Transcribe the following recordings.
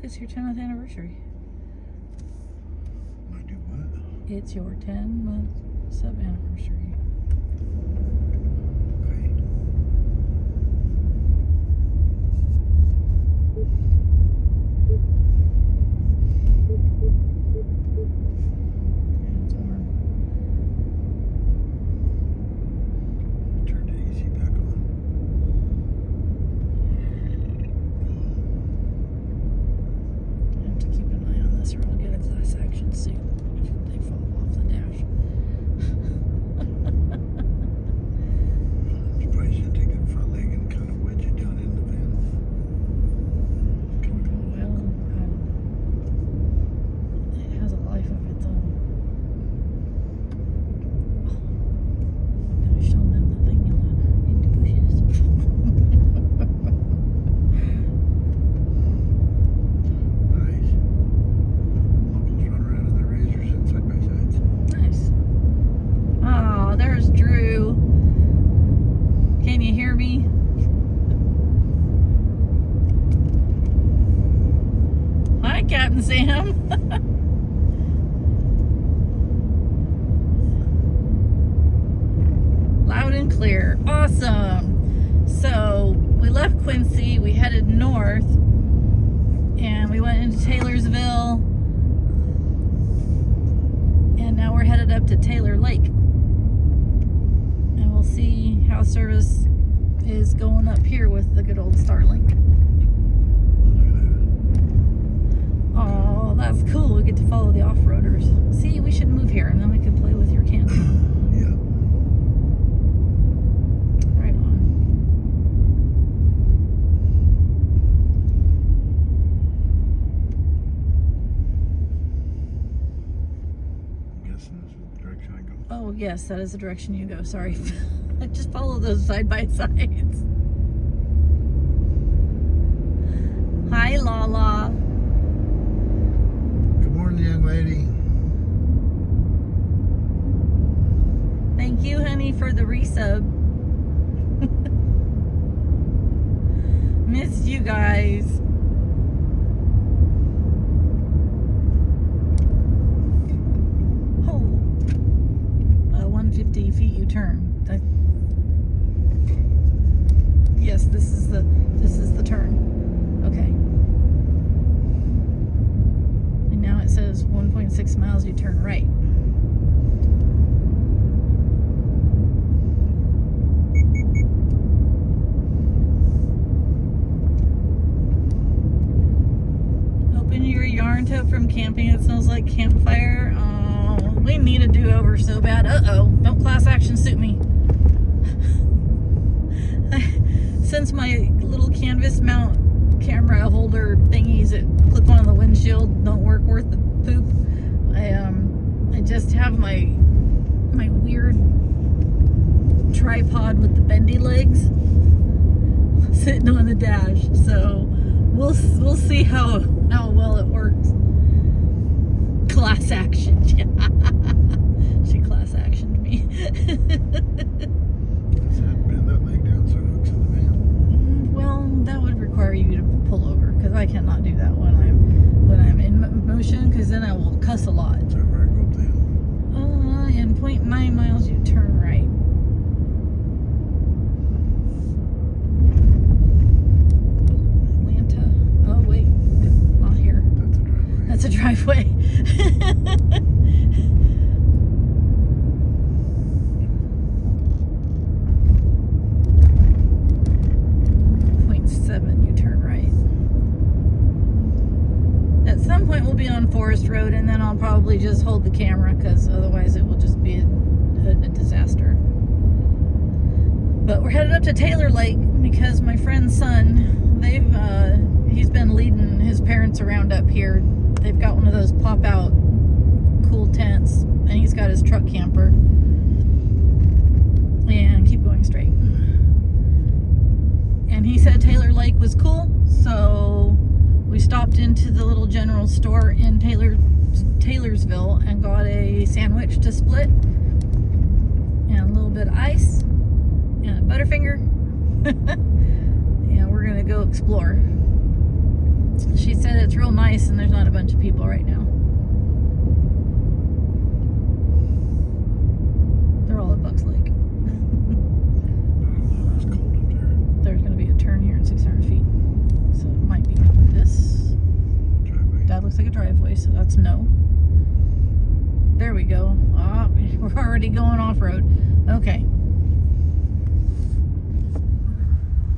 it's your 10th anniversary. I do what? It's your 10-month sub anniversary. Okay. Yeah, it's warm. Turn the AC back on. I have to keep an eye on this or I'll get a class action suit if they fall off the dash. You probably should take that front leg and kind of wedge it down in the van. Well, it has a life of its own. I'm gonna show them the thing in the bushes. Nice. Locals run around in their razors and side by sides. Nice. Oh, there's Drew. Can you hear me? Hi, Captain Sam. Loud and clear. Awesome. So we left Quincy, we headed north, and we went into Taylorsville, and now we're headed up to Taylor Lake. And we'll see how service is going up here with the good old Starlink. Oh, that's cool. We get to follow the off-roaders. See, we should move here and then we can play with your camera. Yeah. Right on. I'm guessing this is the direction I go. Oh, yes, that is the direction you go. Sorry. Just follow those side by sides. Hi, Lala. Good morning, young lady. Thank you, honey, for the resub. Missed you guys. Oh, 150 feet you turn. Yes, this is the turn. Okay. And now it says 1.6 miles you turn right. Open your yarn tote from camping. It smells like campfire. Oh, we need a do-over so bad. Uh-oh. Don't class action suit me. Since my little canvas mount camera holder thingies that clip on the windshield don't work worth the poop, I just have my weird tripod with the bendy legs sitting on the dash. So we'll see how well it works. Class action. She class actioned me. Bend that leg down so it hooks in the van. Well, that would require you to pull over because I cannot do that when I'm in motion because then I will cuss a lot. Is that where I go up the hill? In 0.9 miles you turn right. Atlanta. Oh wait, not here. That's a driveway. That's a driveway. 0.7 you turn right. At some point we'll be on Forest Road and then I'll probably just hold the camera because otherwise it will just be a disaster. But we're headed up to Taylor Lake because my friend's son, he's been leading his parents around up here. They've got one of those pop-out cool tents and he's got his truck camper. And keep going straight. And he said Taylor Lake was cool, so we stopped into the little general store in Taylorsville and got a sandwich to split and a little bit of ice and a Butterfinger. And we're gonna go explore. She said it's real nice and there's not a bunch of people right now. They're all at Bucks Lake. It's cold up there. There's going to be a turn here in 600 feet. So it might be this. Driveway. That looks like a driveway, so that's no. There we go. Oh, we're already going off-road. Okay.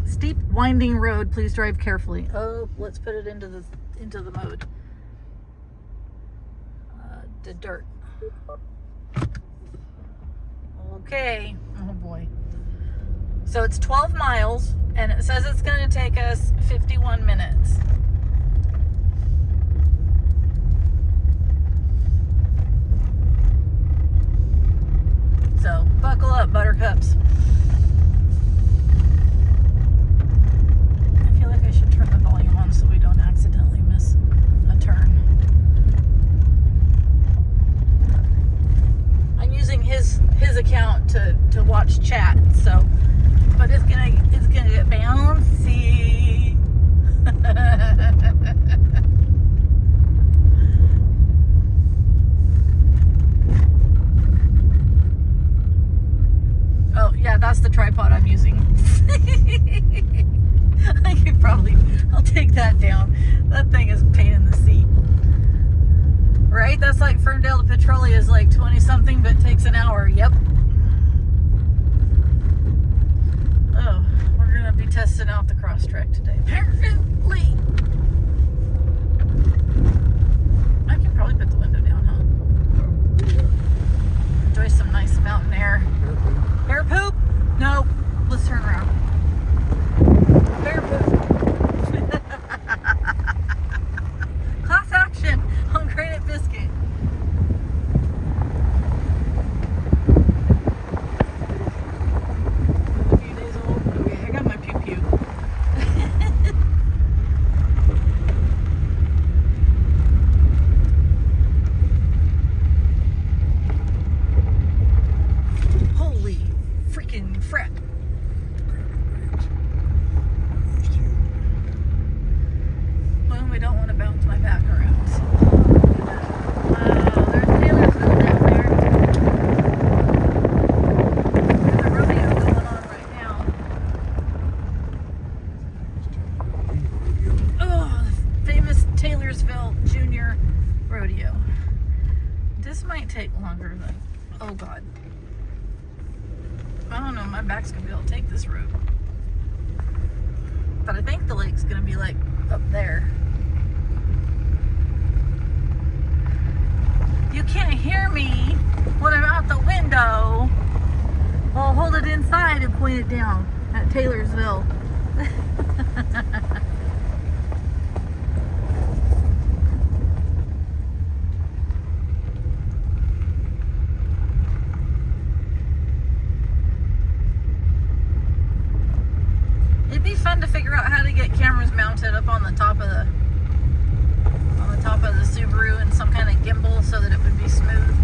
Steep, winding road. Please drive carefully. Oh, let's put it into the mode. The dirt. Okay. Oh boy. So it's 12 miles, and it says it's going to take us 51 minutes. So buckle up, buttercups. I feel like I should turn the volume on so we don't accidentally miss a turn. I'm using his account to watch chat, so but it's gonna get bouncy. Oh yeah, that's the tripod I'm using. I'll take that down. That thing is a pain in the seat. Right? That's like Ferndale to Petrolia is like 20 something, but takes an hour. Yep. Oh, we're gonna be testing out the cross track today. Apparently. I can probably put the window down, huh? Enjoy some nice mountain air. Bear poop? No. Let's turn around. Bear poop. Class action on Granite Biscuit. A few days old. Okay, I got my pew pew. Holy freaking frick. Well, we don't want to bounce my back around. So. Wow, there's Taylorsville down there. There's a rodeo going on right now. Oh, the famous Taylorsville Junior Rodeo. This might take longer than... Oh, God. I don't know, my back's going to be able to take this road. But I think the lake's going to be like up there. You can't hear me when I'm out the window. I'll hold it inside and point it down at Taylorsville. It'd be fun to figure out how to get cameras mounted up on the top of the Subaru and some kind of gimbal so that it would be smooth.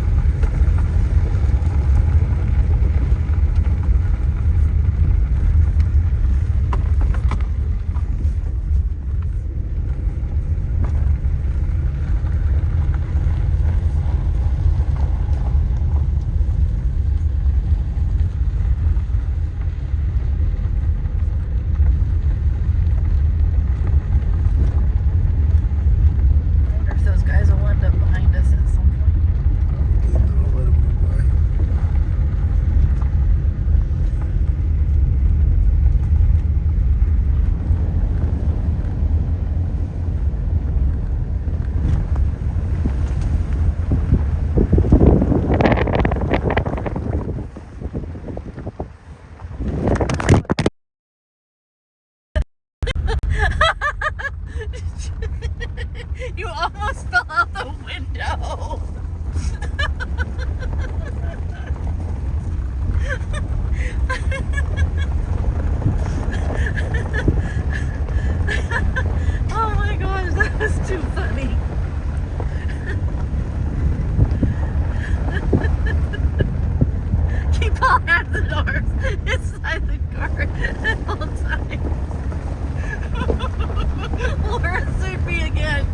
You almost fell out the window. Oh my gosh, that was too funny. Keep all hands and arms inside the car at all times. We're in Soupy again.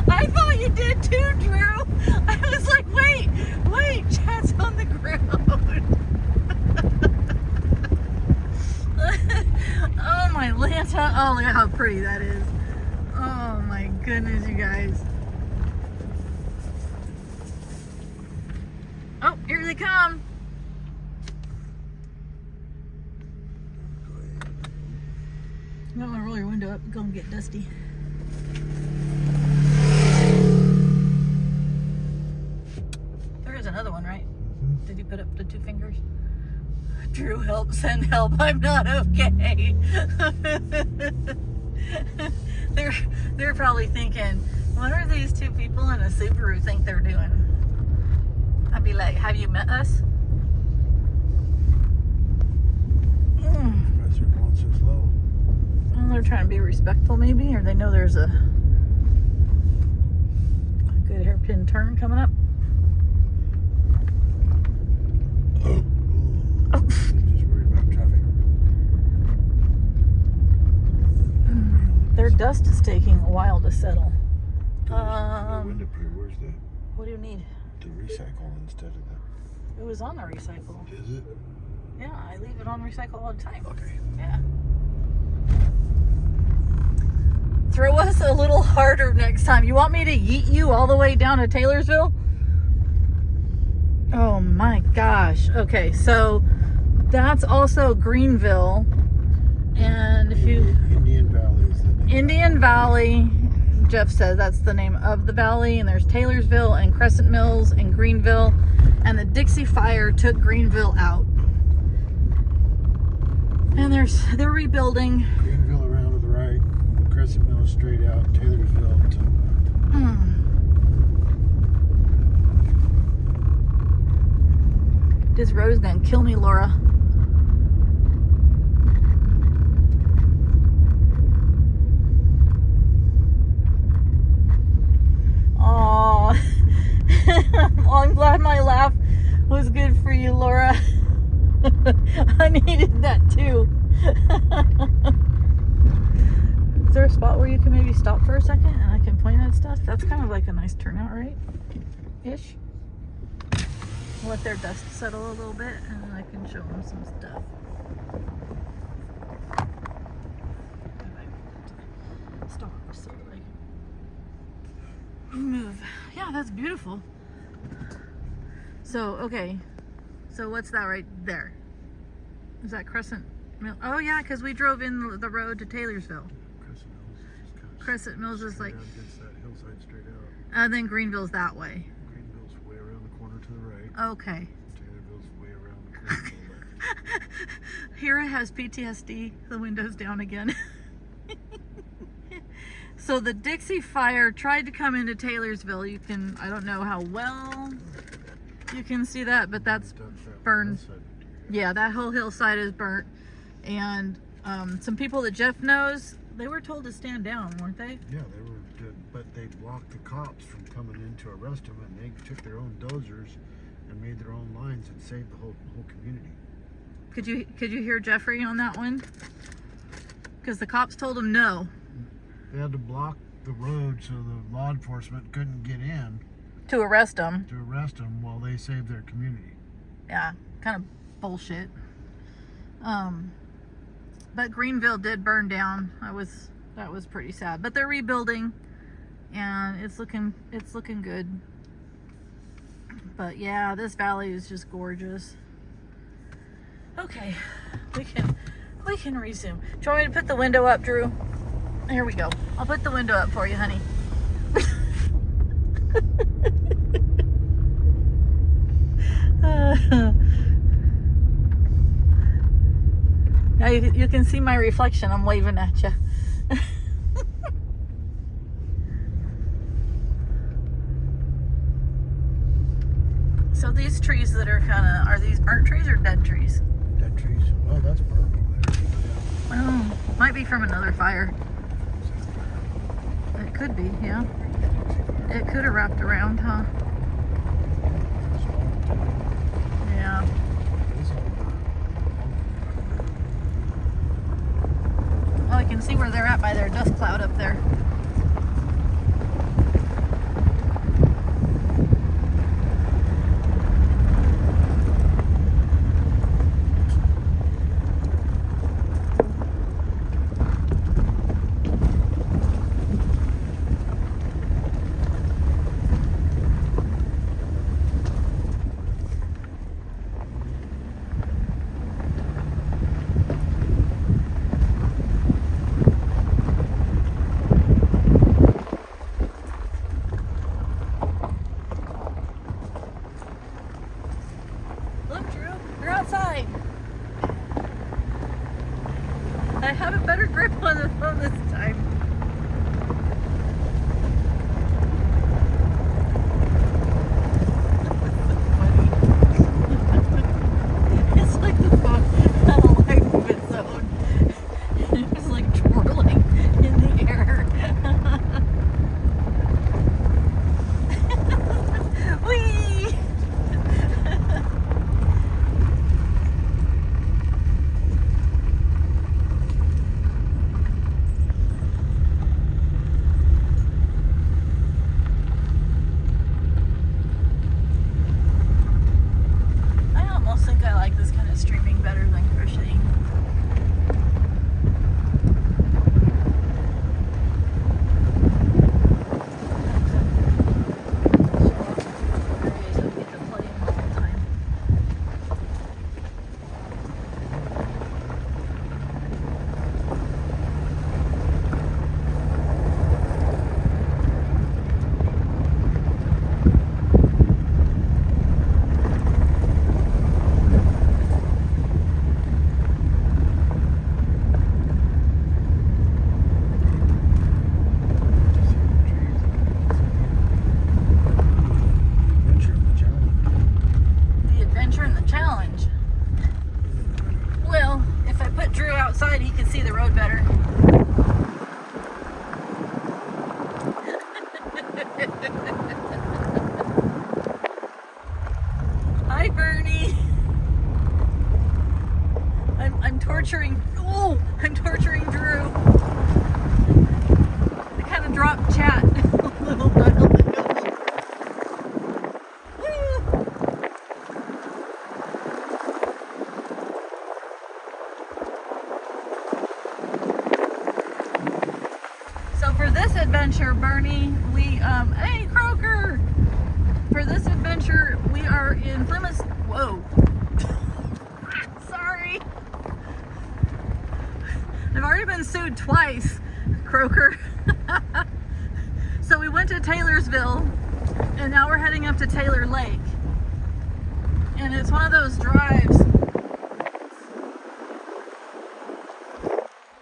I thought you did too, Drew. I was like, wait, Chad's on the ground. Oh my Lanta. Oh, look at how pretty that is. Oh my goodness, you guys. Oh, here they come. You don't want to roll your window up, go and get dusty. There is another one, right? Did you put up the 2 fingers? Drew, help, send help, I'm not okay. They're probably thinking, what are these 2 people in a Subaru think they're doing? I'd be like, have you met us? Pressure going so slow. Well, they're trying to be respectful maybe, or they know there's a good hairpin turn coming up. Oh. Just worried about traffic. Their dust is taking a while to settle. The window pre, where's the What do you need? recycle instead of the? It was on the recycle. Is it? Yeah, I leave it on recycle all the time. Okay. Yeah. Throw us a little harder next time. You want me to yeet you all the way down to Taylorsville? Oh my gosh. Okay, so that's also Greenville. And if you... Indian Valley is the name. Indian Valley, Jeff says that's the name of the valley. And there's Taylorsville and Crescent Mills and Greenville. And the Dixie Fire took Greenville out. And they're rebuilding. Greenville around to the right, Crescent Mill straight out, Taylorsville to the left. This road is gonna kill me, Laura. Oh, I'm glad my laugh was good for you, Laura. I needed that too. Is there a spot where you can maybe stop for a second and I can point at stuff? That's kind of like a nice turnout, right? Ish. Let their dust settle a little bit and then I can show them some stuff. Stop so that I can move. Yeah, that's beautiful. So, okay. So what's that right there? Is that Crescent Mill? Oh yeah, because we drove in the road to Taylorsville. Crescent Mills is like... against that hillside straight out. And then Greenville's that way. Greenville's way around the corner to the right. Okay. Taylorville's way around the corner to the left. Hira has PTSD. The window's down again. So the Dixie Fire tried to come into Taylorsville. You can, I don't know how well you can see that, but that's burned. Yeah, that whole hillside is burnt. And some people that Jeff knows, they were told to stand down, weren't they? Yeah, they were, but they blocked the cops from coming in to arrest them, and they took their own dozers and made their own lines and saved the whole community. Could you hear Jeffrey on that one? Because the cops told him no. They had to block the road so the law enforcement couldn't get in To arrest him. while they saved their community. Yeah, kind of bullshit. But Greenville did burn down. That was pretty sad. But they're rebuilding, and it's looking good. But yeah, this valley is just gorgeous. Okay, we can resume. Do you want me to put the window up, Drew? Here we go. I'll put the window up for you, honey. Now you can see my reflection. I'm waving at you. So these trees that are are these burnt trees or dead trees? Dead trees. Oh, that's burnt over there. Oh, might be from another fire. It could be, yeah. It could have wrapped around, huh? Yeah. This I can see where they're at by their dust cloud up there. Outside. I have a better grip on the phone this time. It's like the phone had a life of its own. It was like twirling in the air. Whee! Outside, he can see the road better. Hi, Bernie. I'm torturing. Oh, I'm torturing Drew. I kind of dropped chat a little while ago. This adventure, Bernie, hey, Croker! For this adventure, we are in Plumas. Whoa. Sorry. I've already been sued twice, Croker. So we went to Taylorsville, and now we're heading up to Taylor Lake. And it's one of those drives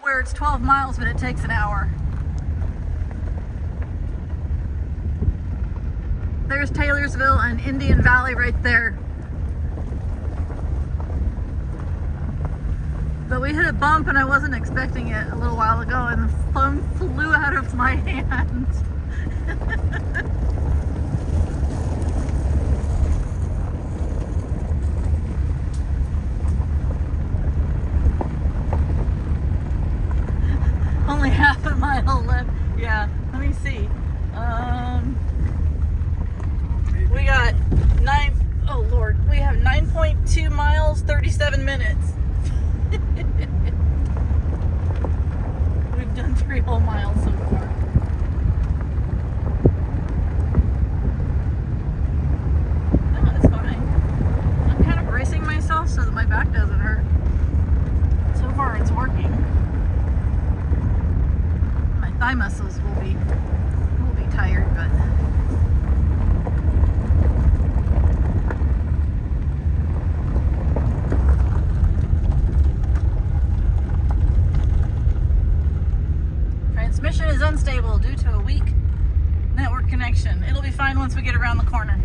where it's 12 miles, but it takes an hour. There's Taylorsville and Indian Valley right there. But we hit a bump and I wasn't expecting it a little while ago and the phone flew out of my hand. Only half a mile left. Yeah, let me see. We got oh Lord, we have 9.2 miles, 37 minutes. We've done 3 whole miles so far. No, it's fine. I'm kind of bracing myself so that my back doesn't hurt. So far it's working. My thigh muscles will be tired, but transmission is unstable due to a weak network connection. It'll be fine once we get around the corner.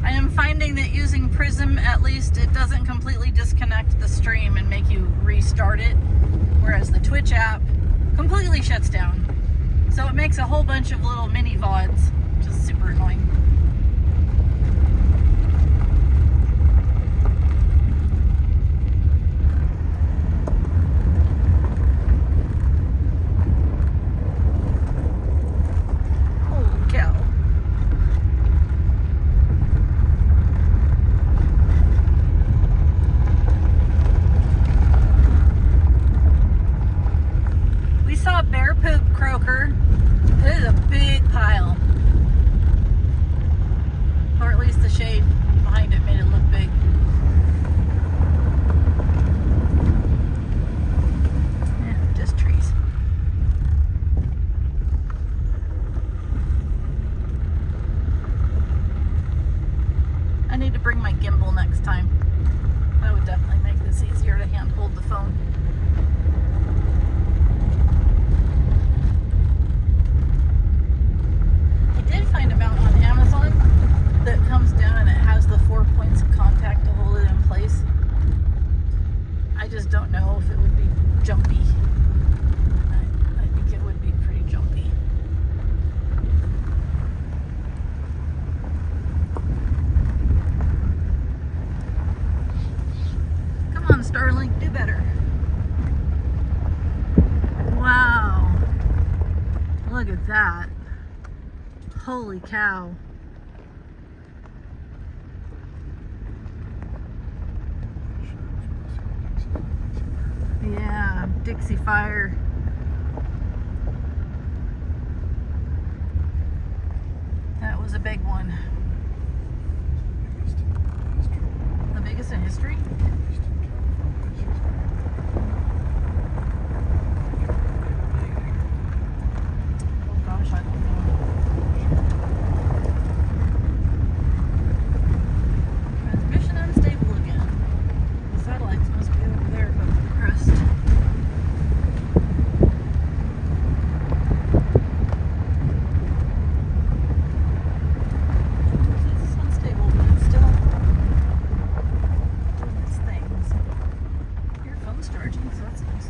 I am finding that using Prism, at least, it doesn't completely disconnect the stream and make you restart it, whereas the Twitch app completely shuts down. So it makes a whole bunch of little mini VODs, which is super annoying. hand hold the phone. I did find a mount on Amazon that comes down and it has the 4 points of contact to hold it in place. I just don't know if it would be jumpy. I think it would be pretty jumpy. Come on, Starlink, do better. Wow. Look at that. Holy cow. Yeah, Dixie Fire. That was a big one. The biggest in history? Oh gosh, I don't know. Transmission unstable again. The satellites must be over there above the crest. It's unstable, but it's still doing its things. Your phone's charging, so that's nice.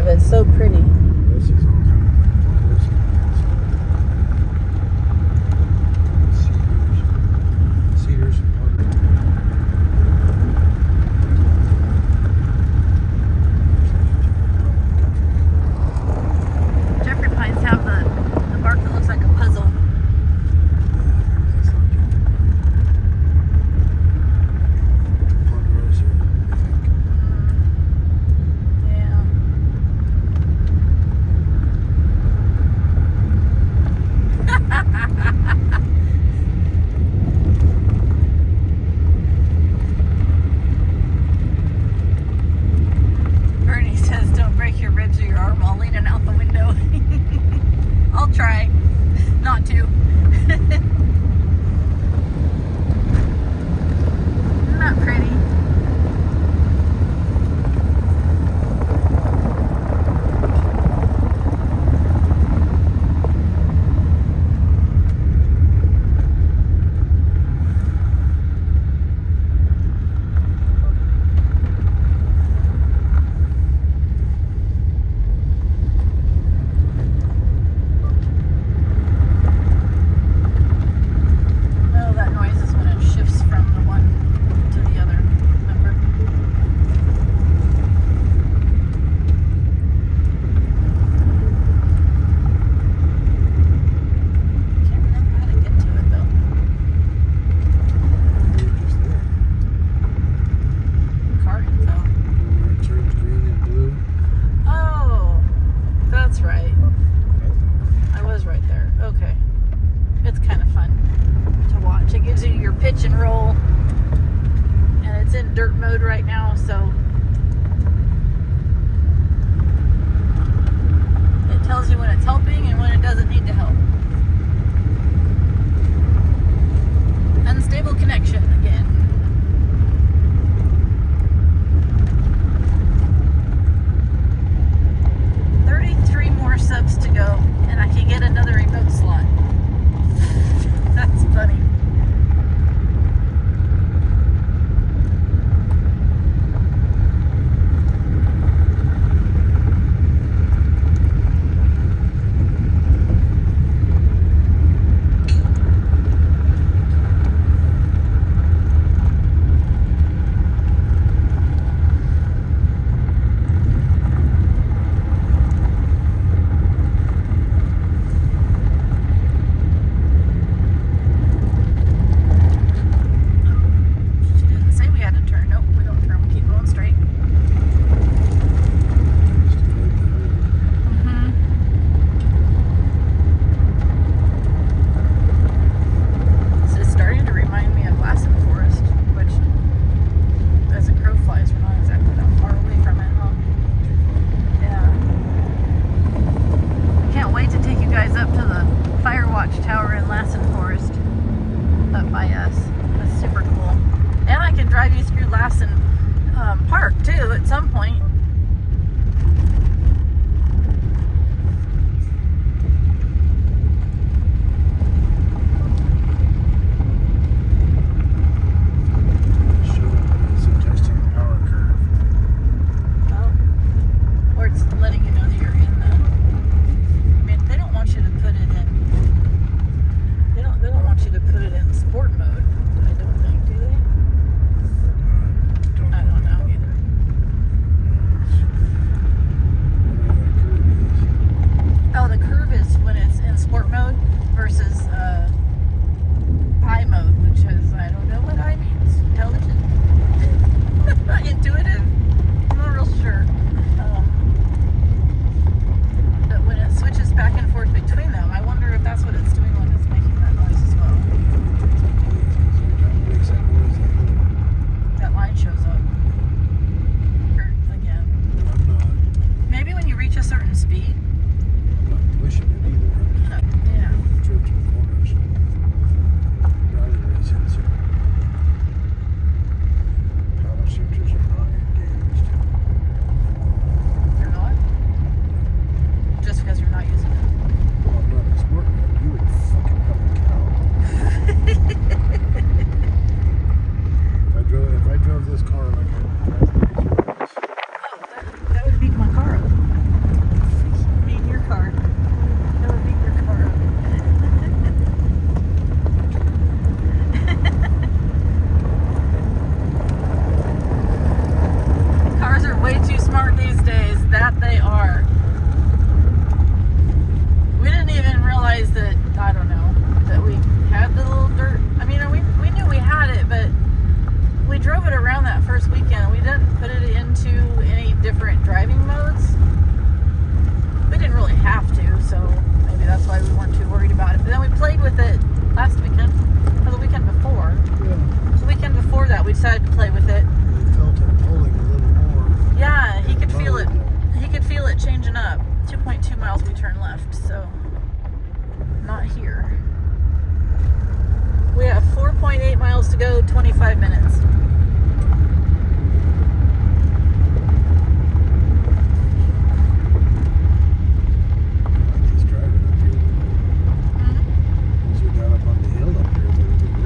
It's so pretty. This is all kind of like this. Cedars and Jeffrey pines have the bark that looks like a puzzle. mode right now, so it tells you when it's helping and when it doesn't need to help. Unstable connection again. More subs to go, and I can get another remote slot. That's funny. To go, 25 minutes.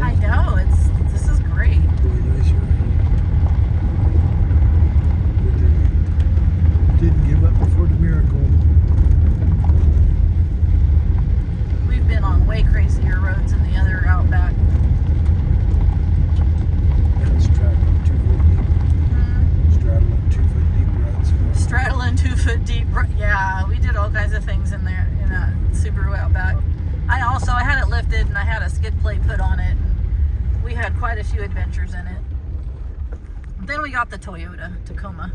I know, this is great. Didn't give up before the miracle. We've been on way crazier roads in the other outback. Straddling 2 foot deep. Yeah, we did all kinds of things in there in that Subaru Outback. I had it lifted and I had a skid plate put on it. And we had quite a few adventures in it. Then we got the Toyota Tacoma.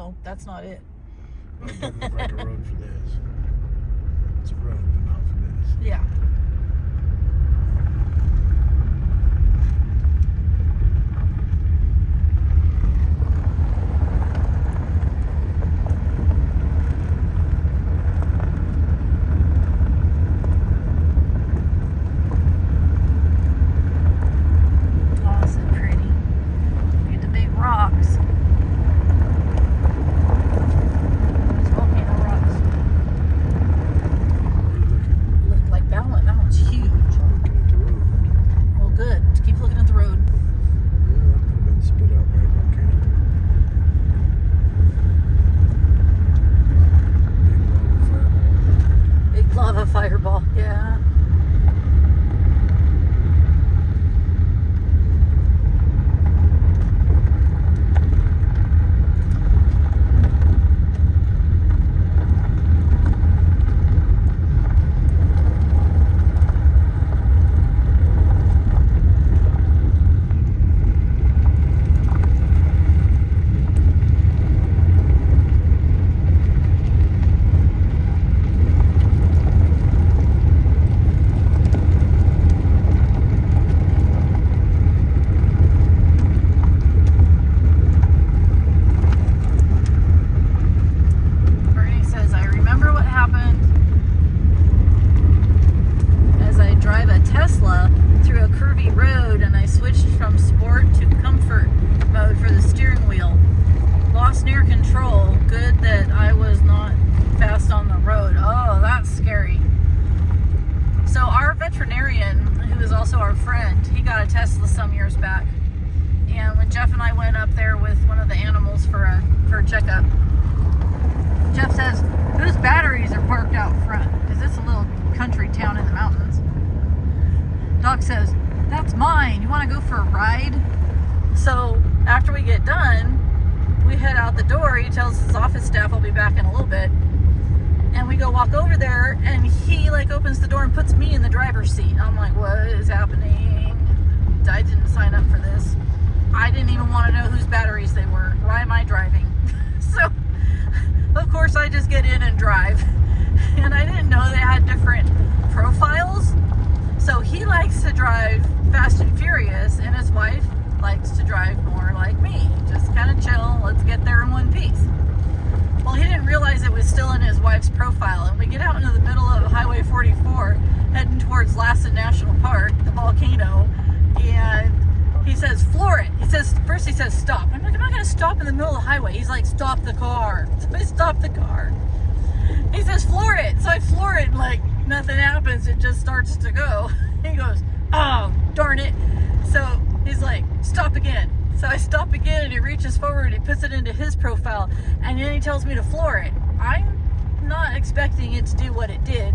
no, that's not it. Well, it doesn't look like a road for this. It's a road, but not for this. Yeah. Fireball, yeah. Through a curvy road, and I switched from sport to comfort mode for the steering wheel. Lost near control. Good that I was not fast on the road. Oh, that's scary. So our veterinarian, who is also our friend, he got a Tesla some years back. And when Jeff and I went up there with one of the animals for a checkup, Jeff says, whose batteries are parked out front? Because it's a little country town in the mountains. Doc says, that's mine. You want to go for a ride? So after we get done, we head out the door. He tells his office staff I'll be back in a little bit. And we go walk over there, and he opens the door and puts me in the driver's seat. I'm like, what is happening? I didn't sign up for this. I didn't even want to know whose batteries they were. Why am I driving? So, of course, I just get in and drive. And I didn't know they had different profiles. So he likes to drive Fast and Furious, and his wife likes to drive more like me. Just kind of chill, let's get there in one piece. Well, he didn't realize it was still in his wife's profile, and we get out into the middle of Highway 44, heading towards Lassen National Park, the volcano, and he says, floor it. First he says, stop. I'm like, I'm not going to stop in the middle of the highway. He's like, stop the car. So I stop the car. He says, floor it. So I floor it, and nothing happens. It just starts to go. He goes, oh, darn it. So he's like, stop again. So I stop again, and he reaches forward, he puts it into his profile, and then he tells me to floor it. I'm not expecting it to do what it did.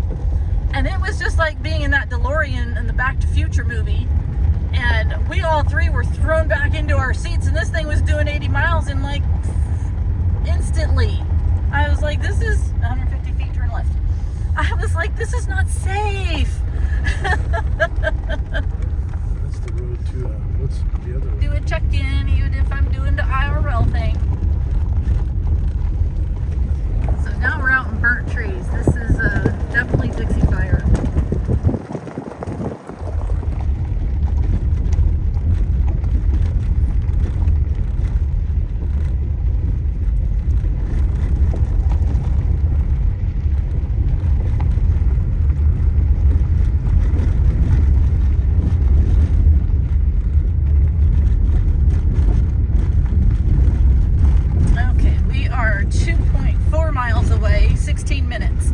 And it was just like being in that DeLorean in the Back to Future movie. And we all three were thrown back into our seats, and this thing was doing 80 miles in instantly. I was like, this is 150 feet, turn left. I was like, this is not safe. That's the road to, what's the other one? Do a check-in, even if I'm doing the IRL thing. So now we're out in burnt trees. This is definitely Dixie Fire. Okay, we are 2.4 miles away, 16 minutes.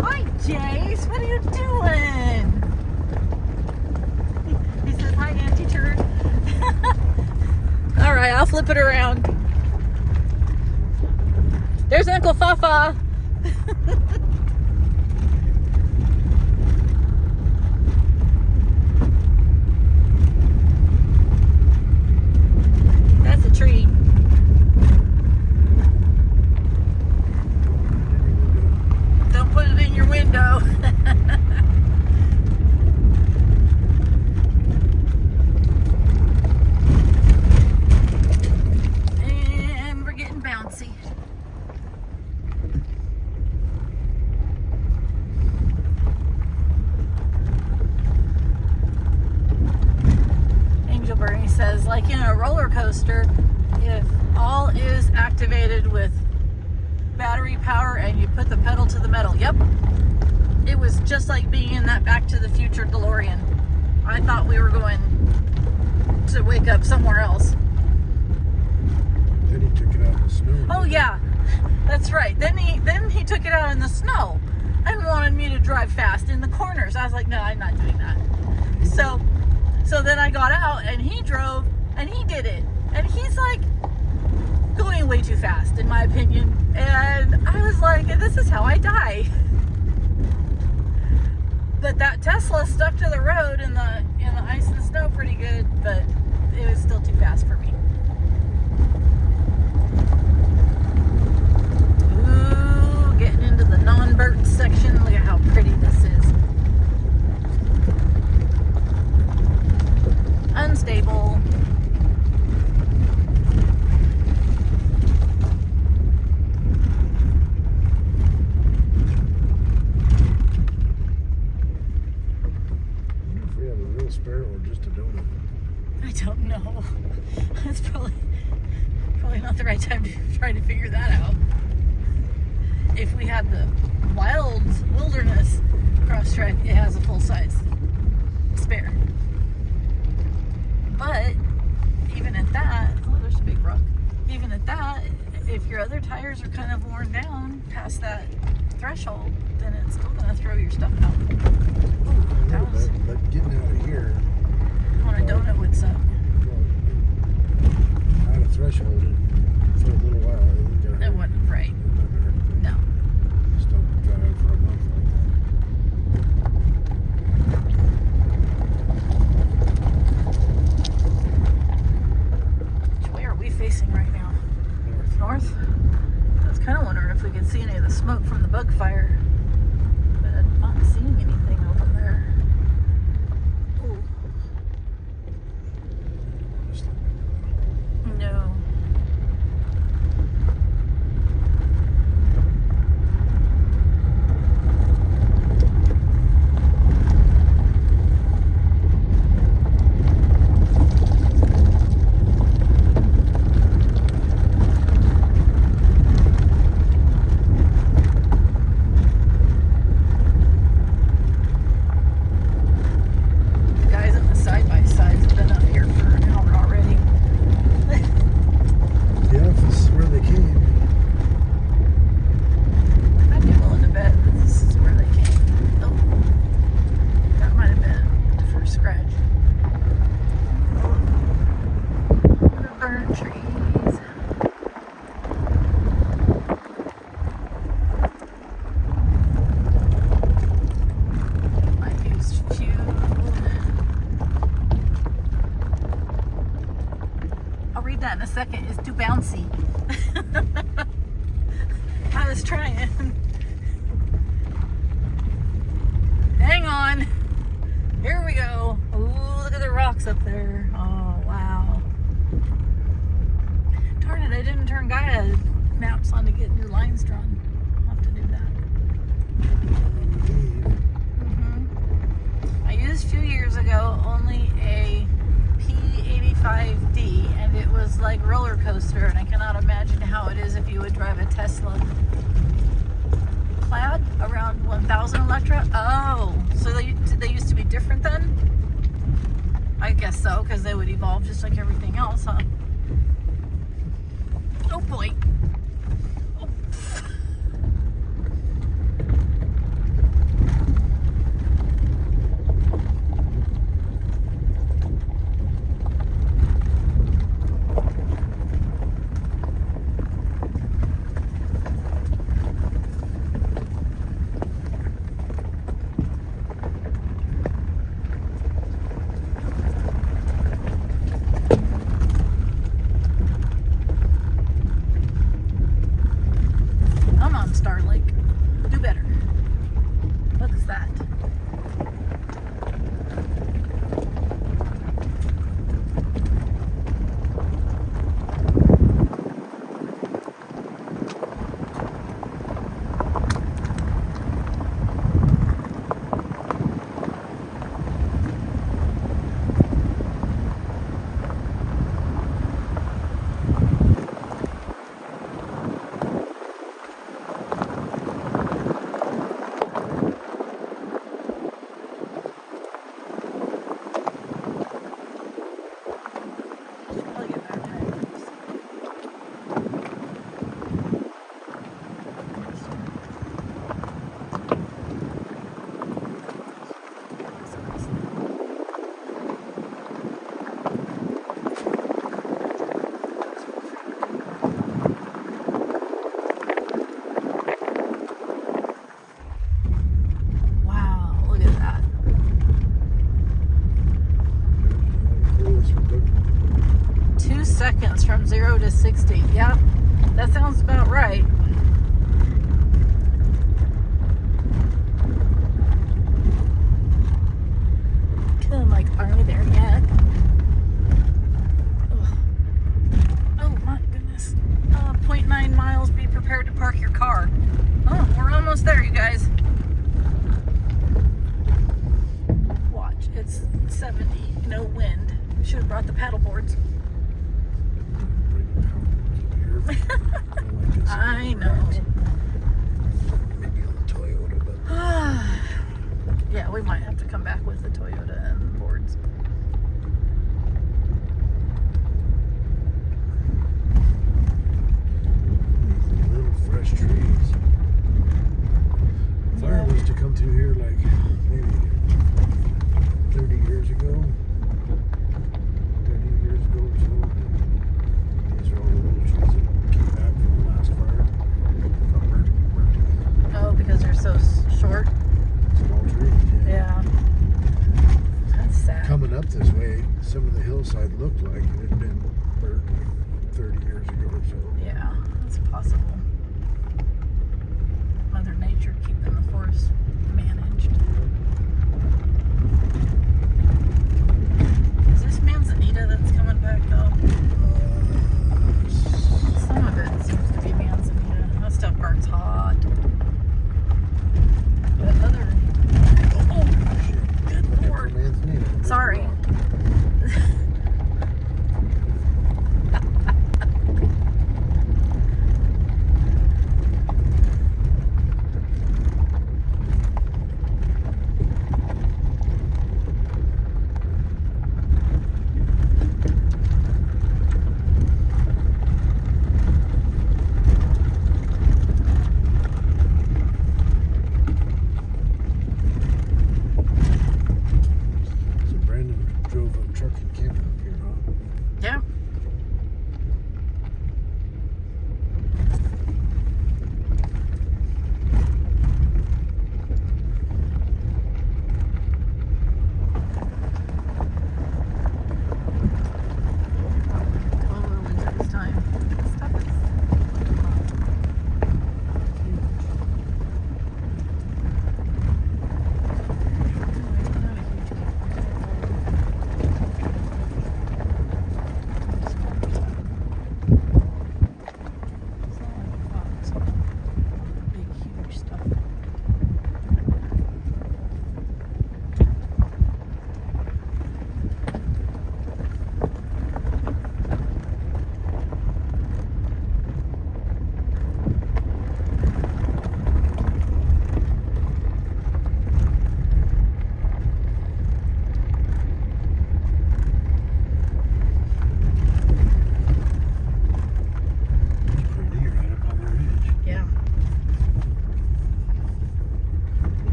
Hi, Jace. What are you doing? He says, hi, Auntie Turd. All right, I'll flip it around. There's Uncle Fafa. window. And we're getting bouncy. Angel Bernie says, like in a roller coaster, if all is activated with battery power and you put the pedal to the metal. Yep. It was just like being in that Back to the Future DeLorean. I thought we were going to wake up somewhere else. Then he took it out in the snow. Oh yeah, that's right. Then he took it out in the snow and wanted me to drive fast in the corners. I was like, no, I'm not doing that. So then I got out and he drove and he did it. And he's like going way too fast, in my opinion. And I was like, this is how I die. But that Tesla stuck to the road in the ice and snow pretty good, but it was still too fast for me. Ooh, getting into the non-burnt section. Look at how pretty this is. Unstable. Spare or just a donut? I don't know. It's probably not the right time to try to figure that out. If we had the wilderness Crosstrek, it has a full size spare. But even at that, oh, there's a big rock. Even at that, if your other tires are kind of worn down past that threshold, then it's still going to throw your stuff out. Ooh, that was, but getting out of here on a donut would suck. Well, out of threshold for a little while, It wasn't right. No. Just don't drive for a month like that. Which way are we facing right now? North? I was kind of wondering if we could see any of the smoke from the bug fire. But I'm not seeing anything over there. Ooh. No. That in a second is too bouncy. I was trying. Hang on. Here we go. Ooh, look at the rocks up there. Oh, wow. Darn it, I didn't turn Gaia maps on to get new lines drawn. I'll have to do that. I used a few years ago only a P85D, and it was like roller coaster, and I cannot imagine how it is if you would drive a Tesla Plaid around 1000 Electra. Oh, so they used to be different then? I guess so, because they would evolve just like everything else, huh? Oh boy. Oh. What is that? Wow, look at that. 2 seconds from 0 to 60. Yep, that sounds about right. I'm like, are we there yet? Ugh. Oh my goodness. 0.9 miles, be prepared to park your car. Oh, we're almost there, you guys. Watch, it's 70, no wind. We should have brought the paddle boards. I know. Maybe on the Toyota, but Yeah, we might have to come back with the Toyota and boards. little fresh trees. Fire was to come through here like maybe 30 years ago. 30 years ago or so. These are all the little trees that came back from the last fire. Got burnt again. Oh, because they're so short? Small trees, Yeah. That's sad. Coming up this way, some of the hillside looked like it had been burnt like 30 years ago or so. Yeah, that's possible. Mother Nature keeping the forest managed. Is this Manzanita that's coming back though? Some of it seems to be Manzanita. That stuff burns hot. But other... Oh, good lord. Sorry.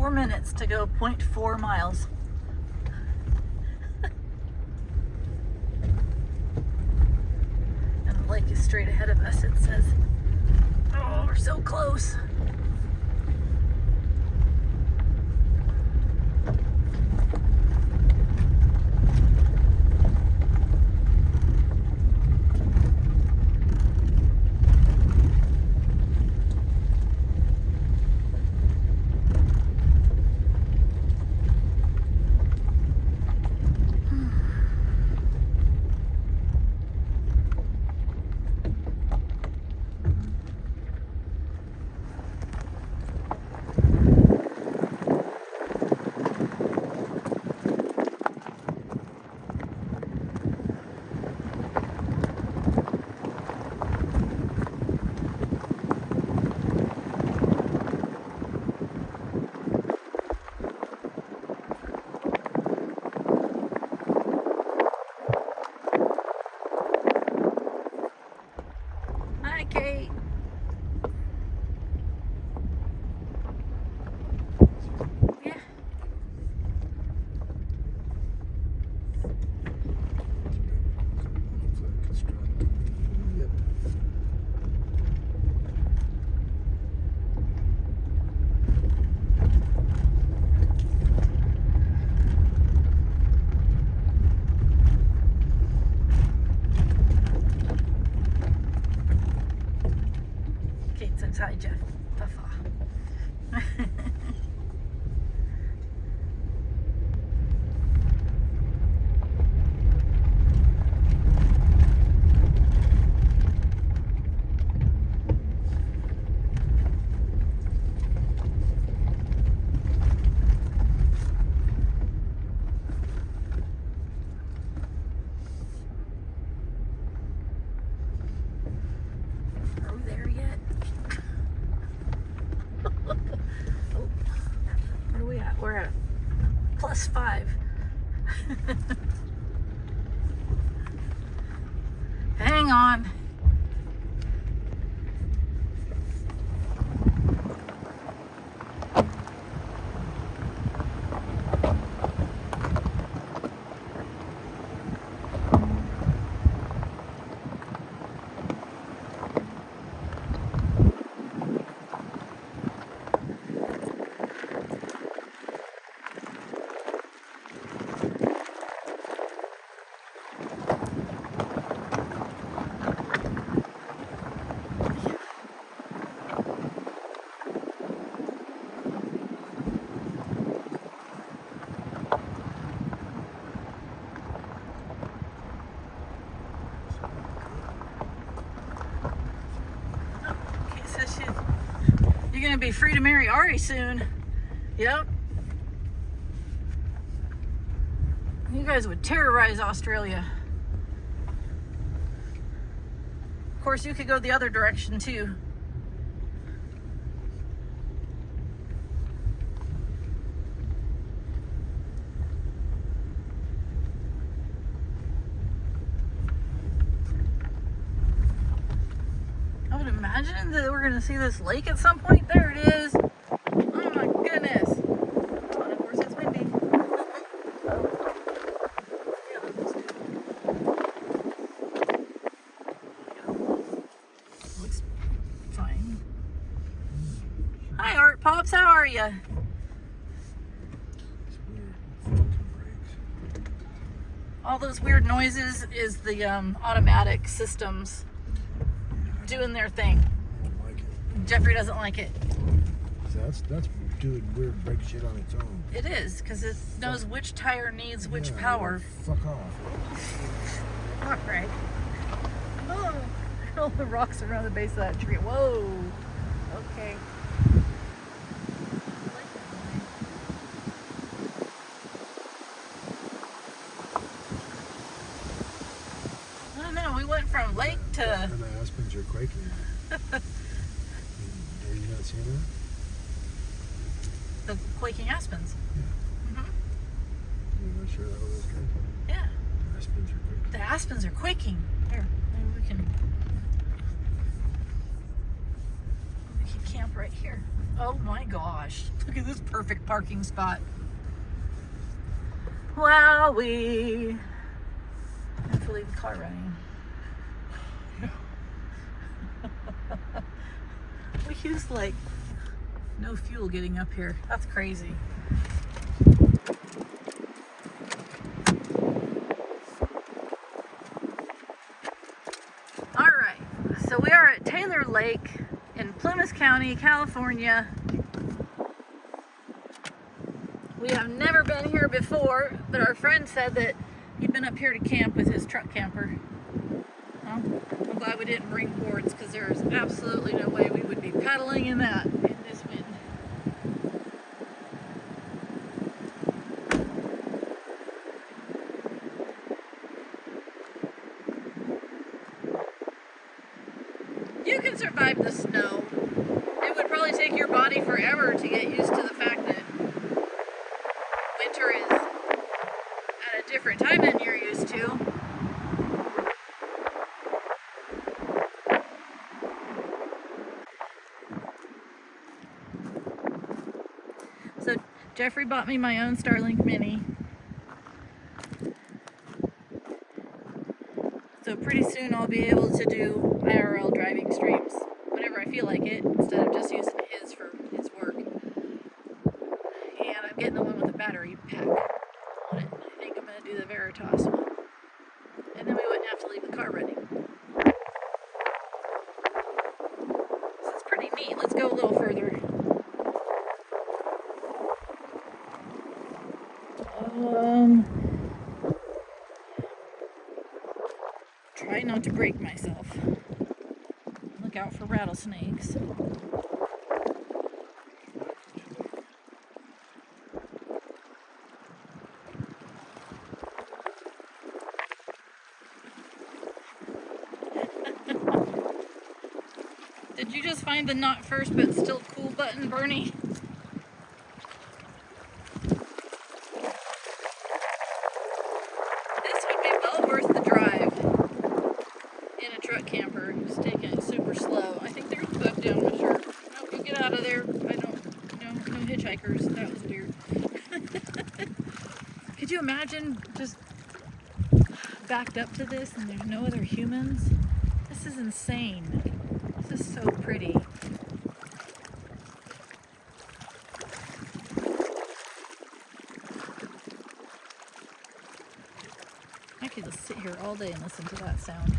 4 minutes to go 0.4 miles. And the lake is straight ahead of us, it says. Oh, we're so close. Kate. Yeah. Yep. Kate says hi, Jeff. Puffa. Are we there yet? Oh, where are we at? We're at +5. Hang on. Kate says you're gonna be free to marry Ari soon. Yep. You guys would terrorize Australia. Of course, you could go the other direction too. I would imagine that we're gonna see this lake at some point. There it is. Oh my goodness. Oh, and of course it's windy. Yeah, let's do it. Looks fine. Hi, Art Pops. How are you? It's weird. Fucking brakes. All those weird noises is the automatic systems doing their thing. I don't like it. Jeffrey doesn't like it. So that's doing weird brake shit on its own. It is, because it knows which tire needs which Yeah, power. Fuck off. All right. Oh, all the rocks around the base of that tree. Whoa. Okay. I don't know. We went from lake to. And the aspens are quaking. Are you not seeing that? The quaking aspens. Yeah. Mm-hmm. You're not sure that was good? Yeah. The aspens are quaking. The aspens are quaking. Here, maybe we can camp right right here. Oh my gosh. Look at this perfect parking spot. Wowee. I have to leave the car running. We used like no fuel getting up here. That's crazy. All right, so we are at Taylor Lake in Plumas County, California. We have never been here before, but our friend said that he'd been up here to camp with his truck camper. Well, I'm glad we didn't bring boards because there's absolutely no way we would be paddling in that in this wind. You can survive the snow. It would probably take your body forever to get used to the fact that winter is at a different time than you're used to. So Jeffrey bought me my own Starlink Mini. So pretty soon I'll be able to do IRL driving streams whenever I feel like it, instead of just using his for his work. And I'm getting the one with the battery pack on it. I think I'm going to do the Veritas one. And then we wouldn't have to leave the car running. This is pretty neat. Let's go a little further. Try not to break myself. Look out for rattlesnakes. Did you just find the not first but still cool button, Bernie? This would be well worth the drive in a truck camper, just taking it super slow. I think there's a bug down my shirt. No, you get out of there. No hitchhikers. That was weird. Could you imagine just backed up to this and there's no other humans? This is insane. This is so pretty. I could just sit here all day and listen to that sound.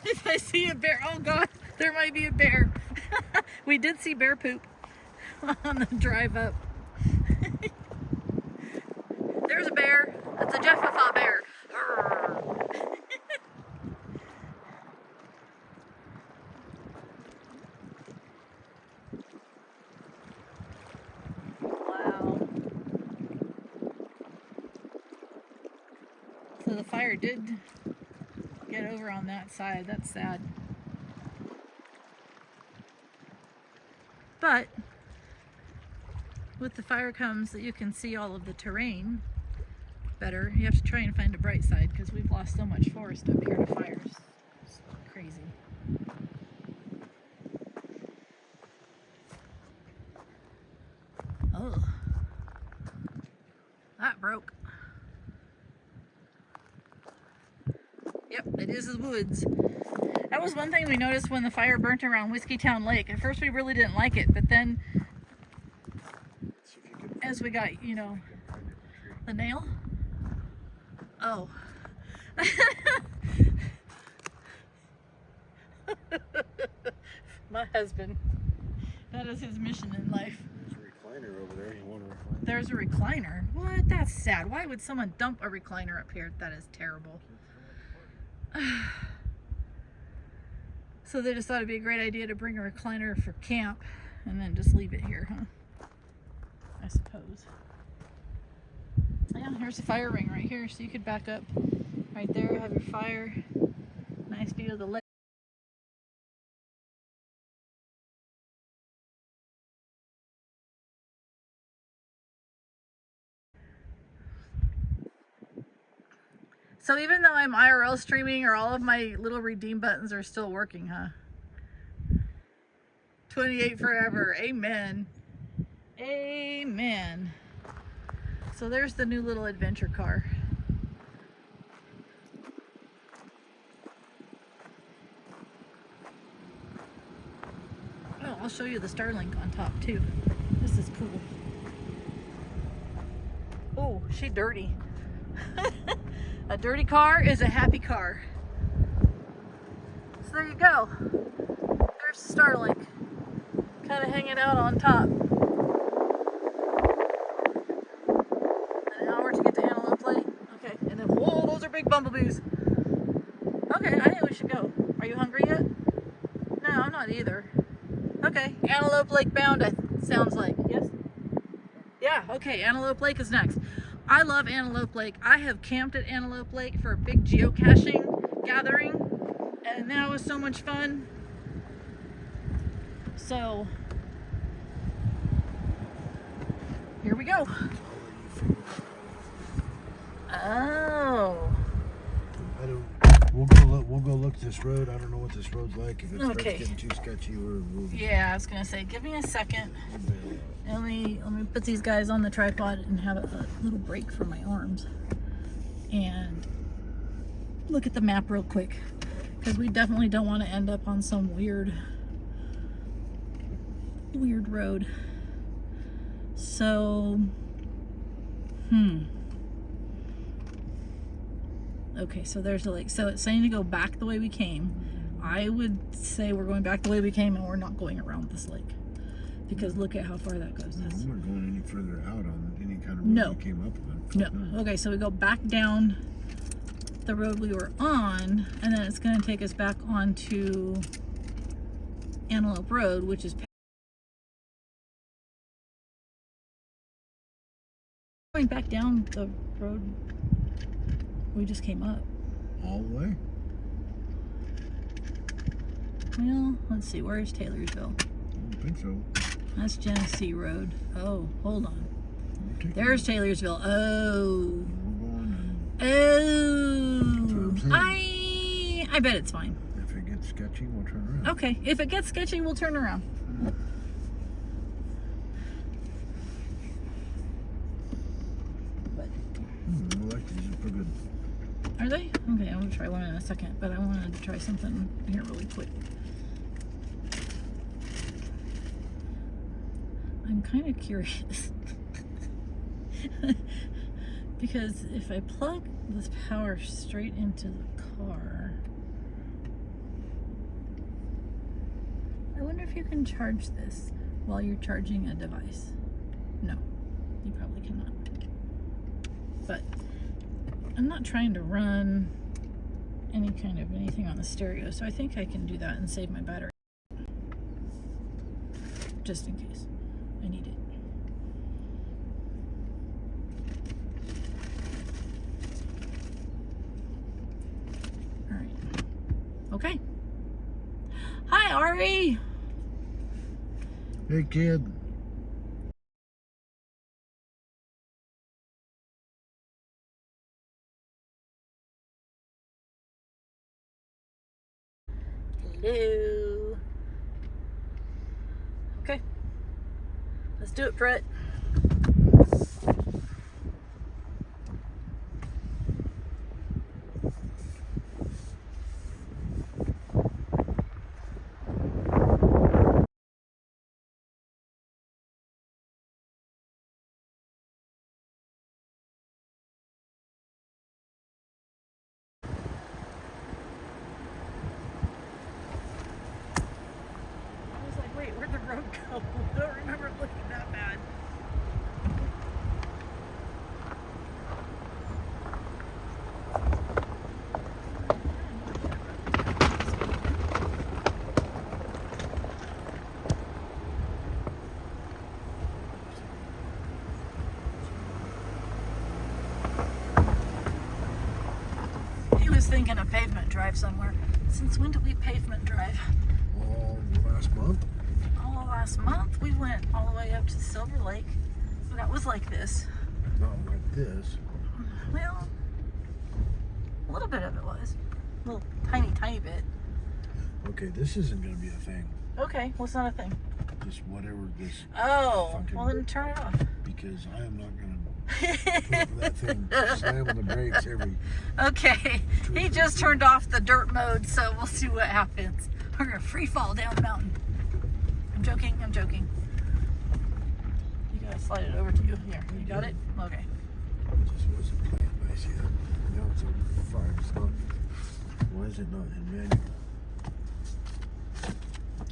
If I see a bear, oh God, there might be a bear. We did see bear poop on the drive up. There's a bear. It's a Jeffafa bear. Wow. So the fire did get over on that side. That's sad. But with the fire comes that you can see all of the terrain better. You have to try and find a bright side because we've lost so much forest up here to fires. It's crazy. Oh, that broke. Yep, it is the woods. That was one thing we noticed when the fire burnt around Whiskeytown Lake. At first we really didn't like it, but then as we got, you know, the nail. Oh. My husband. That is his mission in life. There's a recliner over there. You want a recliner? There's a recliner? What? That's sad. Why would someone dump a recliner up here? That is terrible. So they just thought it'd be a great idea to bring a recliner for camp and then just leave it here, huh? I suppose. Yeah, here's the fire ring right here, so you could back up right there, have your fire. Nice view of the lake. So even though I'm IRL streaming, or all of my little redeem buttons are still working, huh? 28 forever. Amen. Amen. So there's the new little adventure car. Oh, I'll show you the Starlink on top too. This is cool. Oh, she's dirty. A dirty car is a happy car. So there you go. There's Starlink. Kind of hanging out on top. An hour to get to Antelope Lake. Okay, and then, whoa, those are big bumblebees. Okay, I think we should go. Are you hungry yet? No, I'm not either. Okay, Antelope Lake bound, sounds like. Yes? Yeah, okay, Antelope Lake is next. I love Antelope Lake. I have camped at Antelope Lake for a big geocaching gathering, and that was so much fun. So, here we go. Oh. We'll go look this road. I don't know what this road's like. If it starts getting too sketchy, we'll... Yeah, I was gonna say, give me a second. Let me put these guys on the tripod and have a little break for my arms, and look at the map real quick, because we definitely don't want to end up on some weird road. So, okay, so there's a lake. So it's saying to go back the way we came. I would say we're going back the way we came, and we're not going around this lake, because look at how far that goes. We're not going any further out on any kind of road we came up with. No. Okay, so we go back down the road we were on, and then it's going to take us back onto Antelope Road, which is going back down the road we just came up. All the way? Well, let's see. Where's Taylorsville? I don't think so. That's Genesee Road. Oh, hold on. There's Taylorsville. Oh. I bet it's fine. If it gets sketchy, we'll turn around. Okay. If it gets sketchy, we'll turn around. I like these. Are pretty good. Are they? Okay, I'm gonna try one in a second, but I wanted to try something here really quick. I'm kind of curious. Because if I plug this power straight into the car, I wonder if you can charge this while you're charging a device. No, you probably cannot. But I'm not trying to run any kind of anything on the stereo, so I think I can do that and save my battery. Just in case I need it. Alright. Okay. Hi, Ari! Hey, kid. Hello. Okay. Let's do it, Brett. Where'd the road go? I don't remember it looking that bad. He was thinking of pavement drive somewhere. Since when did we pavement drive? Last month. Last month we went all the way up to Silver Lake. That was like this. Not like this. Well, little bit of it was. A little tiny bit. Okay, this isn't going to be a thing. Okay, what's not a thing? Just whatever this. Oh, well then turn it off. Because I am not going to put that thing slam on the brakes every. Okay, he just turned off the dirt mode, so we'll see what happens. We're going to free fall down the mountain. I'm joking. You got to slide it over to you. Here, you got it? Okay. It just wasn't playing nice yet. Now it's on fire. It's not. Why is it not in manual?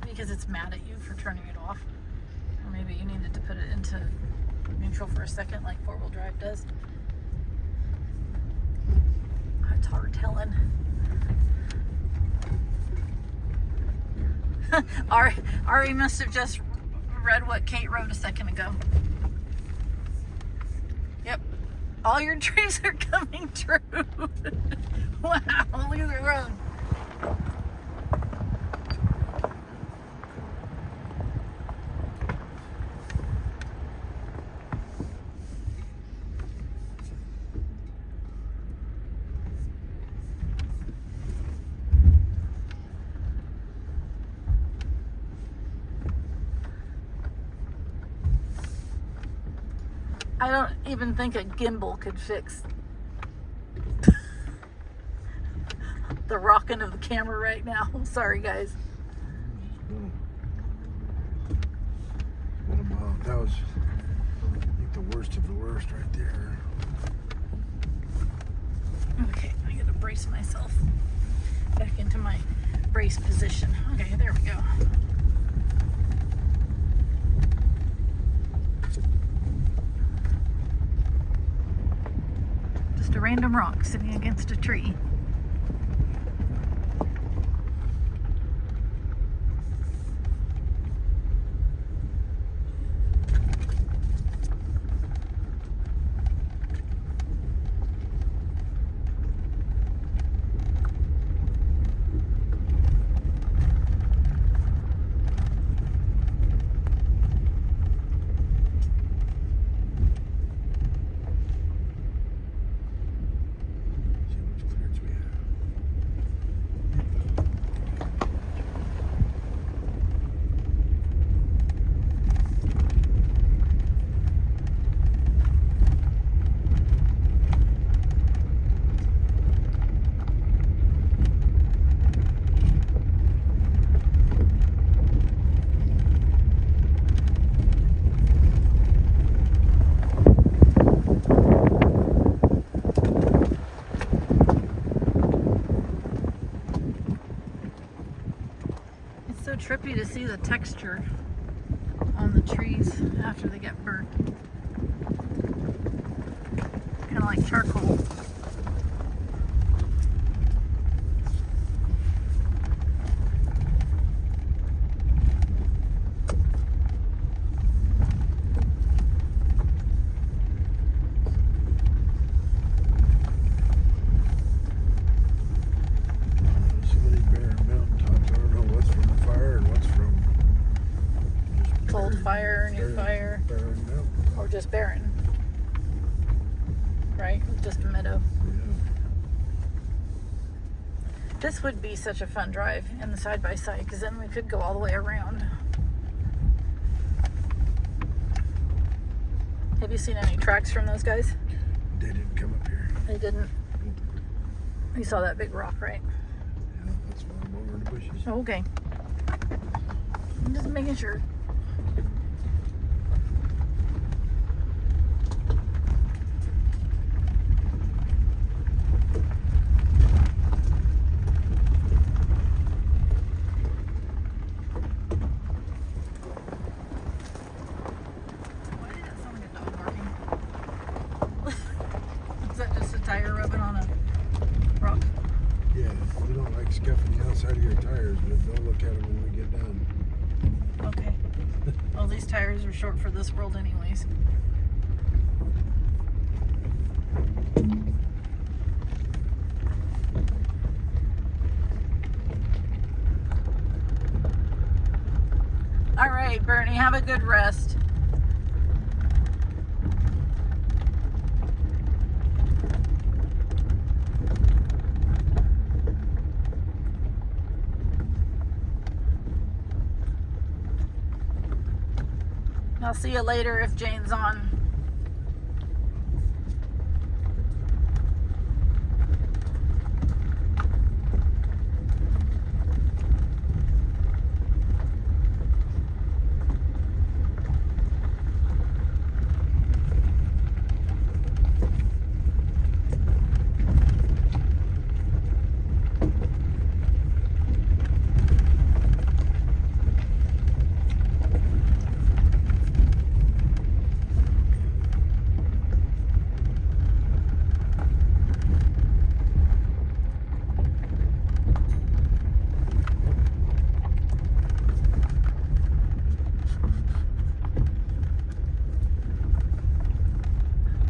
Because it's mad at you for turning it off. Or maybe you needed to put it into neutral for a second like four-wheel drive does. It's hard telling. Ari must have just read what Kate wrote a second ago. Yep. All your dreams are coming true. Wow, look at the road. I don't even think a gimbal could fix the rocking of the camera right now. Sorry, guys. That was, I think, the worst of the worst right there. Okay, I gotta brace myself back into my brace position. Okay, there we go. Just a random rock sitting against a tree. Trippy to see the texture on the trees after they get burnt. Kind of like charcoal. Fire, new fire, or just barren, right? Just a meadow. Yeah. This would be such a fun drive in the side-by-side, because then we could go all the way around. Have you seen any tracks from those guys? They didn't come up here. They didn't? You saw that big rock, right? Yeah, that's why I'm over in the bushes. Oh, okay. I'm just making sure. Tire rubbing on a rock. Yeah, we don't like scuffing the outside of your tires, but they'll look at them when we get done. Okay. Well, these tires are short for this world anyways. All right, Bernie, have a good rest. I'll see you later if Jane's on.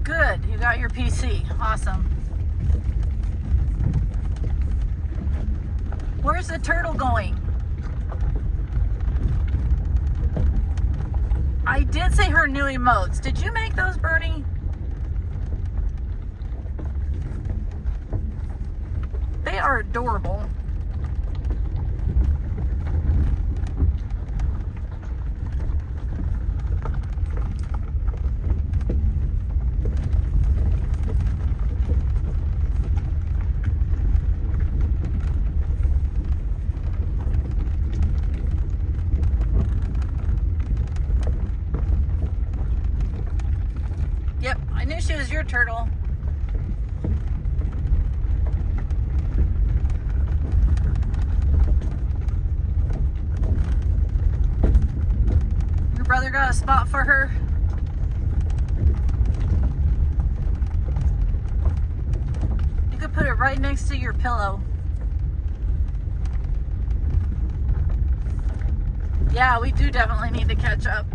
Good, you got your PC. Awesome. Where's the turtle going? I did say her new emotes. Did you make those, Bernie? They are adorable. Yep, I knew she was your turtle. Your brother got a spot for her? You could put it right next to your pillow. Yeah, we do definitely need to catch up.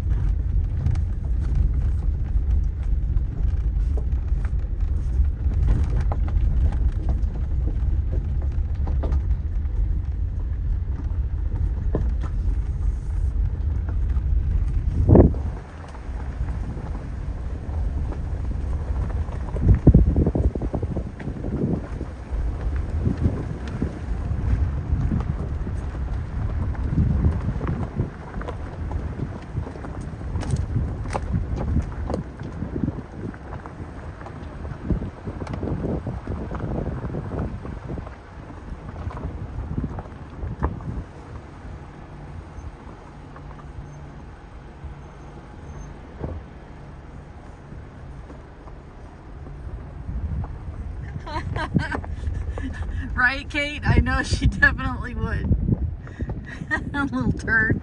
Right, Kate? I know she definitely would. Little turd.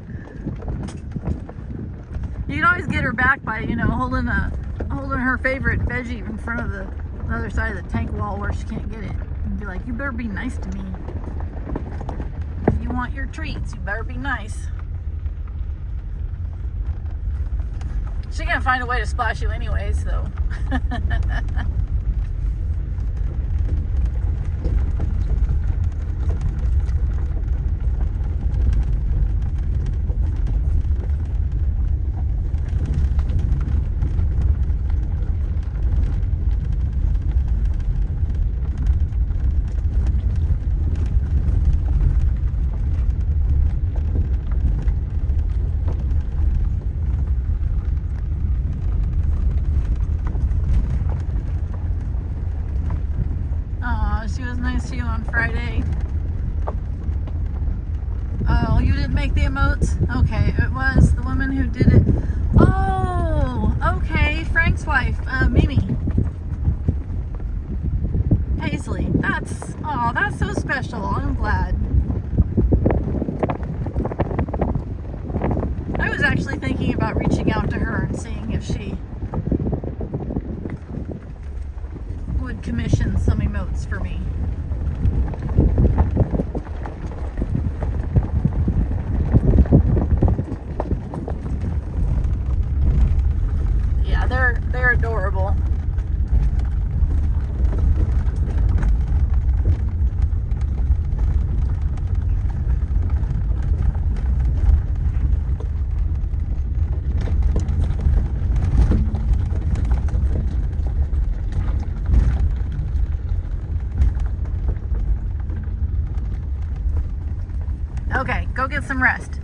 You can always get her back by, holding her favorite veggie in front of the other side of the tank wall where she can't get it. And be like, you better be nice to me. If you want your treats, you better be nice. She's gonna find a way to splash you anyways, though. She was nice to you on Friday. Oh, you didn't make the emotes? Okay, it was the woman who did it. Oh, okay, Frank's wife, Mimi. Paisley. That's so special. I'm glad. I was actually thinking about reaching out to her and seeing if she would commission some emotes for me. Yeah, they're adorable. Okay, go get some rest.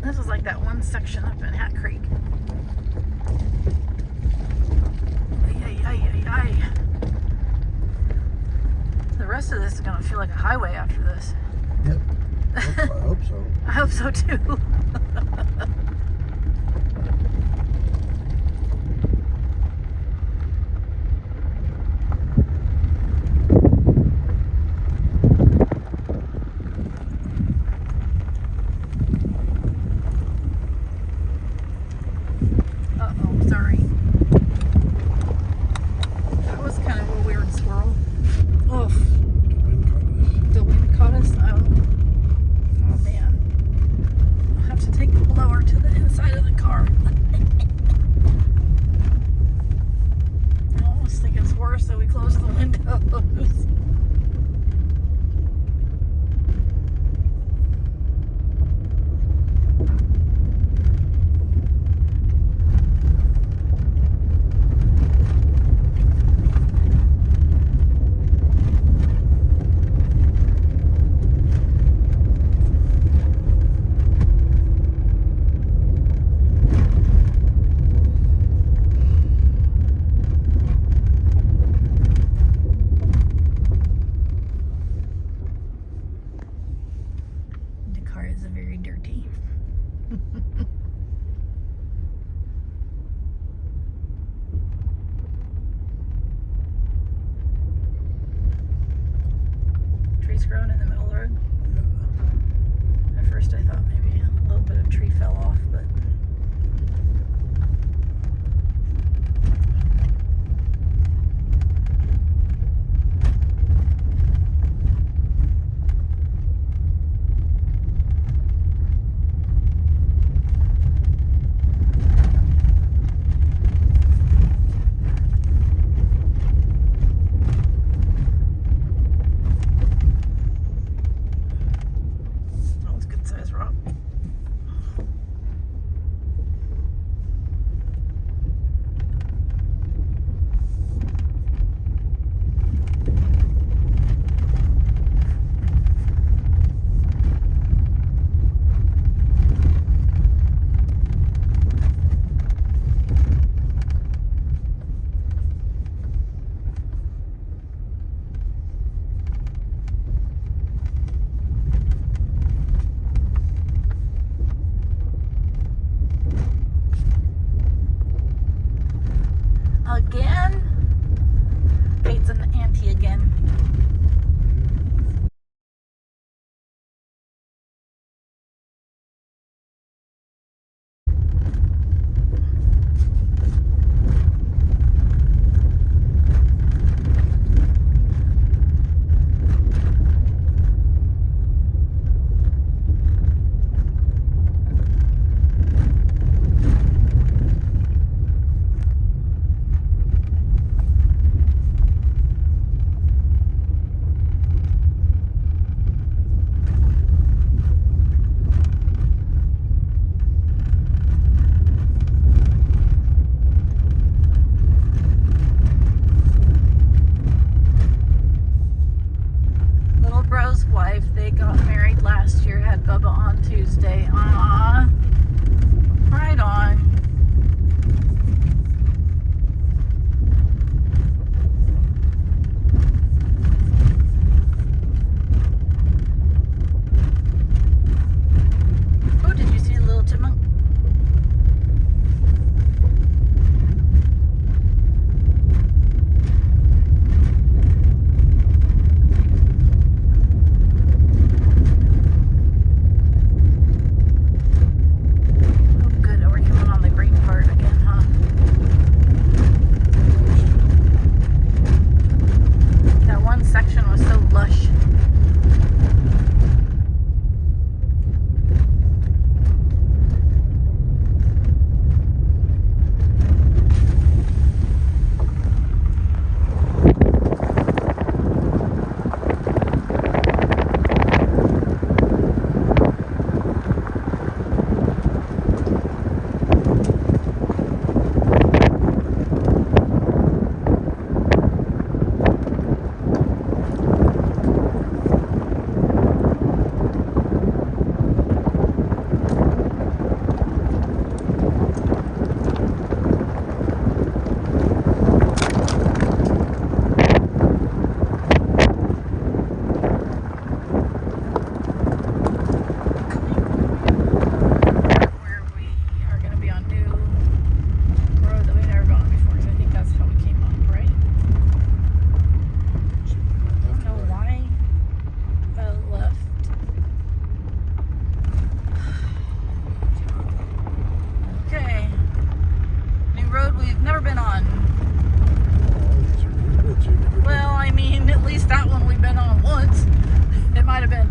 This is like that one section up in Hat Creek. Ay. The rest of this is gonna feel like a highway after this. Yep. I hope so. I hope so too. Uh-oh, sorry. That was kind of a weird swirl. Oof. The wind caught us. Oh man. I'll have to take the blower to the inside of the car. I almost think it's worse that we close the windows.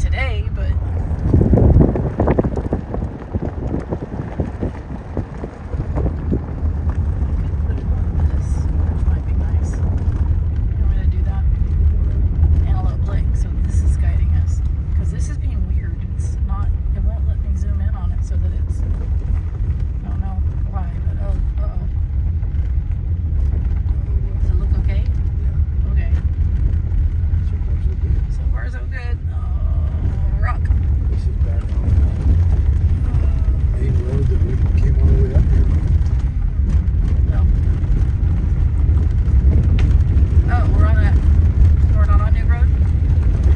today, but put it on this, which might be nice. I'm gonna do that. Antelope Lake, so this is guiding us. Because this is being weird. It's not, it won't let me zoom in on it so that it's, I don't know why, but uh-oh. Does it look okay? Yeah. Okay. So far so good. So far so good. Oh, rock. This is back on the main road that we came all the way up here. No. Oh, we're not on New Road?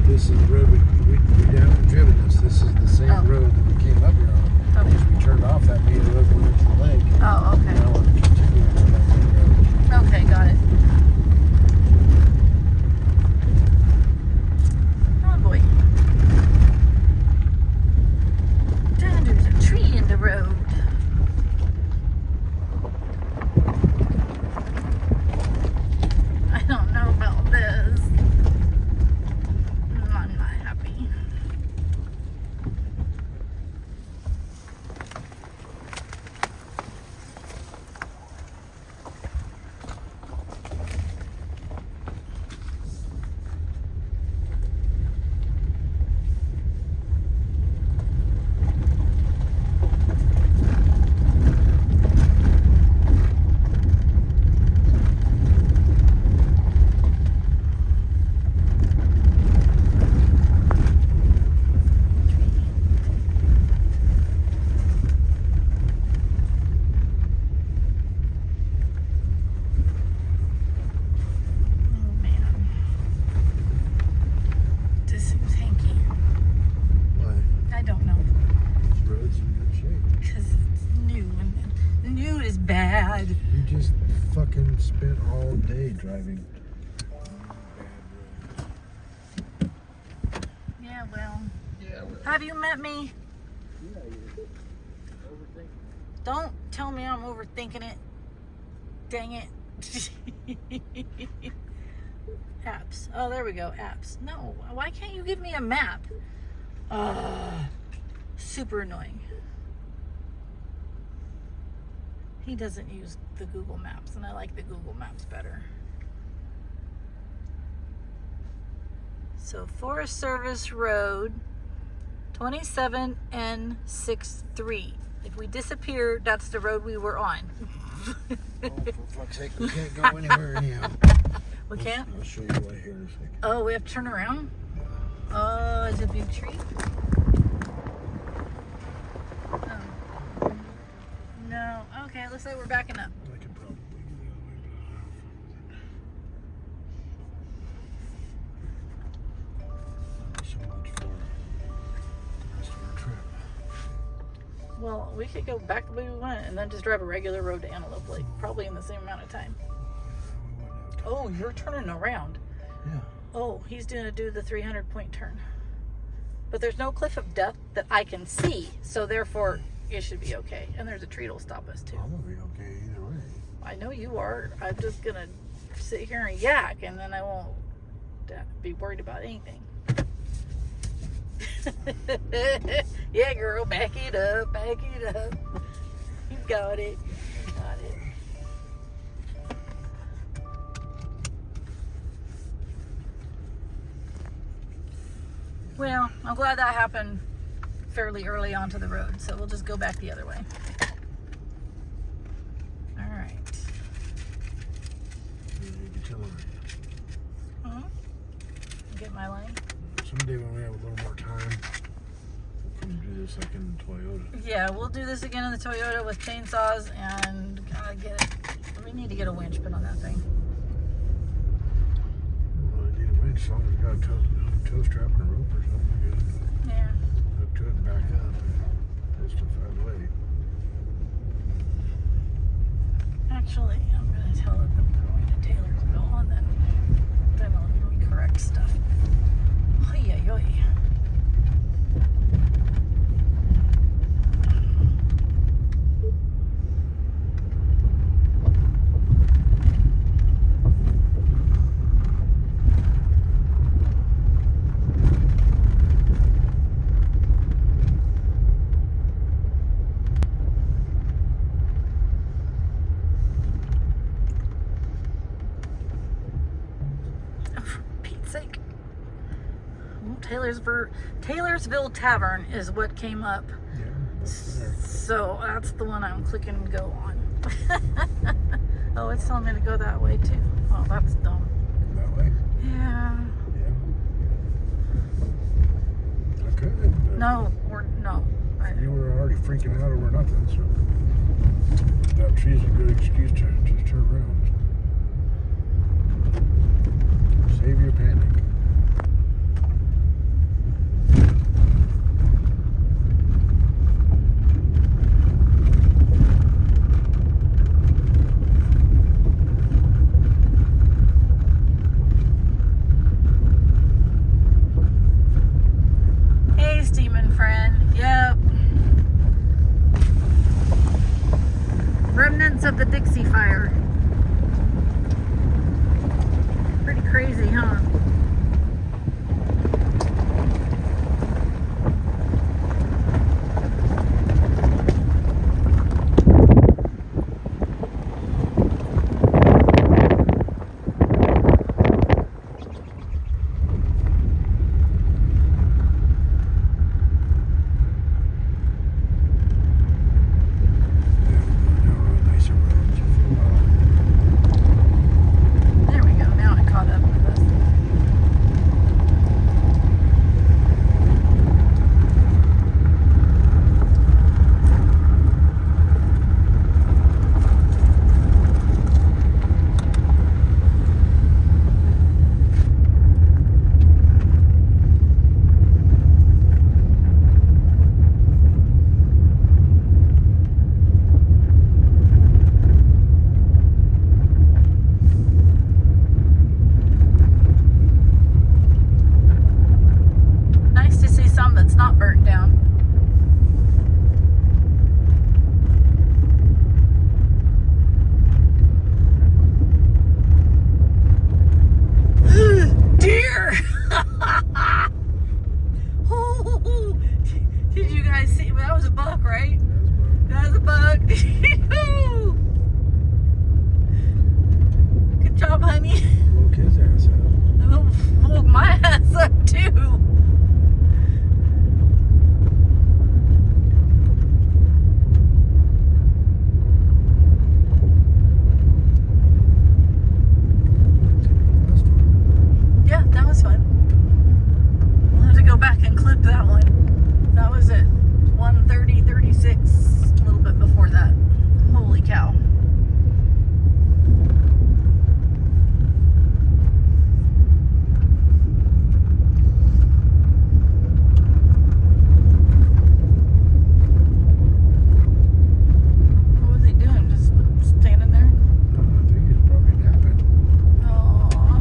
This is the road we haven't driven this. This is the same road that we came up here on. Okay. As we turned off that main road and went to the lake. Oh, okay. Now we're continuing on that main road. Okay, got it. Oh boy. Dad, there's a tree in the road. I don't know about this. I'm not happy. Oh man. This seems hanky. Why? I don't know. This road's in good shape. Because it's new and new is bad. You just fucking spent all day driving bad Yeah, well. roads. Have you met me? Yeah, you're overthinking. Don't tell me I'm overthinking it. Dang it. Apps. Oh, there we go. Apps. No. Why can't you give me a map? Super annoying. He doesn't use the Google Maps, and I like the Google Maps better. So, Forest Service Road, 27N63. If we disappear, that's the road we were on. Oh, for fuck's sake, we can't go anywhere anyhow. We can't? I'll show you right here in a second. Oh, we have to turn around? Oh, it's a big tree? Oh. No. Okay, looks like we're backing up. I can probably get it. So much for the rest of our trip. Well, we could go back the way we went and then just drive a regular road to Antelope Lake, probably in the same amount of time. Oh, you're turning around. Yeah. Oh, he's gonna do the 300-point turn. But there's no cliff of death that I can see, so therefore it should be okay. And there's a tree that'll stop us too. I'm gonna be okay either way. I know you are. I'm just gonna sit here and yak, and then I won't be worried about anything. Yeah, girl, back it up, back it up. You got it. You got it. Well, I'm glad that happened fairly early onto the road, so we'll just go back the other way. All right. You need to tell her. Get my line. Someday when we have a little more time, we'll come do this like in Toyota. Yeah, we'll do this again in the Toyota with chainsaws and kind of get it. We need to get a winch put on that thing. Well, I need a winch as long as we got a tow strap and a rope or something good. Yeah. Hook to it and back up. Pull stuff out of the way. Actually, I'm going to tell it that we're going to Taylorsville and then it'll give me correct stuff. Oy, oy, oy. Taylorsville Tavern is what came up. Yeah, that's there. So that's the one I'm clicking to go on. Oh, it's telling me to go that way too. Oh, that's dumb. That way? Yeah. Yeah. I could. But No. you were already freaking out over nothing, so that tree's a good excuse to just turn around. Save your panic. Hey, steaming friend. Yep. Remnants of the Dixie Fire. Pretty crazy, huh? There we go. Now it caught up with us. Nice to see some that's not burnt down. Deer! Oh, did you guys see? That was a buck, right? That was a buck. Good job, honey. Woke his ass up. Woke my ass up too. Yeah, that was fun. We'll have to go back and clip that one. That was at 1:30:36, a little bit before that. Holy cow. What was he doing? Just standing there? I think he's probably napping. Oh, A lot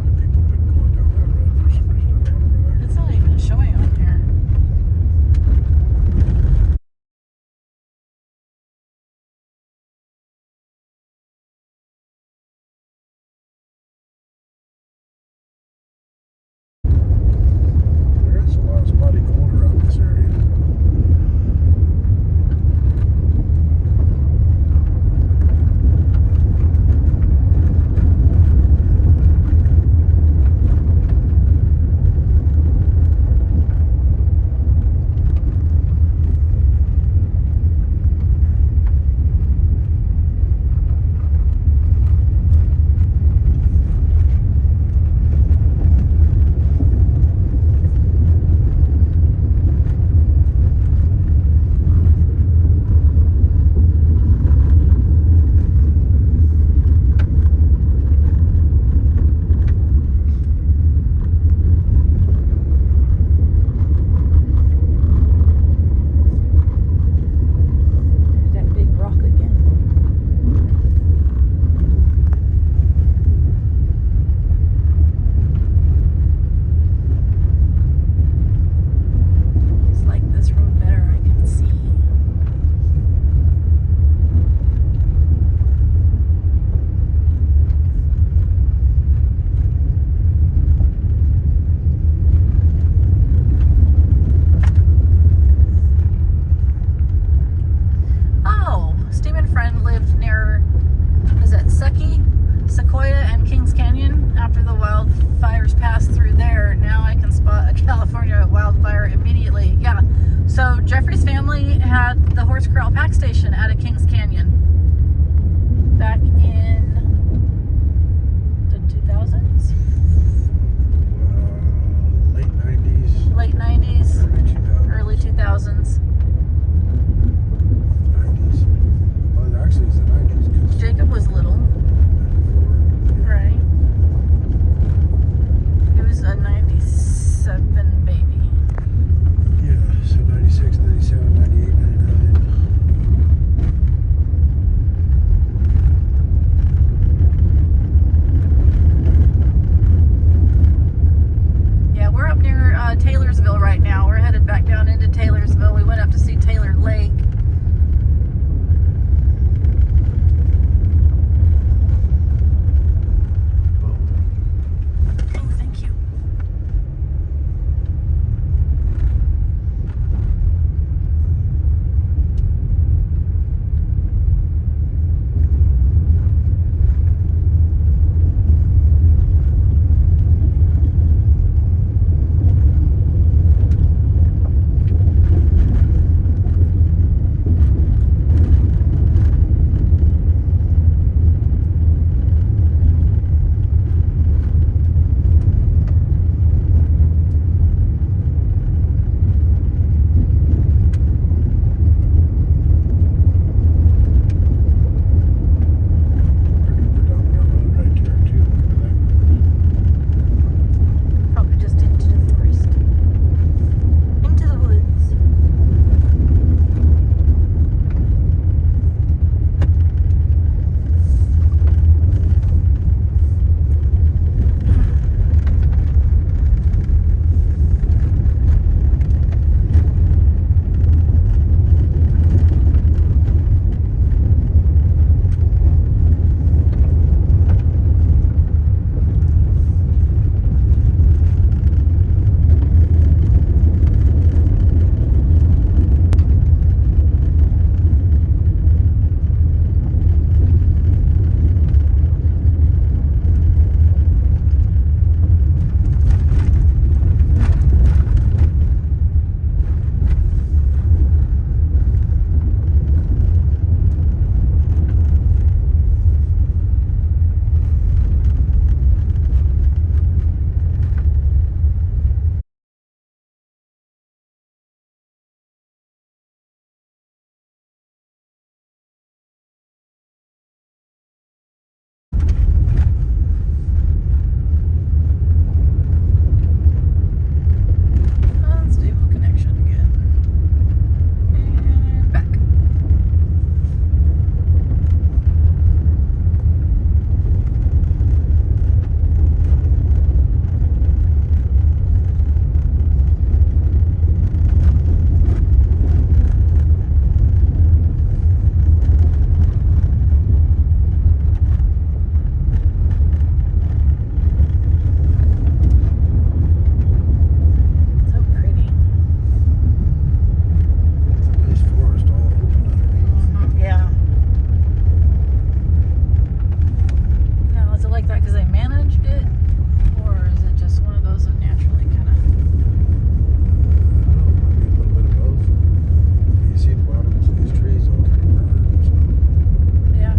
of people have been going down that road for some reason. I don't know where it's not even showing on here. there is a lot of spotty gold around this area. That big rock again. Just like this road better, I can see. Oh, Steven Friend lived near, is that Sequoia and Kings Canyon? After the wildfires passed through there, now I can spot a California wildfire immediately. Yeah. So Jeffrey's family had the horse corral pack station out of Kings Canyon back in the 2000s? Late 90s. Late 90s, Early 2000s. early 2000s. 90s. Well, actually, it's the 90s. 'Cause Jacob was little, 94. right? He was a 97 baby. Yeah, so 96, 97, 98, 99. Yeah, we're up near Taylorsville right now. We're headed back down into Taylorsville. We went up to see Taylor Lake. Oh, thank you. Probably just into the forest. Into the woods. Stable connection again. And back. So pretty. This forest all open underneath. Yeah. Now, is it like that because they managed it? Or is it just one of those that naturally kind of. I don't know, maybe a little bit of both. You see the bottoms of these trees all kind of burned. So. Yeah.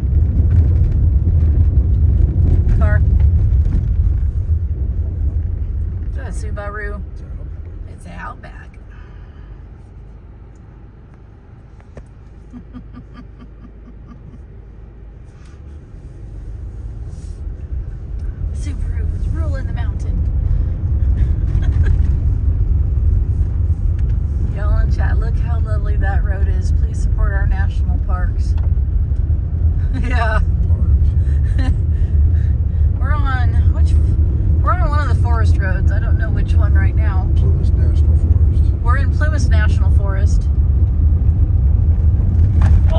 Car. It's a Subaru. So, It's an Outback. Subaru is ruling the mountain. Y'all in chat, look how lovely that road is. Please support our national parks. Yeah. parks. We're on one of the forest roads. I don't know which one right now. Plumas National Forest. We're in Plumas National Forest. Oh,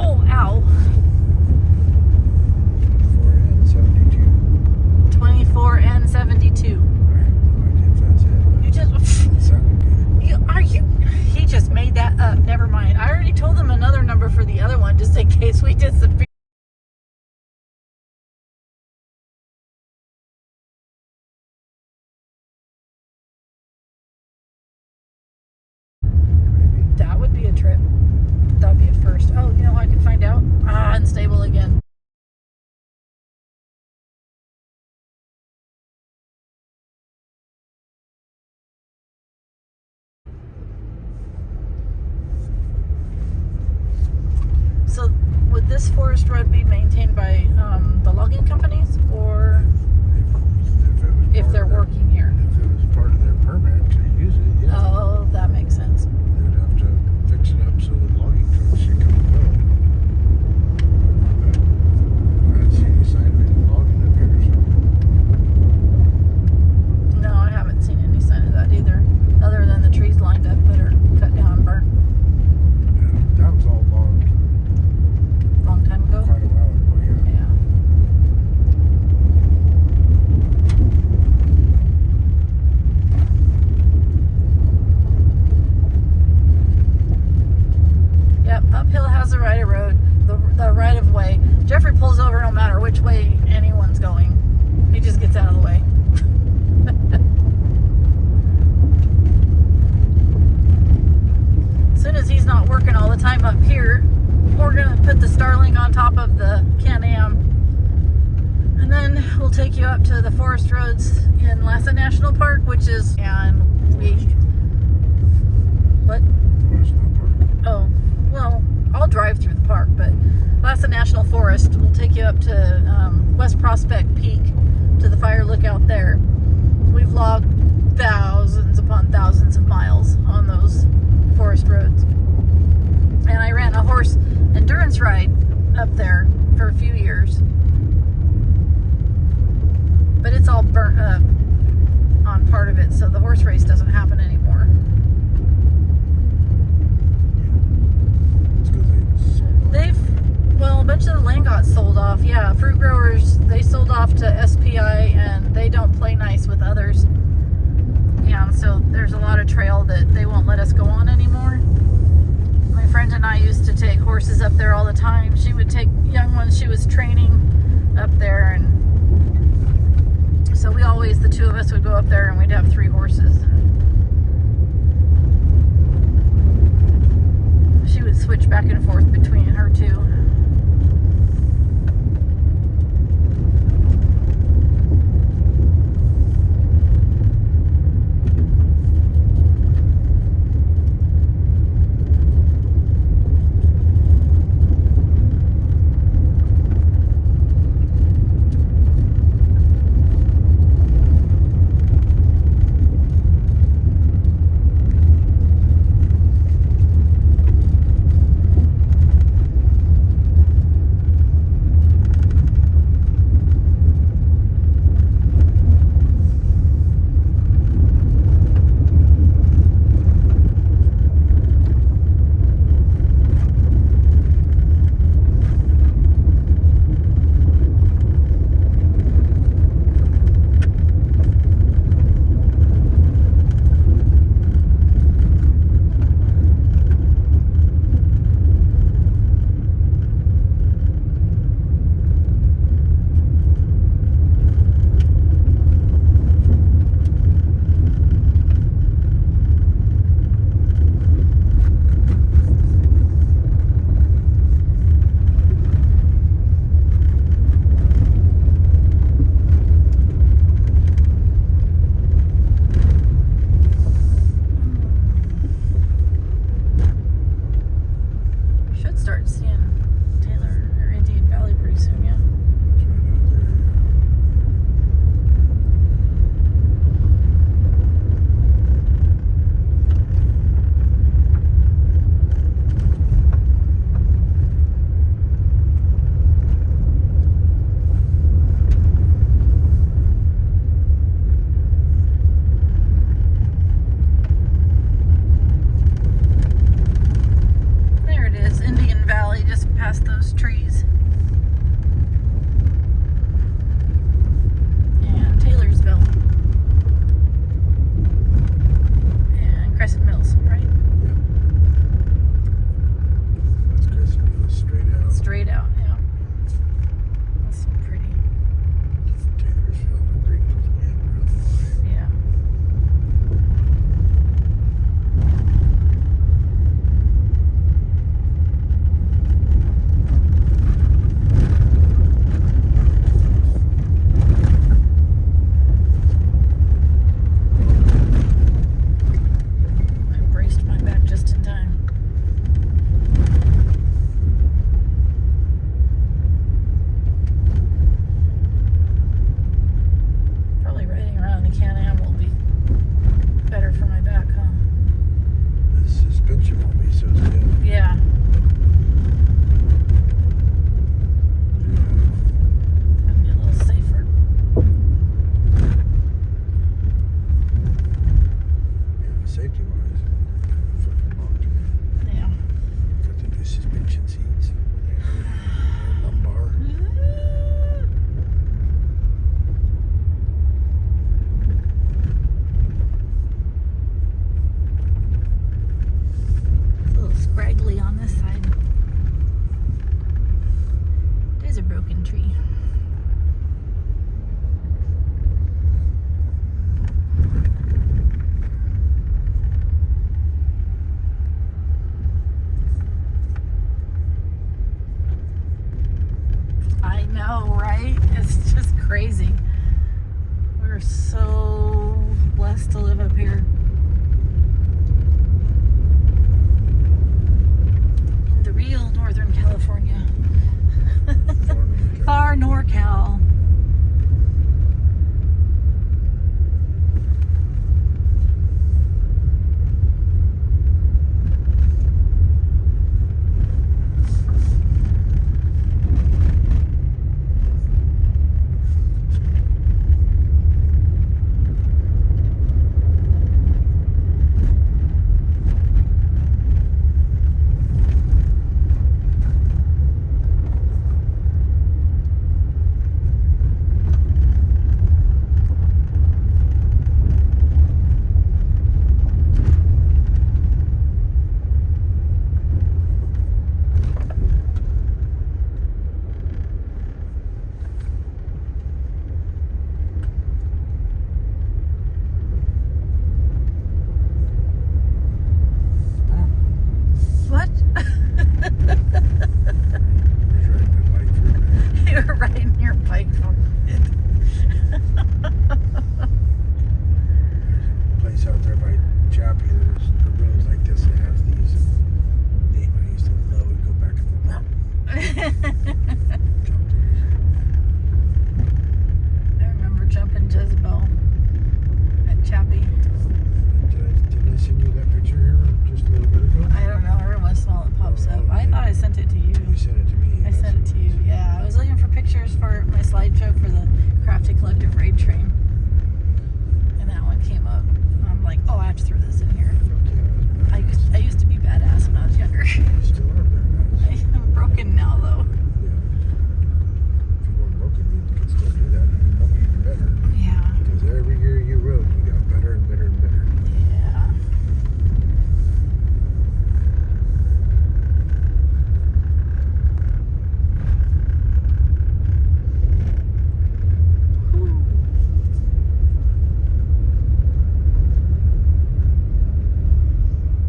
unstable again. So would this forest road be maintained by the logging companies, or if they're working here? If it was part of their permit to use it, yeah. Oh, that makes sense. They would have to fix it up so the logging trucks should come and go. But I didn't see any sign of any logging up here, so. No, I haven't seen any sign of that either, other than the trees lined up that are cut down and burnt. Yeah, that was all logged Long time ago. quite a while ago, yeah. Yeah. Yep, uphill has the right of road, the right of way. Jeffrey pulls over no matter which way anyone's going. He just gets out of the way. As soon as he's not working all the time up here, we're gonna put the Starlink on top of the Can-Am, and then we'll take you up to the forest roads in Lhasa National Park, which is, and we, what? Forest, not park. Oh, well, I'll drive through the park, but Lhasa National Forest will take you up to West Prospect Peak, to the fire lookout there. We've logged thousands upon thousands of miles on those forest roads. And I ran a horse endurance ride up there for a few years. But it's all burnt up on part of it, so the horse race doesn't happen anymore. It's because they sold off. Well, a bunch of the land got sold off. Yeah, fruit growers, they sold off to SPI, and they don't play nice with others. And so there's a lot of trail that they won't let us go on anymore. My friend and I used to take horses up there all the time. She would take young ones she was training up there, and so we always, the two of us would go up there, and we'd have 3 horses. She would switch back and forth between her two. past those trees. know, right? It's just crazy. We're so blessed to live up here. In the real Northern California. Far NorCal. You're riding your bike for it. Place out there by Chappie, there's a road like this that has these. Nate and I used to love it. Go back and I remember jumping Jezebel at Chappie. Didn't I send you that picture here just a little bit ago? I don't know. Every once in a while it pops up. I thought I sent it to you. You sent it to me. I sent it to you. Yeah, I was looking for pictures for my slideshow for the Crafty Collective Raid Train, and that one came up. And I'm like, oh, I have to throw this in here. I used to be badass when I was younger. You still are badass. I'm broken now, though. Yeah. If you weren't broken, you could still do that. You could be even better. Yeah. Because every year you rode, you got better and better and better. Yeah.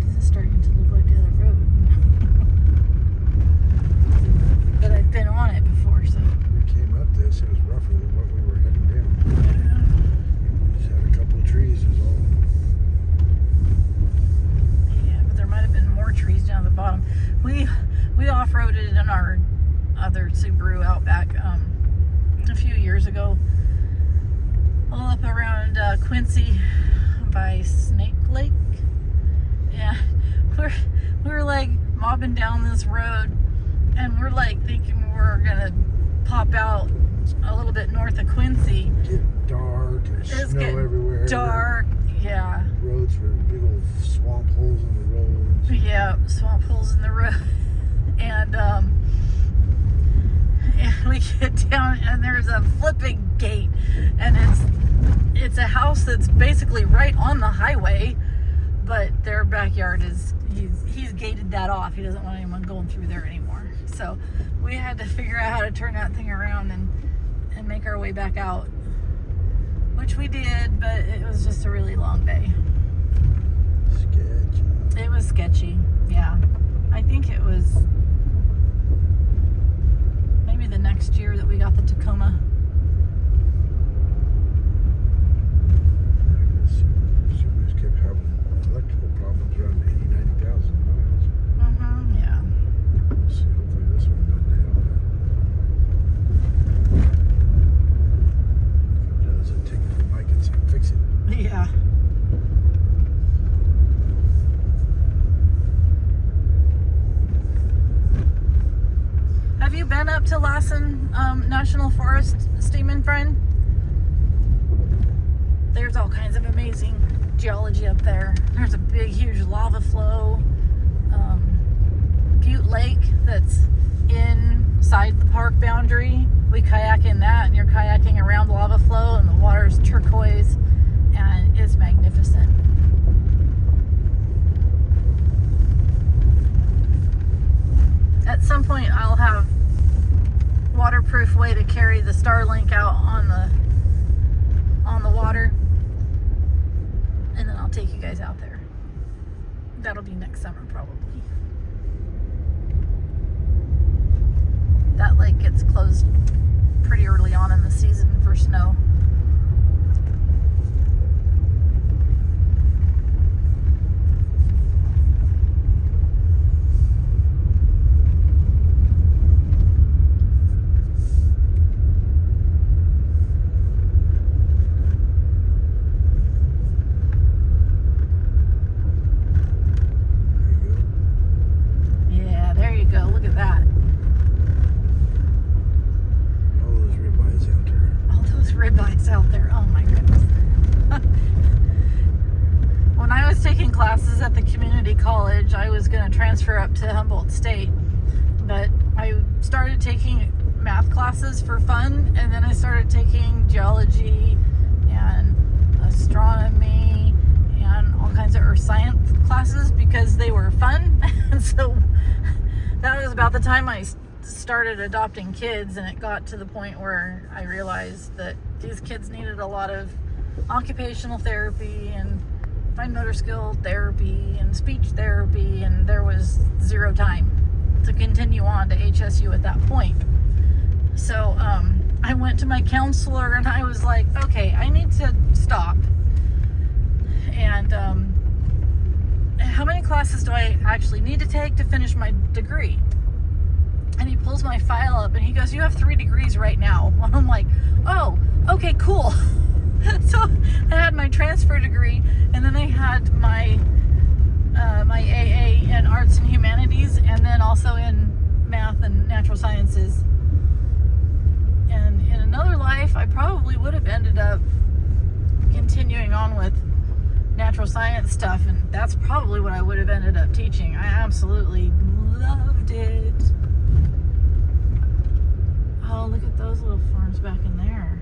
This is starting to look like the other road. But I've been on it before, so. We came up this, it was rougher than what we were heading down. We just had a couple of trees, is all. Yeah, but there might have been more trees down at the bottom. We off-roaded in our other Subaru Outback a few years ago, all up around Quincy by Snake Lake. Yeah, we were like mobbing down this road, and we're like thinking we're gonna pop out a little bit north of Quincy. Getting dark, and It's snow getting everywhere. dark. Yeah. Roads were big old swamp holes in the roads. Yeah, swamp holes in the road. And we get down and there's a flipping gate, and it's a house that's basically right on the highway, but their backyard is he's gated that off. He doesn't want anyone going through there anymore. So we had to figure out how to turn that thing around and make our way back out, which we did, but it was just a really long day. Sketchy. It was sketchy, yeah. I think it was maybe the next year that we got the Tacoma. We just kept having electrical problems around 80,000, 90,000 miles. Yeah. See, hopefully this one doesn't have that. If it does, I'll take it to Mike and fix it. Yeah. Have you been up to Lassen National Forest, Steeman friend? There's all kinds of amazing geology up there. There's a big, huge lava flow. Butte Lake that's inside the park boundary. We kayak in that, and you're kayaking around the lava flow, and the water's turquoise, and it's magnificent. At some point, I'll have waterproof way to carry the Starlink out on the water, and then I'll take you guys out there. That'll be next summer probably. That lake gets closed pretty early on in the season for snow. Yeah, there you go. Look at that. All those ribeyes out there. All those ribeyes out there. Oh my goodness. When I was taking classes at the community college, I was going to transfer up to Humboldt State. But I started taking math classes for fun, and then I started taking geology and astronomy and all kinds of earth science classes because they were fun. And so that was about the time I started adopting kids, and it got to the point where I realized that these kids needed a lot of occupational therapy and fine motor skill therapy and speech therapy, and there was zero time to continue on to HSU at that point. So I went to my counselor and I was like, okay, I need to stop. And how many classes do I actually need to take to finish my degree? And he pulls my file up and he goes, you have 3 degrees right now. I'm like, oh, okay, cool. So I had my transfer degree, and then I had my my AA in arts and humanities, and then also in math and natural sciences. And in another life, I probably would have ended up continuing on with natural science stuff, and that's probably what I would have ended up teaching. I absolutely loved it. Oh, look at those little farms back in there.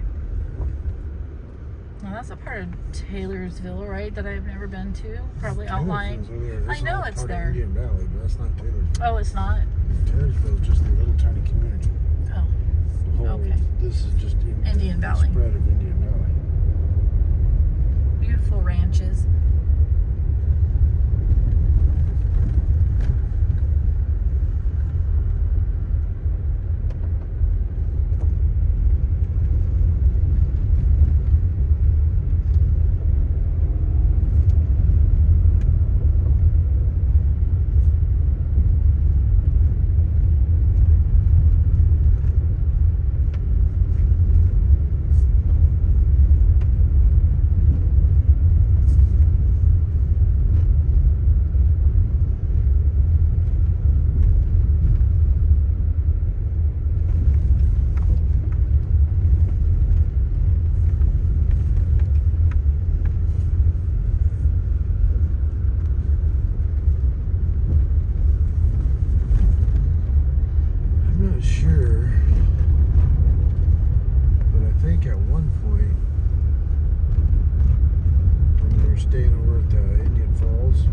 Now that's a part of Taylorsville, right, that I've never been to. Probably outlying. I know it's there. Indian Valley, but that's not Taylorsville. Oh, it's not? Taylorsville is just a little tiny community. Oh, The whole, okay. This is just Indian the Valley. spread of Indian Valley. Beautiful ranches. I'm not sure, but I think at one point when we were staying over at the Indian Falls,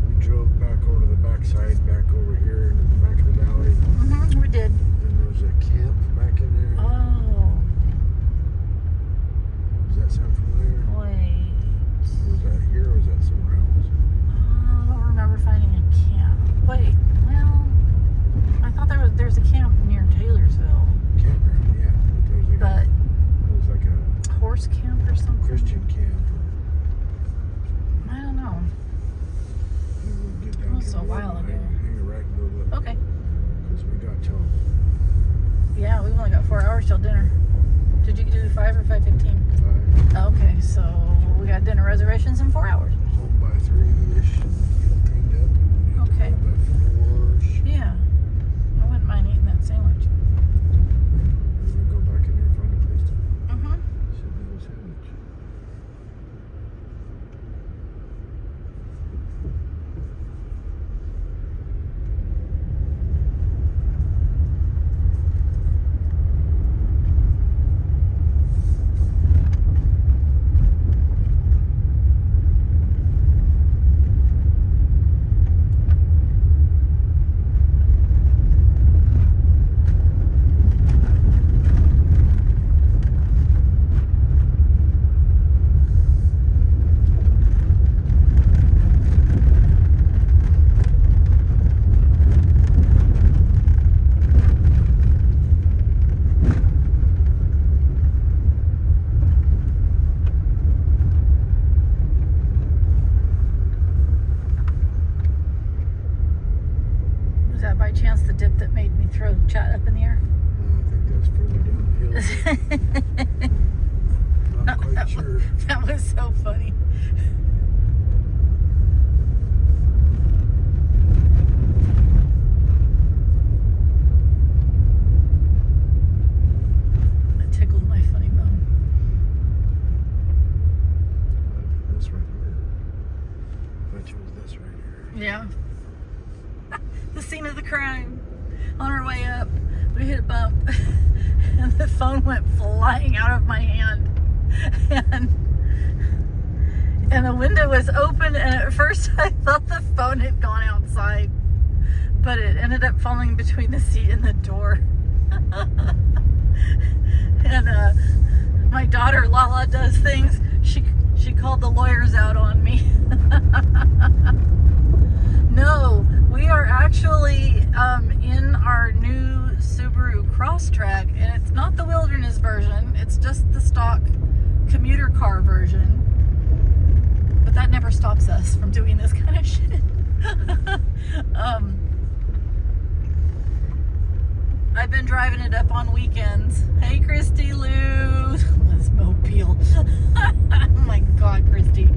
we drove back over to the backside, back over here into the back of the valley, We did. and there was a camp back in there. Oh, Does that sound familiar? wait. Was that here or was that somewhere else? I don't remember finding a camp. Wait, well, I thought there's a camp near Taylorsville. Campground, yeah. But there was like But it was like a horse camp or something? Christian camp. I don't know. Maybe we'll get down That was here a and while look, ago. hang a right and go look. Okay. Because we got till Yeah, we've only got 4 hours till dinner. Did you do 5 or 5:15? 5. Okay, so we got dinner reservations in 4 hours. Home by 3-ish and get cleaned up. And get Okay. to bed by 4-ish. Yeah, I wouldn't mind eating that sandwich. And then we go back in there and find a place to Mm-hmm. sit and have a sandwich. That made me throw chat up in the air. I think that's further downhill. Not quite sure. That was so funny. That tickled my funny bone. Might be this right here. I bet you it was this right here. Yeah. The scene of the crime. On our way up, we hit a bump and the phone went flying out of my hand. And the window was open, and at first I thought the phone had gone outside, but it ended up falling between the seat and the door. And my daughter Lala does things. She called the lawyers out on me. No, we are actually in our new Subaru Crosstrek, and it's not the Wilderness version. It's just the stock commuter car version. But that never stops us from doing this kind of shit. I've been driving it up on weekends. Hey, Christy Lou. Let's mobile. Oh my God, Christy.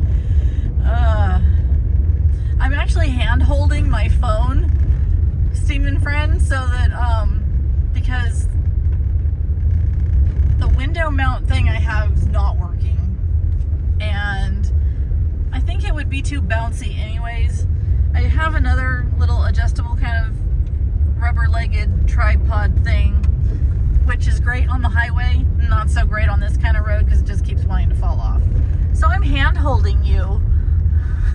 I'm actually hand holding my phone, Steam Friend, so that, because the window mount thing I have is not working. And I think it would be too bouncy anyways. I have another little adjustable kind of rubber-legged tripod thing, which is great on the highway, not so great on this kind of road because it just keeps wanting to fall off. So I'm hand holding you.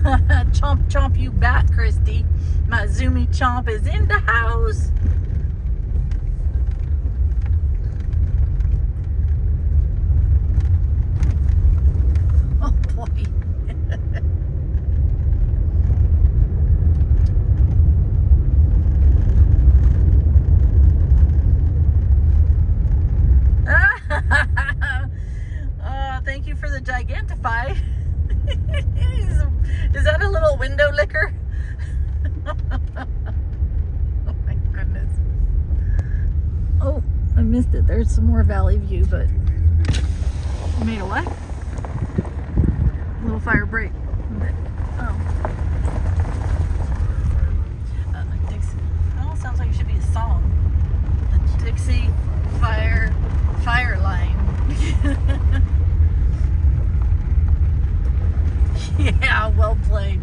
Chomp chomp you back, Christy. My Zoomy Chomp is in the house. Oh boy. Thank you for the Gigantify. Is that a little window licker? Oh my goodness. Oh, I missed it. There's some more valley view, but you made a what? A little fire break. Oh. Dixie. Oh, sounds like it should be a song. The Dixie fire line. Yeah, well played.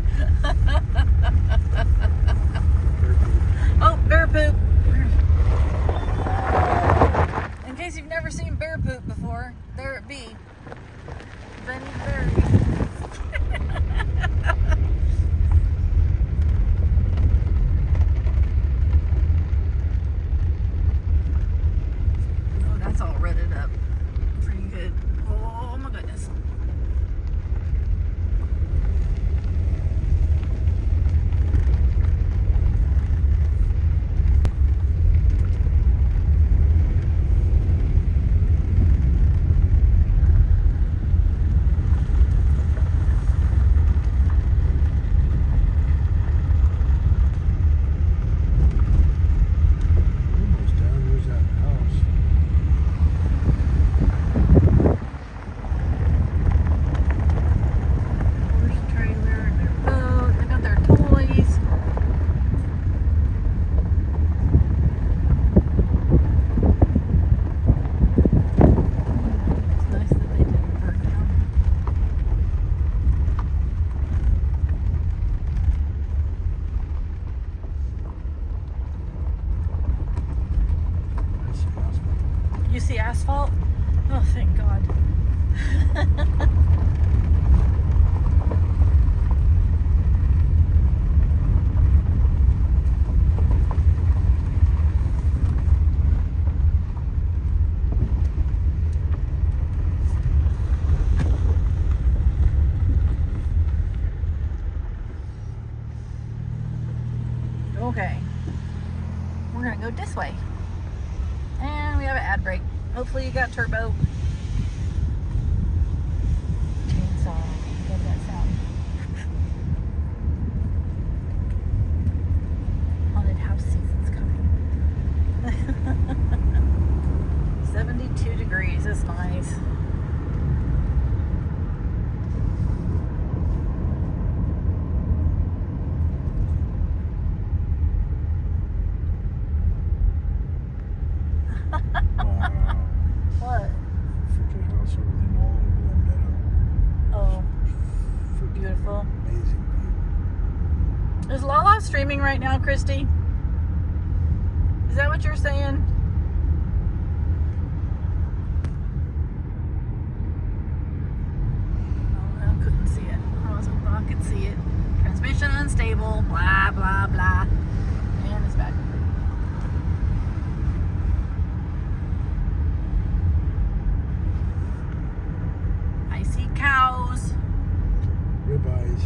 Oh, bear poop. In case you've never seen bear poop before, there it be. Benny Berry. Oh, that's all rutted up. Pretty good. Oh my goodness. You see asphalt? Oh, thank God. Okay. We're gonna go this way. And we have an ad break. Hopefully you got turbo. Chainsaw. Love that sound. Haunted house season's coming. is nice. Wow. What? Freaking house, everything all over that meadow. Oh, Freaking beautiful. amazing view. Is Lala streaming right now, Christy? Is that what you're saying? Oh, I couldn't see it. I could see it. Transmission unstable. Blah blah blah. And it's back. I see cows. Ribeyes.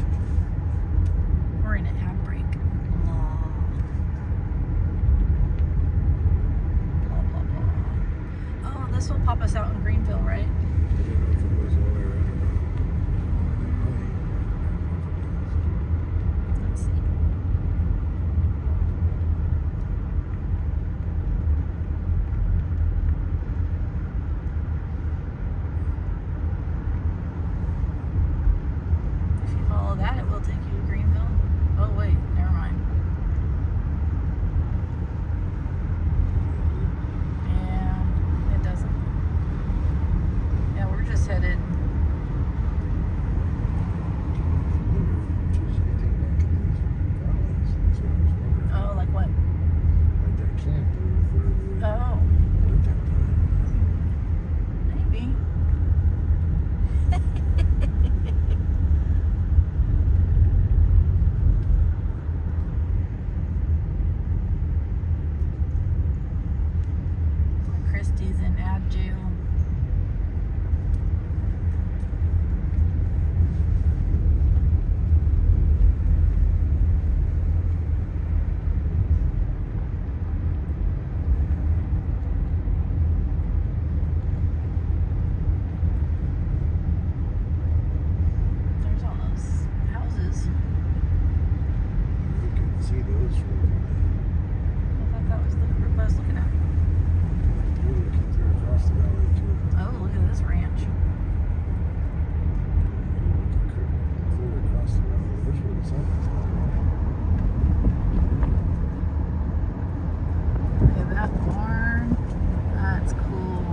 We're in a handbrake. Blah, blah, blah. Oh, this will pop us out in Greenville, right? I don't know if it goes all the way around or not. Let's see. If you follow that, it will take you to Greenville. Oh, wait, never mind. And it doesn't. Yeah, we're just headed. Oh, like what? Oh, maybe. Christie's in ad jail. There's all those houses. I thought that was the group I was looking at. Oh, look at this ranch. Look at that barn. That's cool.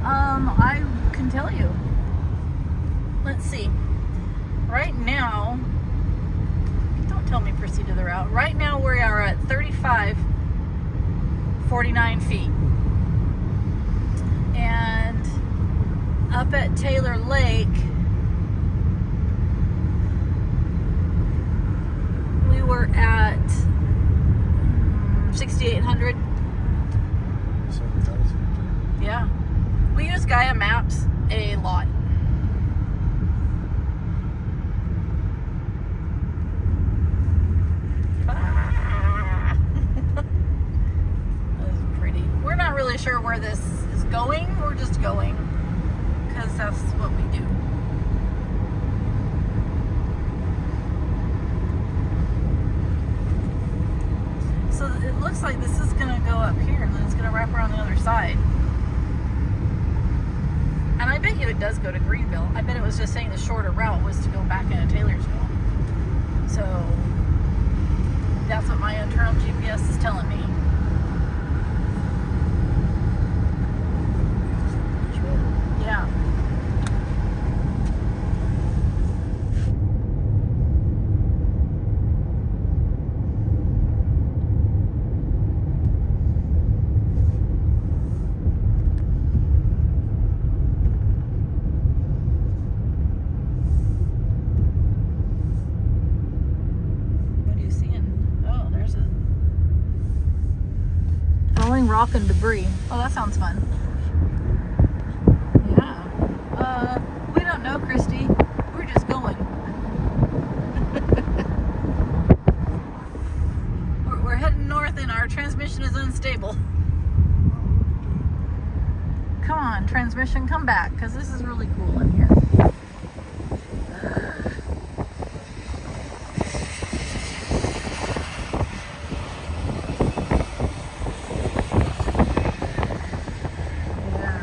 I can tell you. Let's see. Right now, don't tell me proceed to the route. Right now we are at 35.49 feet. And up at Taylor Lake, we were at 6,800. 7,000. Yeah. We use Gaia Maps a lot. That is pretty. We're not really sure where this is going. We're just going because that's what we do. So it looks like this is going to go up here and then it's going to wrap around the other side. And I bet you it does go to Greenville. I bet it was just saying the shorter route was to go back into Taylorsville. So that's what my internal GPS is telling me. Yeah. Rock and debris. Oh, that sounds fun. Yeah. We don't know, Christy. We're just going. we're heading north and our transmission is unstable. Come on, transmission, come back, because this is really cool in here. Yeah.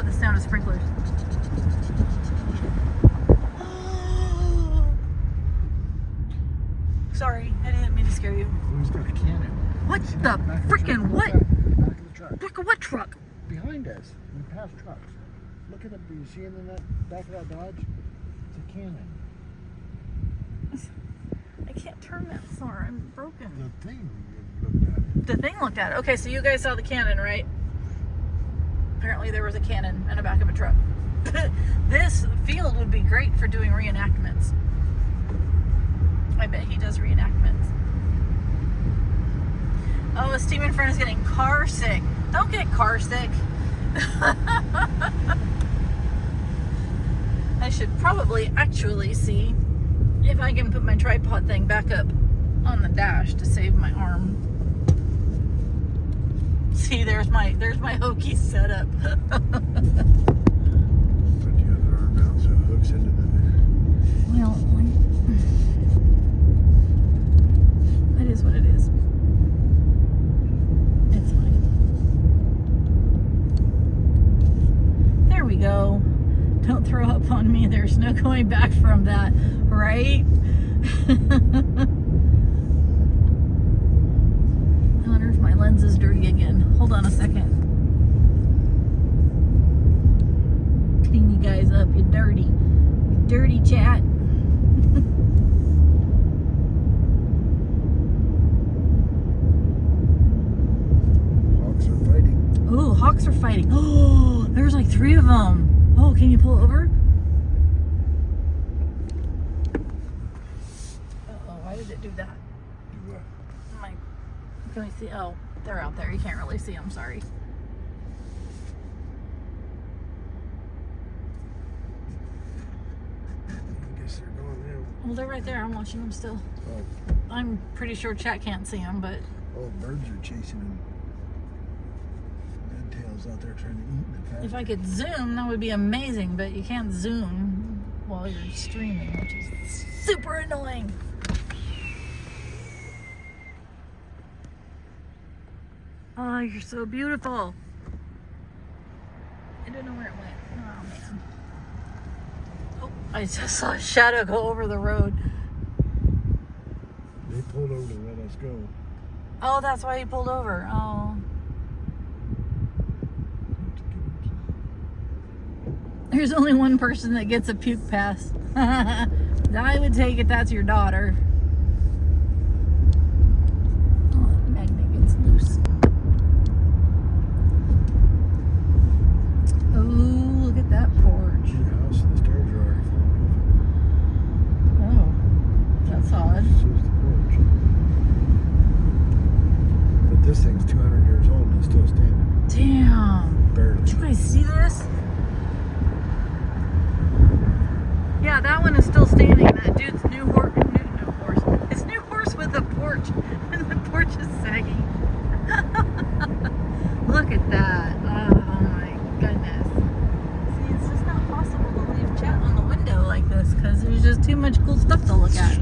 love the sound of sprinklers. Sorry, I didn't mean to scare you. Who's got a cannon? What See the that back of the freaking truck? what? Back of the truck. Back of what truck? Behind us. We passed trucks. Look at it. You see him in that back of that Dodge? It's a cannon. I can't turn that far. I'm broken. The thing looked at it. The thing looked at it. Okay, so you guys saw the cannon, right? Apparently there was a cannon in the back of a truck. This field would be great for doing reenactments. I bet he does reenactments. Oh, his team in front is getting car sick. Don't get car sick. I should probably actually see if I can put my tripod thing back up on the dash to save my arm. See, there's my hokey setup. Put the other arm out so it hooks into the... Well, it is what it is. It's fine. There we go. Don't throw up on me. There's no going back from that, right? I wonder if my lens is dirty again. Hold on a second. Clean you guys up. You're dirty. You're dirty chat. Hawks are fighting. Oh, hawks are fighting. Oh, there's like 3 of them. Oh, can you pull over? Uh-oh, why did it do that? Do what? Can we see? Oh, they're out there. You can't really see them. Sorry. I guess they're going now. Well, they're right there. I'm watching them still. Oh, I'm pretty sure chat can't see them, but birds are chasing them. Red tails out there trying to eat the fat. if I could zoom, that would be amazing. But you can't zoom while you're streaming, which is super annoying. Oh, you're so beautiful. I don't know where it went. Oh, man. Oh, I just saw a shadow go over the road. They pulled over to let us go. Oh, that's why he pulled over. Oh. There's only one person that gets a puke pass. I would take it that's your daughter. Oh, that magnet gets loose. Oh, look at that porch. Your house and the stairs are already falling Oh, that's odd. off. So is the porch. But this thing's 200 years old and it's still standing. Damn. Barely. Did you guys see this? Yeah, that one is still standing. That dude's new horse. His new horse with a porch. And the porch is sagging. Look at that. Oh my goodness. See, it's just not possible to leave chat on the window like this because there's just too much cool stuff to look at.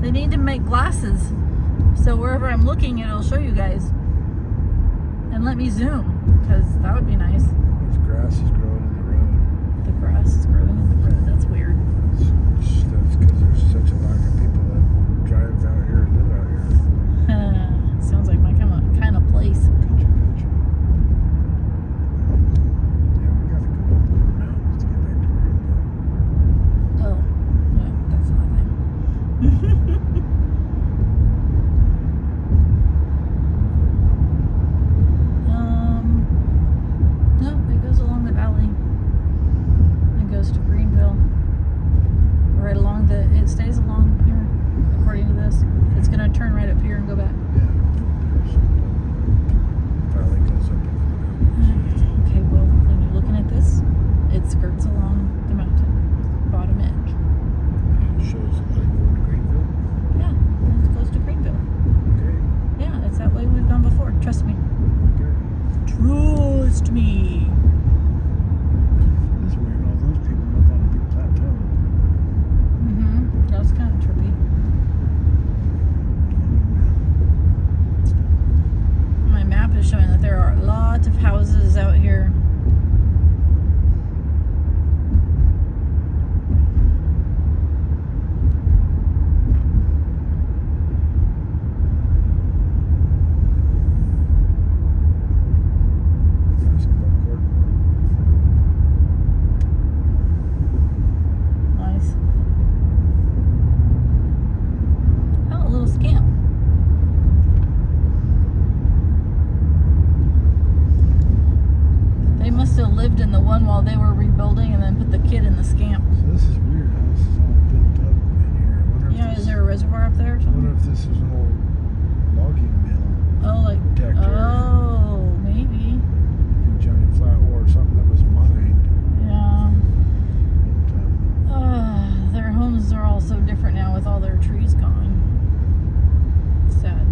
They need to make glasses. So wherever I'm looking, it'll show you guys. And let me zoom. Because that would be nice. This grass is growing in the road. The grass is growing in the road. That's weird. That's because there's such a lack of people that drive out here and live out here. Sounds like my kind of place. Country. Yeah, we gotta go up over the mountains to get back to Greenville. Oh, no, that's not a thing. No, it goes along the valley. It goes to Greenville. a scamp. So this is weird. How this is all built up in here. I wonder if Yeah, this, is there a reservoir up there or I wonder something? if this is an old logging mill. Oh, like, Deck area. oh, maybe. Giant flat or something that was mined. Yeah. Built up. Their homes are all so different now with all their trees gone. Sad.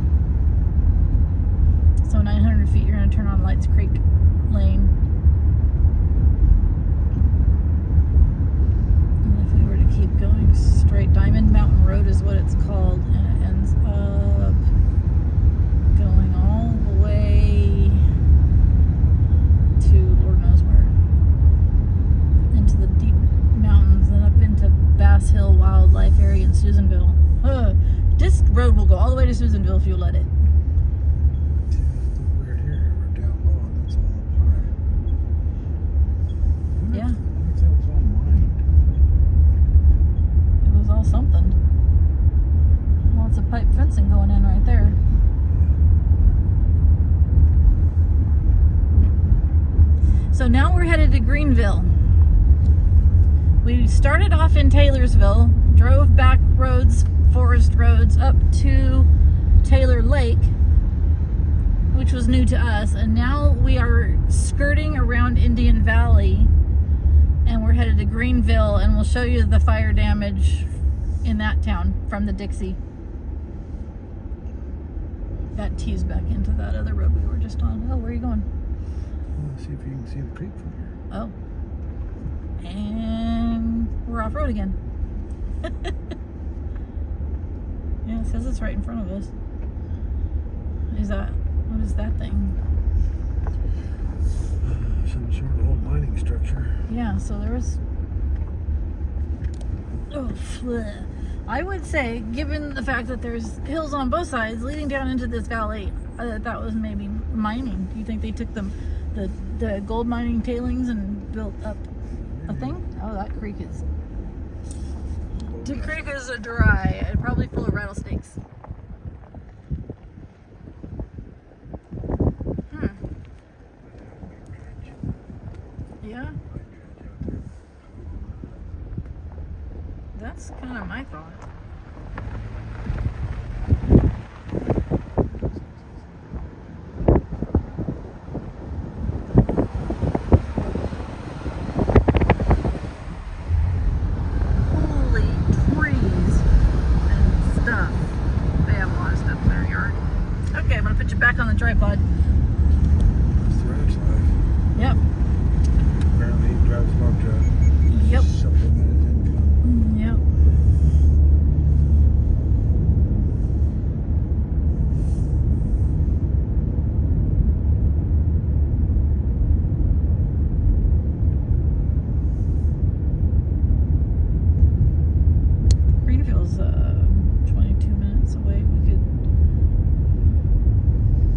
So 900 feet, you're going to turn on Lights Creek Lane. And if we were to keep going straight, Diamond Mountain Road is what it's called, and it ends up going all the way to Lord knows where. Into the deep mountains and up into Bass Hill Wildlife Area in Susanville. This road will go all the way to Susanville if you let it. Weird here. We're down low and it's all up high. Yeah. I wonder if that was all mined. It was all something. Lots of pipe fencing going in right there. So now we're headed to Greenville. We started off in Taylorsville, drove back roads, forest roads, up to Taylor Lake, which was new to us, and now we are skirting around Indian Valley, and we're headed to Greenville, and we'll show you the fire damage in that town from the Dixie. That tees back into that other road we were just on. Oh, where are you going? Let's see if you can see the creek from here. Oh. And we're off road again. Yeah, it says it's right in front of us. What is that thing? Some sort of old mining structure. Yeah, so there was. Oh, bleh. I would say, given the fact that there's hills on both sides leading down into this valley, that was maybe mining. Do you think they took the gold mining tailings and built up a thing? Oh, that creek is. The creek is dry and probably full of rattlesnakes. Yeah, that's kind of my thought. Holy trees and stuff. They have a lot of stuff in their yard. Okay, I'm gonna put you back on the tripod. That's the ranch life. Yep. Apparently he drives a log truck. Yep. Supplement his income. Yep. Greenville's 22 minutes away. We could,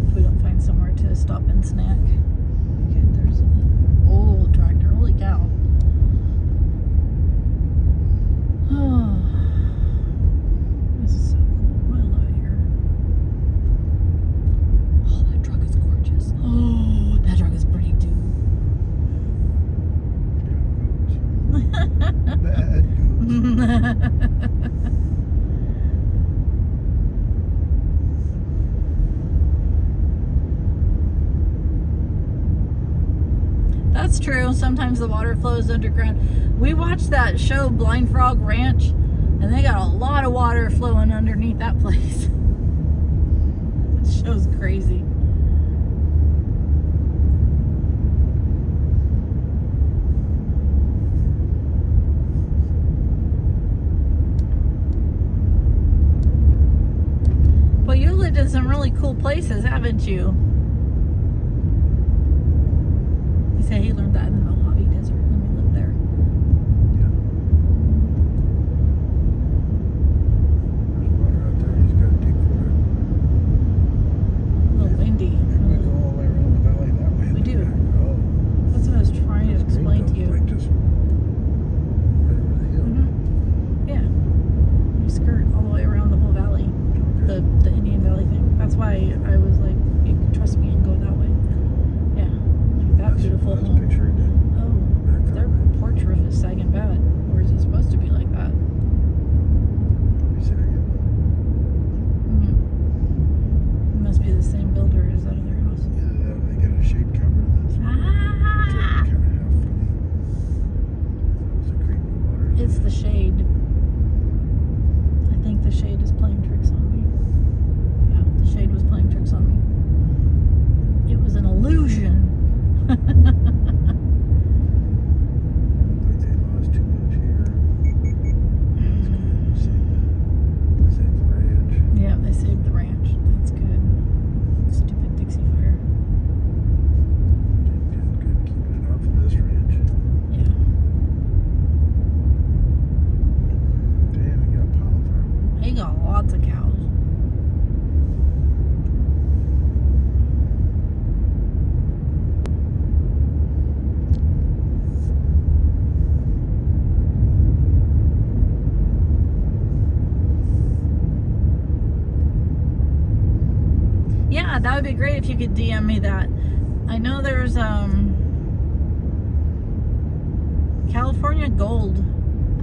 if we don't find somewhere to stop and snack, we could. There's an old tractor. Holy cow. Oh, this is so cool. I love it here. Oh, that truck is gorgeous. Oh, that truck is pretty too. Bad goats. That's true. Sometimes the water flows underground. We watched that show Blind Frog Ranch, and they got a lot of water flowing underneath that place. That show's crazy. Well, you lived in some really cool places, haven't you? He said he learned that in the Mojave Desert when we lived there. Yeah. There's water out there. He's got to dig for it. A little windy. Maybe we go all the way around the valley that way. We do. Oh. That's what I was trying to That's great, explain to though. you. Like just right over the hill. Yeah. You skirt all the way around the whole valley. Okay. The Indian Valley thing. That's why I was like, you can trust me and go that way. Yeah. Look at that beautiful That's home. picture it in Oh, back their that way. porch roof is sagging bad. Yeah, that would be great if you could DM me that. I know there's California Gold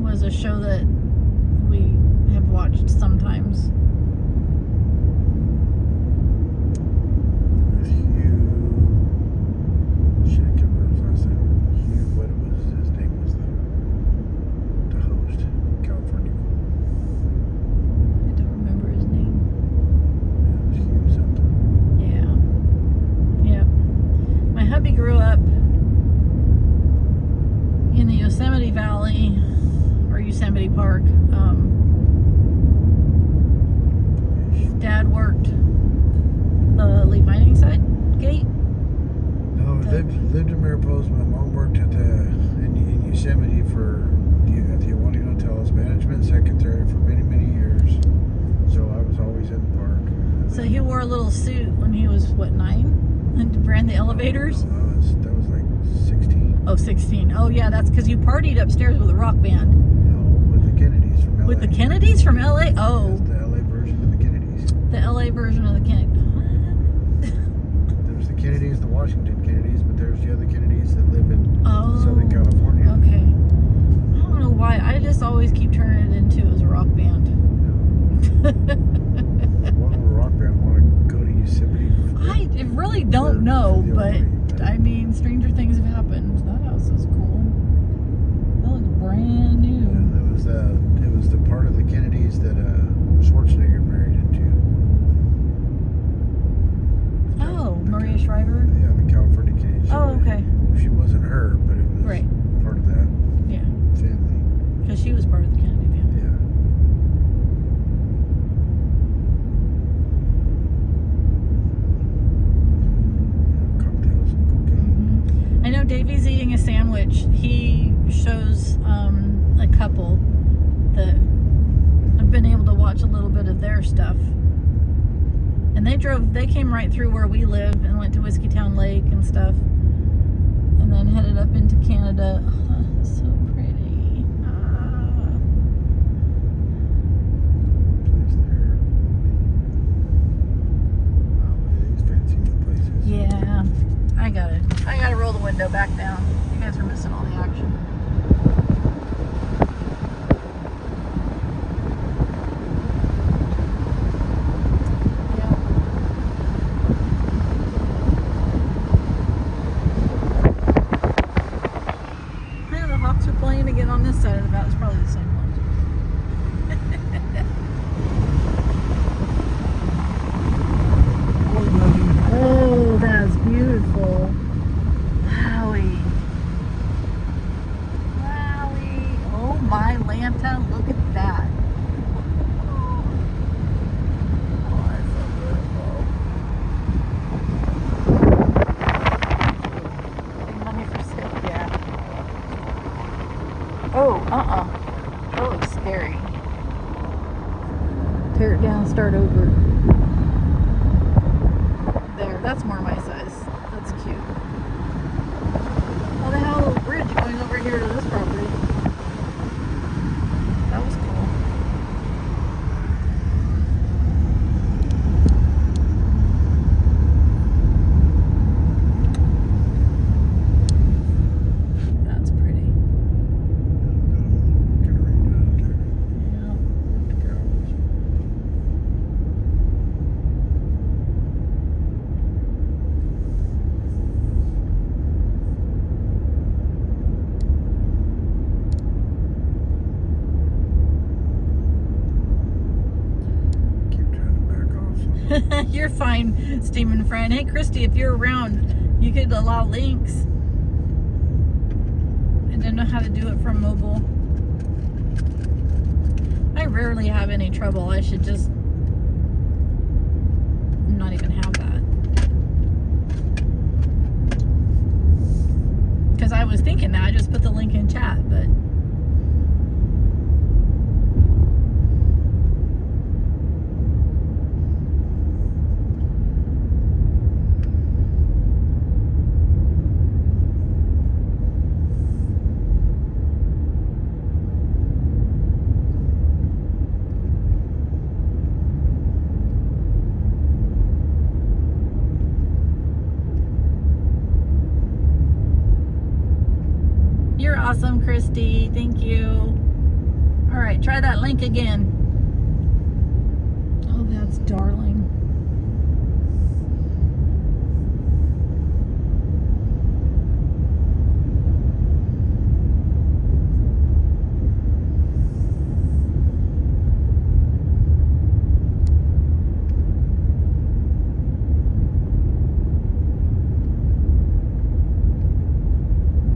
was a show that we have watched sometimes. With Hugh, shit, I can't remember his last name. Hugh, what was his name? Was the host, California Gold. I don't remember his name. Yeah, it was Hugh something. Yeah. Yep. My hubby grew up in the Yosemite Valley or Yosemite Park. Dad worked the Lee Vining side gate. No, I lived in Mariposa. My mom worked at in Yosemite for at the Awani Hotel as management secretary for many, many years. So I was always in the park. So he wore a little suit when he was, what, 9? And ran the elevators? No, that was like 16. Oh, 16. Oh, yeah, that's because you partied upstairs with a rock band. No, with the Kennedys from LA. With the Kennedys from LA? Oh. That's the LA version of the Kennedys. The LA version of the Kennedy. There's the Kennedys, the Washington Kennedys, but there's the other Kennedys that live in Oh, Southern California. Okay. I don't know why. I just always keep turning it into as a rock band. What would a rock band want to go to Yosemite for? I really don't know, but I mean, stranger things have happened. That house is cool. That looks brand new. Yeah, it was the part of the Kennedys that Schwarzenegger married into. Oh, Maria Shriver? Yeah, the California Kennedys. Oh, okay. She wasn't her, but it was Right. part of that Yeah, family. because she was part of the Kennedy family. Yeah. Cocktails and cocaine. I know Davey's eating a sandwich. He shows a couple that I've been able to watch a little bit of their stuff. And they came right through where we live and went to Whiskeytown Lake and stuff. And then headed up into Canada. Oh, that's so pretty. Place there. Wow, look at these fancy new places. Yeah. I gotta roll the window back down. You guys are missing all the action. Playing again on this side of the valley. It's probably the same one. Oh, that's beautiful. Wowie. Wowie. Oh my Lanta, look at that. Oh, that's so beautiful. Big money for sale, yeah. Oh, that looks scary. Tear it down, start over. There, that's more my size. That's cute. Oh, they have a little bridge going over here to this property. That was cool. That's pretty. Yeah. You're fine, Steam friend. Hey, Christy, if you're around, you could allow links. I didn't know how to do it from mobile. I rarely have any trouble. I should just not even have that. Because I was thinking that. I just put the link in chat, but... Awesome, Christy. Thank you. All right, try that link again. Oh, that's darling.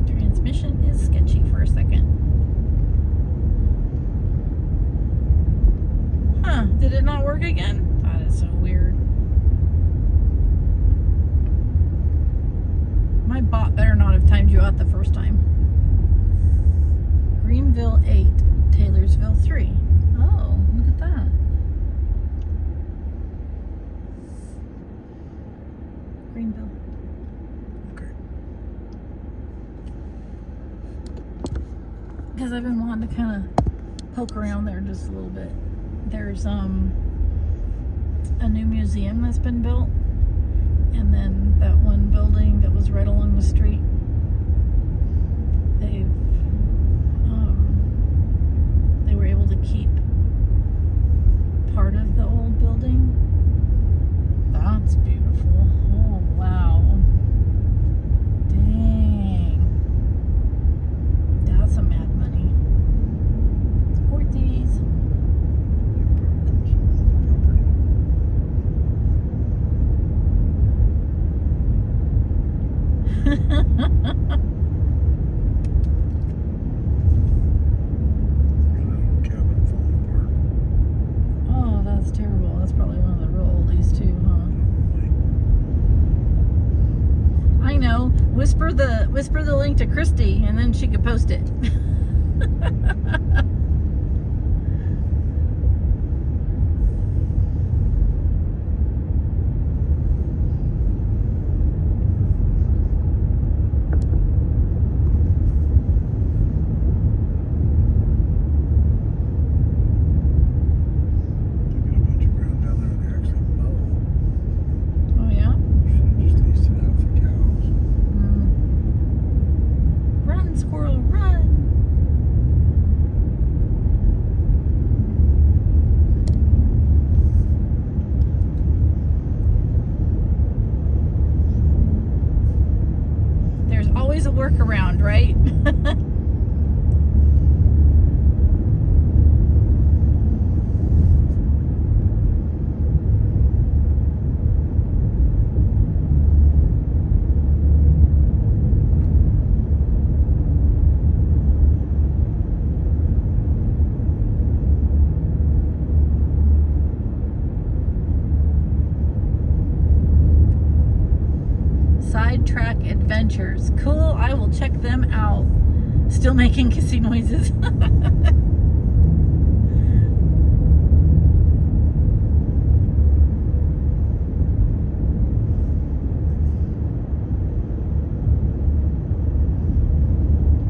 Transmission is sketchy for a second. Huh, did it not work again? That is so weird. My bot better not have timed you out the first time. Greenville 8, Taylorsville 3. Oh, look at that. Greenville. Okay. Because I've been wanting to kind of poke around there just a little bit. There's a new museum that's been built, and then that one building that was right along the street, they were able to keep part of the old building. That's beautiful. Oh wow. Dang. That's some mad money. Support these. Oh, that's terrible. That's probably one of the real oldies too, huh? I know. Whisper the link to Christy, and then she could post it. Oh yeah. Run, squirrel, run! There's always a workaround, right? Sidetrack Adventures. Cool, I will check them out. Still making kissy noises.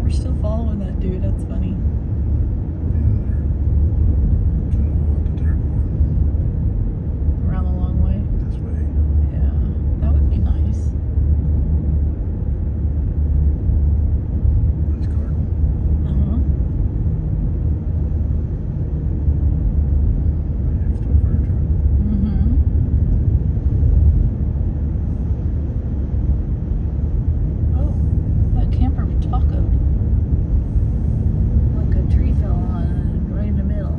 We're still following that dude, that's funny. Around the long way. This way. Yeah, that would be nice. This car. Uh-huh. Next to a fire truck. Mm-hmm. Oh, that camper tacoed. Like a tree fell on right in the middle.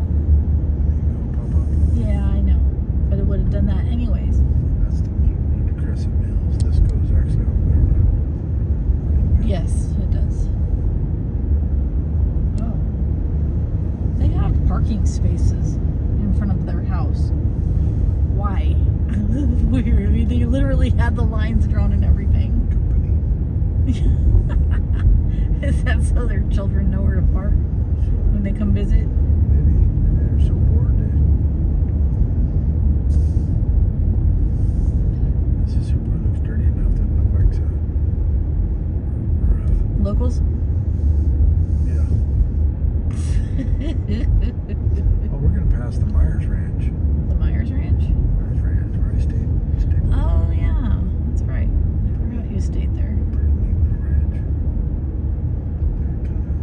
There you go, pop up. Yeah, I know. But it would have done that anyways. That's the one to Crescent Mills. This goes actually over there. Yes, it does. Oh. They have parking spaces in front of their house. Why? Weird. I mean, they literally had the lines drawn and everything. Company. Is that so their children know where to park when they come visit? Maybe they're so bored that this is super looks dirty enough that it looks like Locals? yeah. Oh, we're gonna pass the Myers Ranch. The Myers Ranch? Myers Ranch, where I stayed. Oh, yeah. That's right. I forgot you stayed there. Pretty neat little ranch. They're kind of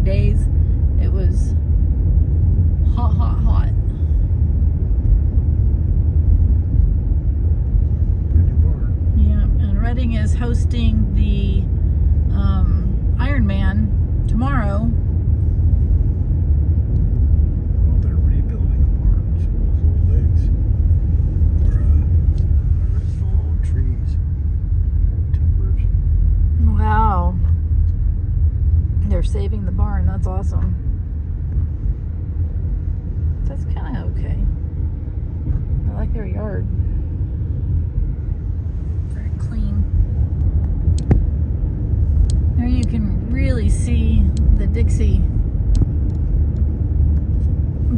8 days, it was hot, hot, hot. Pretty boring. Yeah, and Reading is hosting the Ironman tomorrow. Well, they're rebuilding a barn. Some of those old lakes were original old trees, old timbers. Wow. They're saving the barn. That's awesome. That's kind of okay. I like their yard. Very clean. There you can really see the Dixie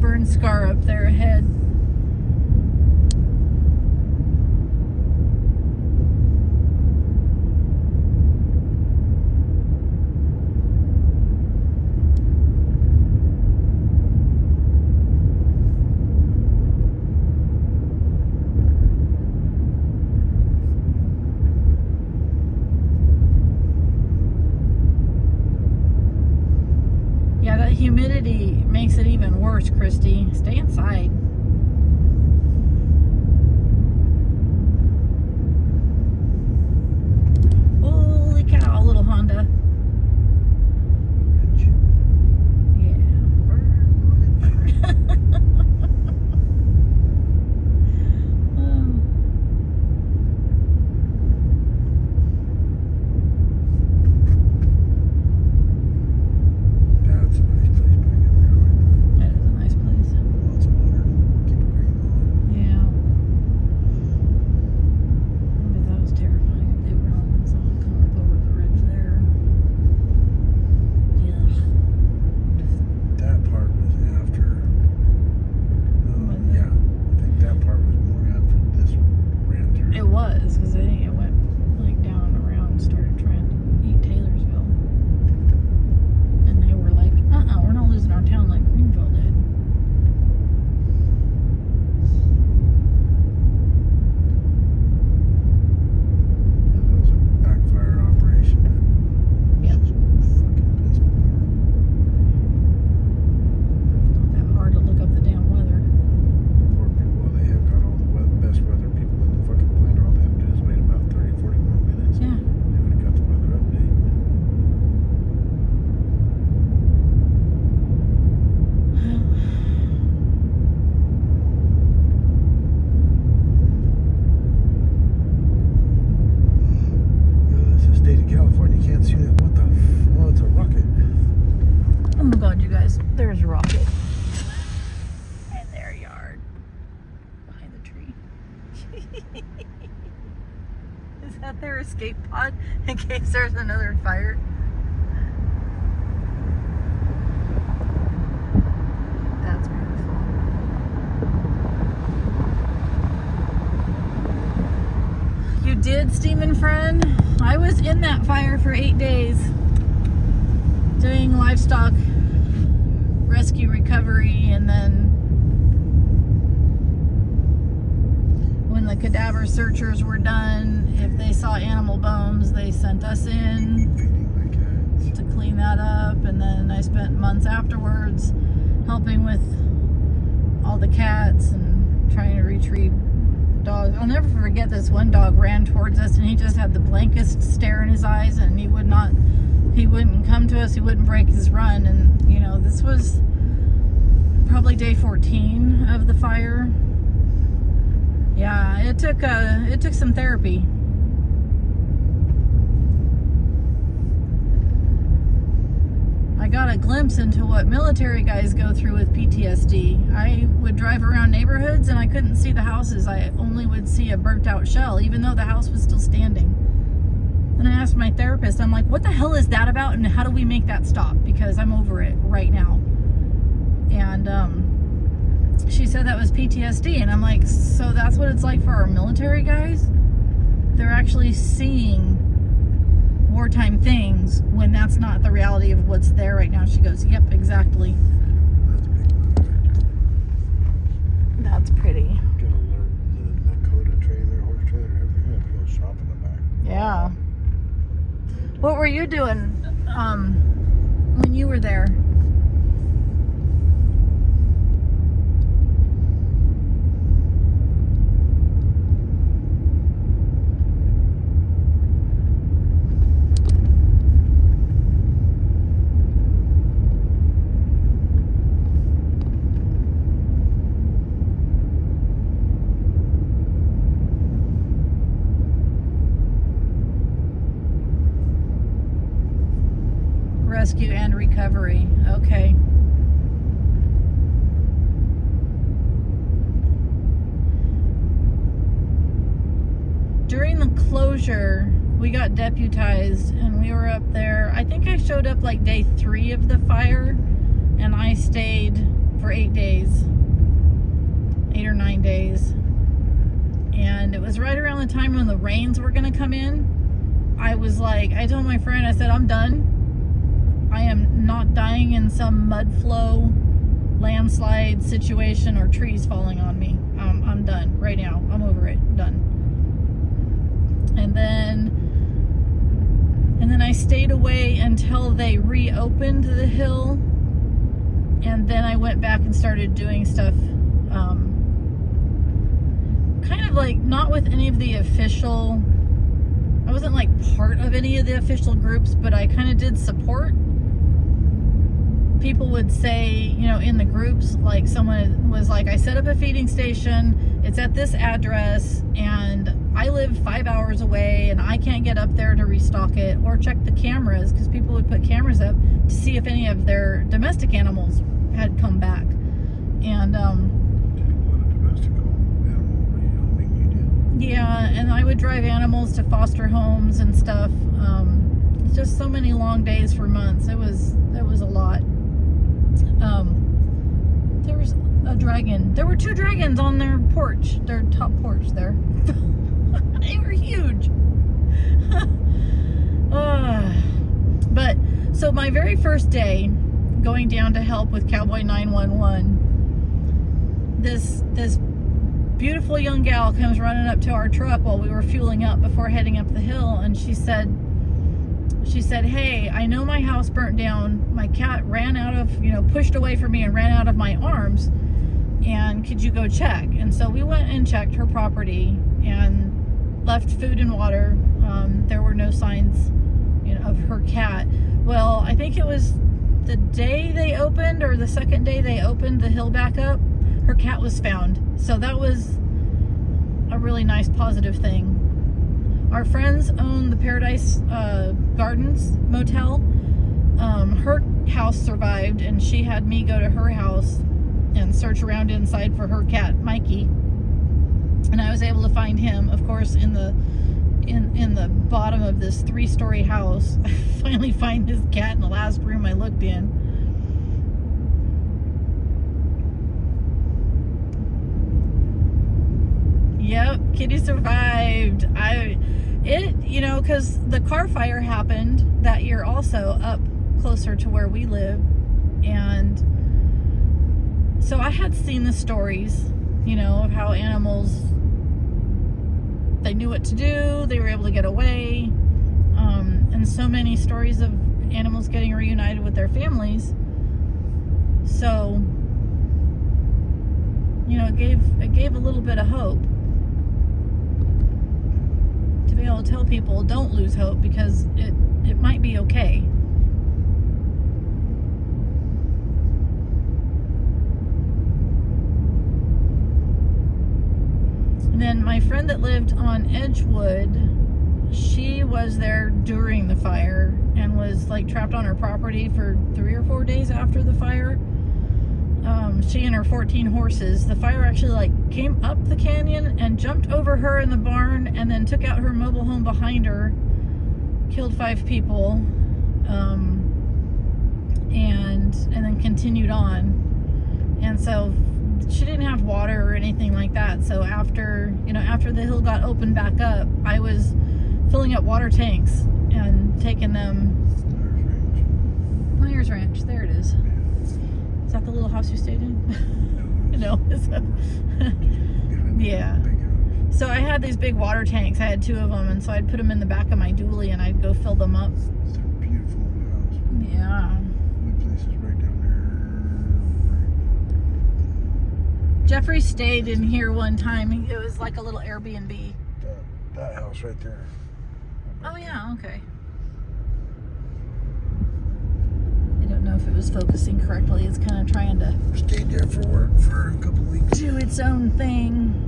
burn scar up there ahead. Yeah, that humidity makes it even worse, Christy. Stay inside. Holy cow, little Honda. Yeah. That's a nice place back in there. That is a nice place. Lots of water. Keep it green on. Yeah. But that was terrifying if they were on this all coming up over the ridge there. Yeah. That part was after. Was it? Yeah, I think that part was more after this ran through. It was, because I think it went like down and around and started trying to eat Taylorsville. And they were like, we're not losing our town like Greenville did. Yeah, that was a backfire operation. Yep. Just fucking pissed me off. Not that hard to look up the damn weather. Poor people, well, they have got all the best weather people in the fucking planet. All they have to do is wait about 30, 40 more minutes. Yeah. They would have got the weather update. It's the state of California. You can't see that. What the oh, it's a rocket. Oh my god, you guys. There's your rocket. In their yard. Behind the tree. Is that their escape pod in case there's another fire? That's beautiful. You did, Steamin' Friend? I was in that fire for 8 days doing livestock rescue recovery, and then when the cadaver searchers were done, if they saw animal bones, they sent us in Feeding my cats. to clean that up. And then I spent months afterwards helping with all the cats and trying to retrieve dogs. I'll never forget this one dog ran towards us and he just had the blankest stare in his eyes, and he wouldn't come to us, he wouldn't break his run. And you know, this was probably day 14 of the fire. Yeah, it took some therapy. I got a glimpse into what military guys go through with PTSD. I would drive around neighborhoods and I couldn't see the houses. I only would see a burnt out shell, even though the house was still standing. And I asked my therapist, I'm like, what the hell is that about, and how do we make that stop? Because I'm over it right now. And she said that was PTSD. And I'm like, so that's what it's like for our military guys? They're actually seeing wartime things when that's not the reality of what's there right now. She goes, yep, exactly. That's a big movie right there. That's pretty. Got a the Dakota trailer, horse trailer, everything. Got a big old shop in the back. Yeah. What were you doing when you were there. Rescue and recovery. Okay. During the closure, we got deputized and we were up there. I think I showed up like day 3 of the fire, and I stayed for 8 days. 8 or 9 days. And it was right around the time when the rains were going to come in. I was like, I told my friend, I said, I'm done. I am not dying in some mud flow, landslide situation, or trees falling on me. I'm done right now. I'm over it. Done. And then I stayed away until they reopened the hill, and then I went back and started doing stuff, kind of like not with any of the official. I wasn't like part of any of the official groups, but I kind of did support. People would say, you know, in the groups, like someone was like, I set up a feeding station, it's at this address, and I live 5 hours away and I can't get up there to restock it or check the cameras, because people would put cameras up to see if any of their domestic animals had come back. And Did a lot of domestic animal rehoming, you did? yeah, and I would drive animals to foster homes and stuff. Just so many long days for months. It was a lot. There was a dragon. There were 2 dragons on their porch, their top porch there. They were huge. But so my very first day going down to help with Cowboy 911, this beautiful young gal comes running up to our truck while we were fueling up before heading up the hill, and she said, hey, I know my house burnt down. My cat ran out of, pushed away from me and ran out of my arms. And could you go check? And so we went and checked her property and left food and water. There were no signs, of her cat. Well, I think it was the day they opened, or the second day they opened the hill back up, her cat was found. So that was a really nice positive thing. Our friends own the Paradise Gardens Motel. Her house survived, and she had me go to her house and search around inside for her cat, Mikey. And I was able to find him, of course, in the bottom of this 3-story house. I finally find his cat in the last room I looked in. Yep, Kitty survived. Because the car fire happened that year also up closer to where we live. And so I had seen the stories, of how animals, they knew what to do, they were able to get away, and so many stories of animals getting reunited with their families. So, it gave a little bit of hope to be able to tell people, don't lose hope, because it might be okay. And then my friend that lived on Edgewood, she was there during the fire and was like trapped on her property for 3 or 4 days after the fire. She and her 14 horses. The fire actually came up the canyon and jumped over her in the barn, and then took out her mobile home behind her, killed 5 people, and then continued on. And so she didn't have water or anything like that. So after the hill got opened back up, I was filling up water tanks and taking them. Myers Ranch, there it is. Is that the little house you stayed in? No. Yeah. So I had these big water tanks. I had 2 of them, and so I'd put them in the back of my dually and I'd go fill them up. It's a beautiful house. Yeah. We place is right down there. Jeffrey stayed in here one time. It was like a little Airbnb. That house right there. Oh yeah, okay. I don't know if it was focusing correctly. It's kind of trying to Stayed there for work for a couple weeks. do its own thing.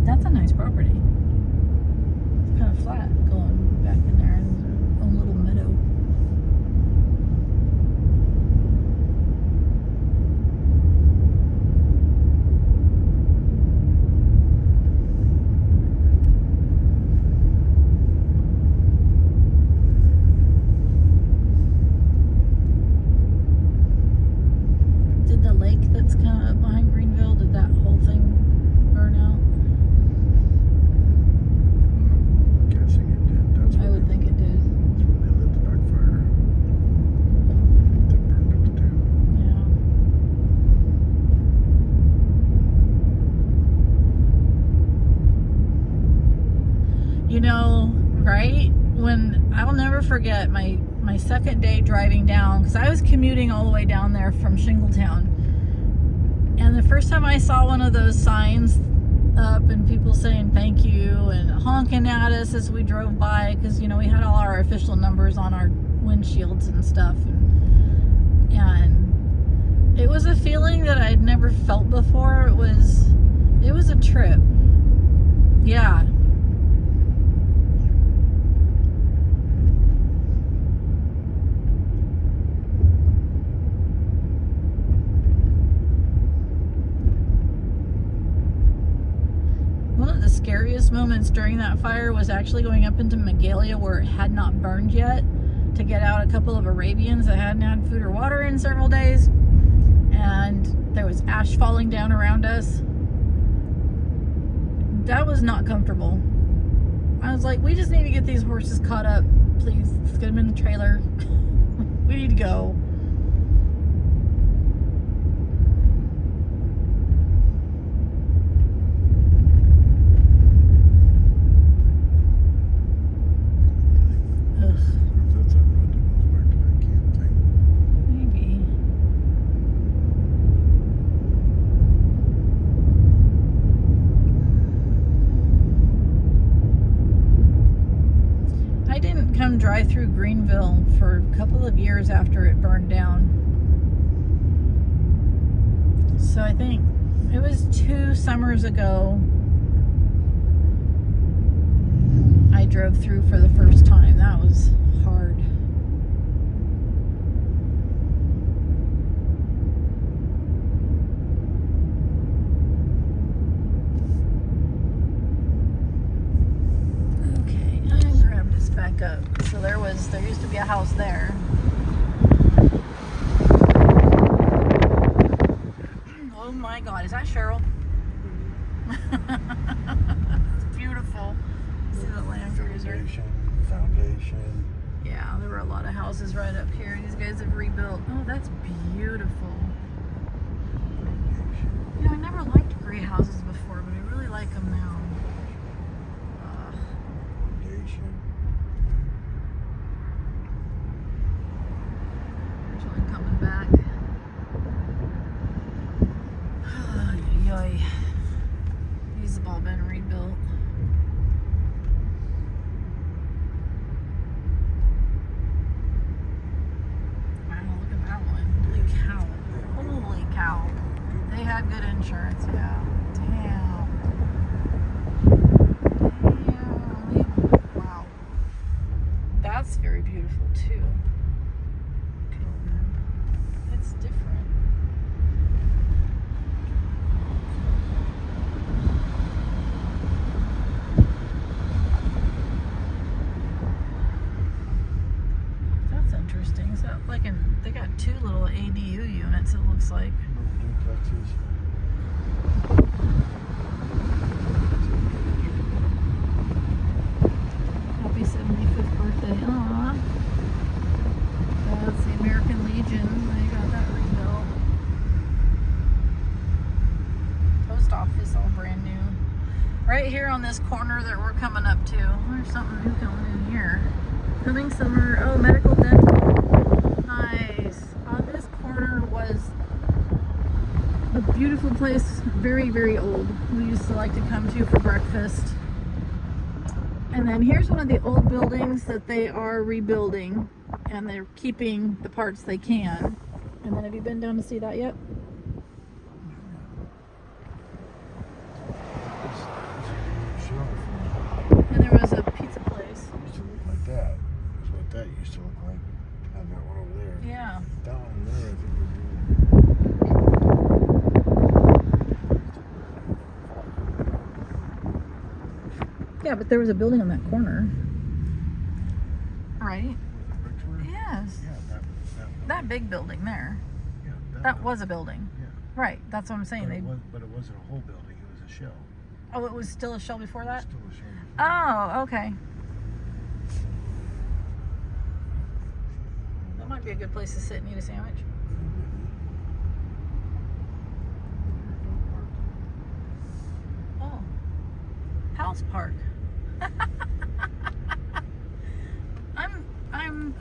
That's a nice property. It's kind of flat going back in there in their own little meadow. Did the lake that's kind of behind Greenville, did that whole thing burn out? I'm guessing it did. That's I where would think it did. That's where they lit the backfire. They burned up the town. Yeah. You know, right? When I'll never forget my second day driving down, because I was commuting all the way down there from Shingletown. And the first time I saw one of those signs up and people saying thank you and honking at us as we drove by, because, you know, we had all our official numbers on our windshields and stuff. And it was a feeling that I'd never felt before. It was a trip. Yeah. One of the scariest moments during that fire was actually going up into Magalia where it had not burned yet to get out a couple of Arabians that hadn't had food or water in several days. And there was ash falling down around us. That was not comfortable. I was like, we just need to get these horses caught up. Please, let's get them in the trailer. We need to go. That's a road that goes back to that camp thing. Maybe. I didn't come drive through Greenville for a couple of years after it burned down. So I think it was 2 summers ago I drove through for the first time. That was hard. Okay, I grabbed this back up. So there used to be a house there. Oh my God, is that Cheryl? It's beautiful. See the Land Cruiser. Foundation. Yeah, there were a lot of houses right up here. These guys have rebuilt. Oh, that's beautiful. You know, I never liked gray houses before, but I really like them now. Foundation. There's one coming back. Yoy. These have all been rebuilt. Holy cow. They had good insurance, yeah. Damn. looks like. Happy 75th birthday. Aww. That's the American Legion. They got that rebuilt. Post office all brand new. Right here on this corner that we're coming up to. There's something new coming in here. Coming summer. Oh, medical dental. Nice. This corner was a beautiful place. Very, very old. We used to like to come to for breakfast. And then here's one of the old buildings that they are rebuilding. And they're keeping the parts they can. And then have you been down to see that yet? And there was a pizza place. It used to look like that. That's what that used to look like. And that one over there. Yeah. That one there, I think Yeah, but there was a building on that corner. Right? Yes. Yeah, That big building there. yeah, That was a building. Yeah. Right. That's what I'm saying. But it wasn't a whole building. It was a shell. Oh, it was still a shell before that? Still a shell. Oh, okay. That might be a good place to sit and eat a sandwich. Oh. House Park.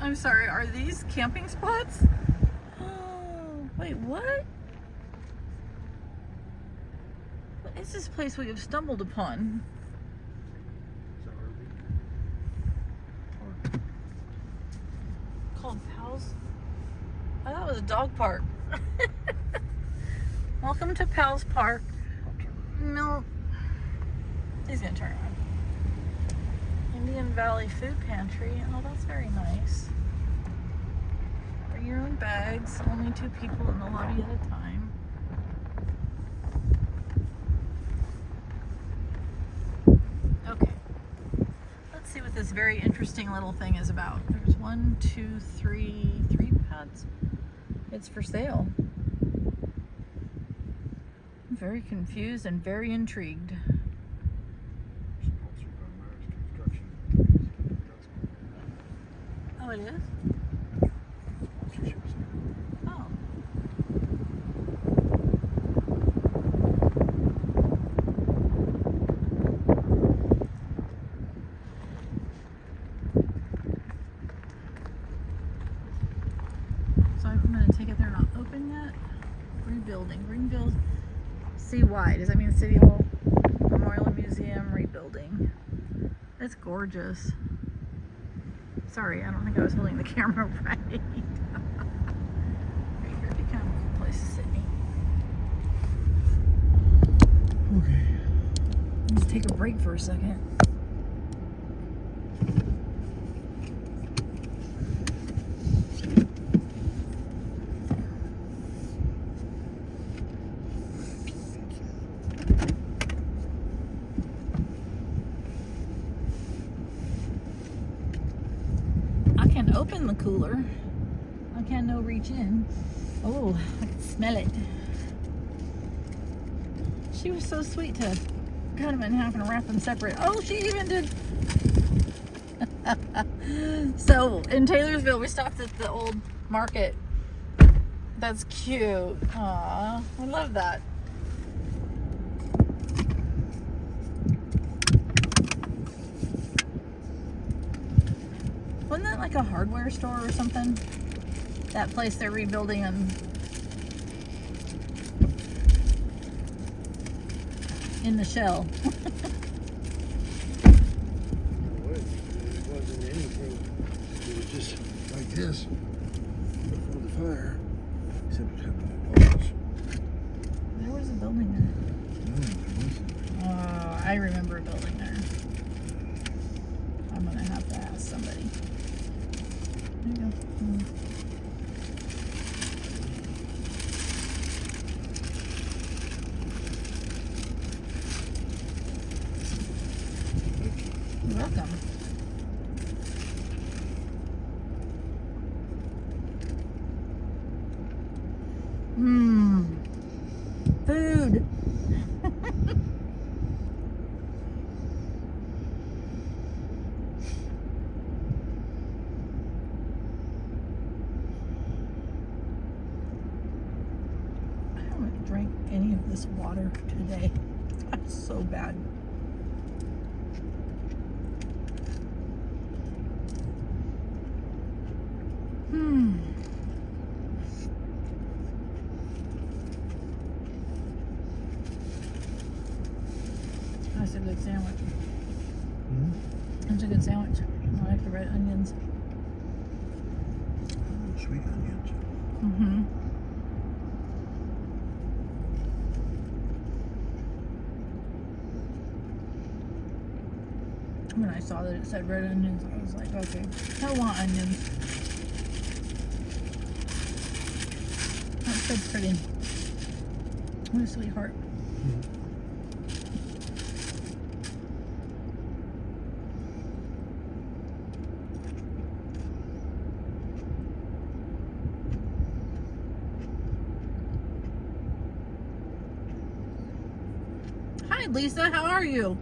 I'm sorry, are these camping spots? Oh, wait, what? What is this place we have stumbled upon? Called Pals? I thought it was a dog park. Welcome to Pals Park. No. He's gonna turn around. Indian Valley Food Pantry. Oh, that's very nice. Bring your own bags. Only 2 people in the lobby at a time. Okay. Let's see what this very interesting little thing is about. There's 1, 2, 3 pads. It's for sale. I'm very confused and very intrigued. Oh, it is? Oh. So I'm going to take it they're not open yet. Rebuilding. Greenville CY. Does that mean City Hall? Memorial Museum rebuilding. It's gorgeous. Sorry, I don't think I was holding the camera right. Right here would be kind of a cool place to sit. Okay. Let's take a break for a second. Open the cooler. I can't no reach in. Oh, I can smell it. She was so sweet to cut them in half and wrap them separate. Oh, she even did. So in Taylorsville, we stopped at the old market. That's cute. Aw, I love that. Wasn't that like a hardware store or something? That place they're rebuilding in the shell. It wasn't anything. It was just like this before the fire. Except it had no walls. There was a building there. No, there wasn't. I remember a building there. I'm gonna have to ask somebody. There you go. You're welcome. Hmm. Food. I haven't drank any of this water today. That's so bad. That's a good sandwich. That's a good sandwich. I like the red onions. Sweet onions. Mm-hmm. When I saw that it said red onions, I was like, okay, I want onions. That's so pretty. What a sweetheart. Hi, Lisa. How are you?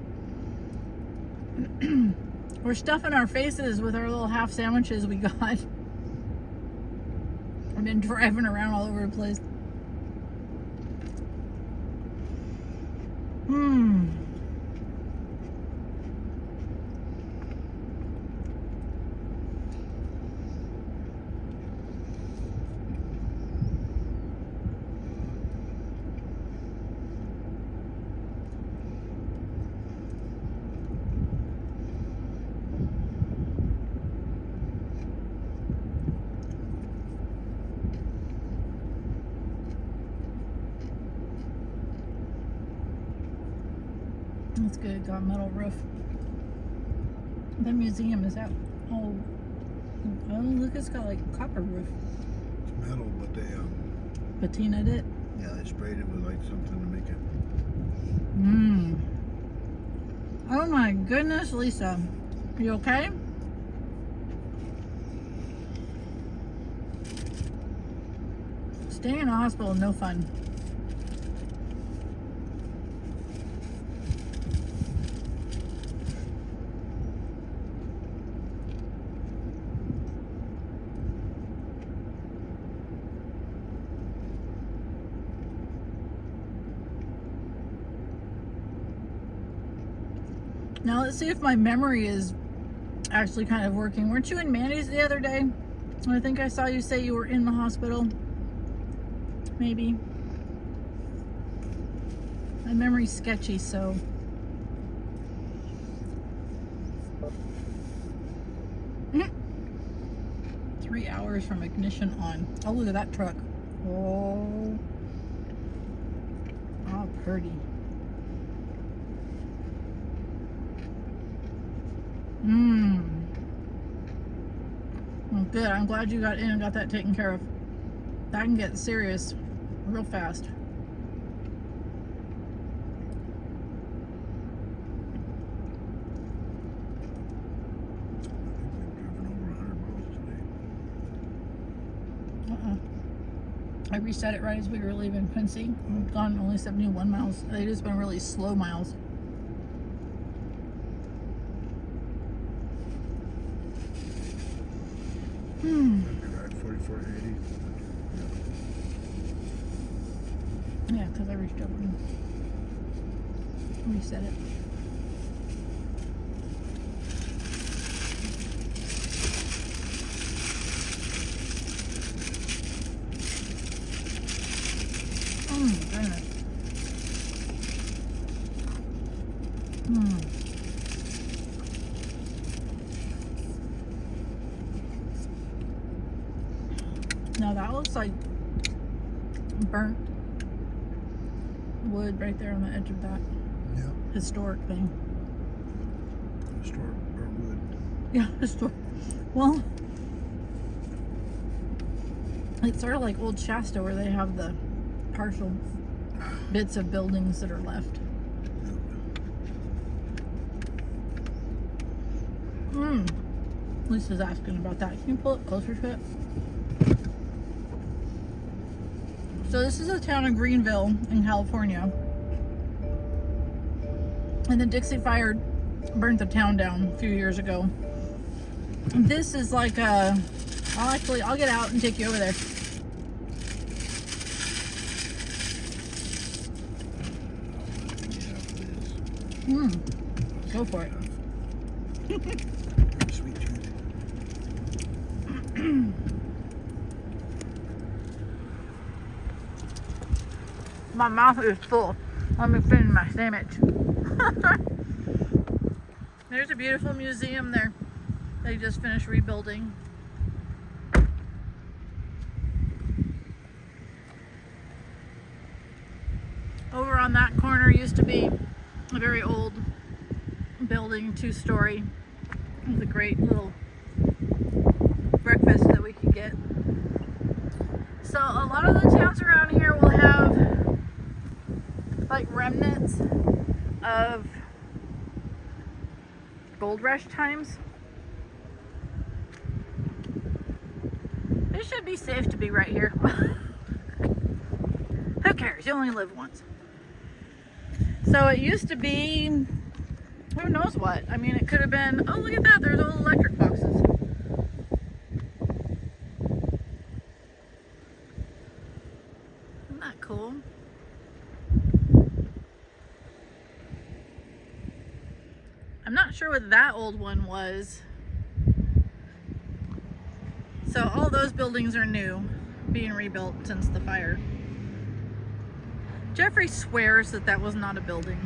We're stuffing our faces with our little half sandwiches we got. I've been driving around all over the place. That's good. Got a metal roof. The museum is out. Oh, look, it's got like a copper roof. It's metal, but they Patinaed it. yeah, they sprayed it with like something to make it. Oh my goodness, Lisa. You okay? Staying in a hospital, no fun. Now let's see if my memory is actually kind of working. Weren't you in Mandy's the other day? I think I saw you say you were in the hospital. Maybe. My memory's sketchy, so. Mm. 3 hours from ignition on. Oh, look at that truck. Oh. Oh, pretty. Well, good. I'm glad you got in and got that taken care of. That can get serious real fast. I reset it right as we were leaving Quincy. We've gone only 71 miles. They just been really slow miles. Drive 4480. Yeah, because I reached over and reset it. Oh my goodness. Now that looks like burnt wood right there on the edge of that historic thing. Historic burnt wood. Yeah, historic. Well, it's sort of like Old Shasta where they have the partial bits of buildings that are left. Lisa's asking about that. Can you pull it closer to it? So this is the town of Greenville in California. And the Dixie Fire burnt the town down a few years ago. This is like a... I'll get out and take you over there. Go for it. Sweet tooth. My mouth is full. Let me finish my sandwich. There's a beautiful museum there. They just finished rebuilding. Over on that corner used to be a very old building, 2-story, with a great little breakfast that we could get. So a lot of the towns around here will have like remnants of gold rush times. It should be safe to be right here. Who cares? You only live once. So it used to be, who knows what? I mean, it could have been, oh, look at that, there's old electric boxes. Isn't that cool? I'm not sure what that old one was. So all those buildings are new, being rebuilt since the fire. Jeffrey swears that that was not a building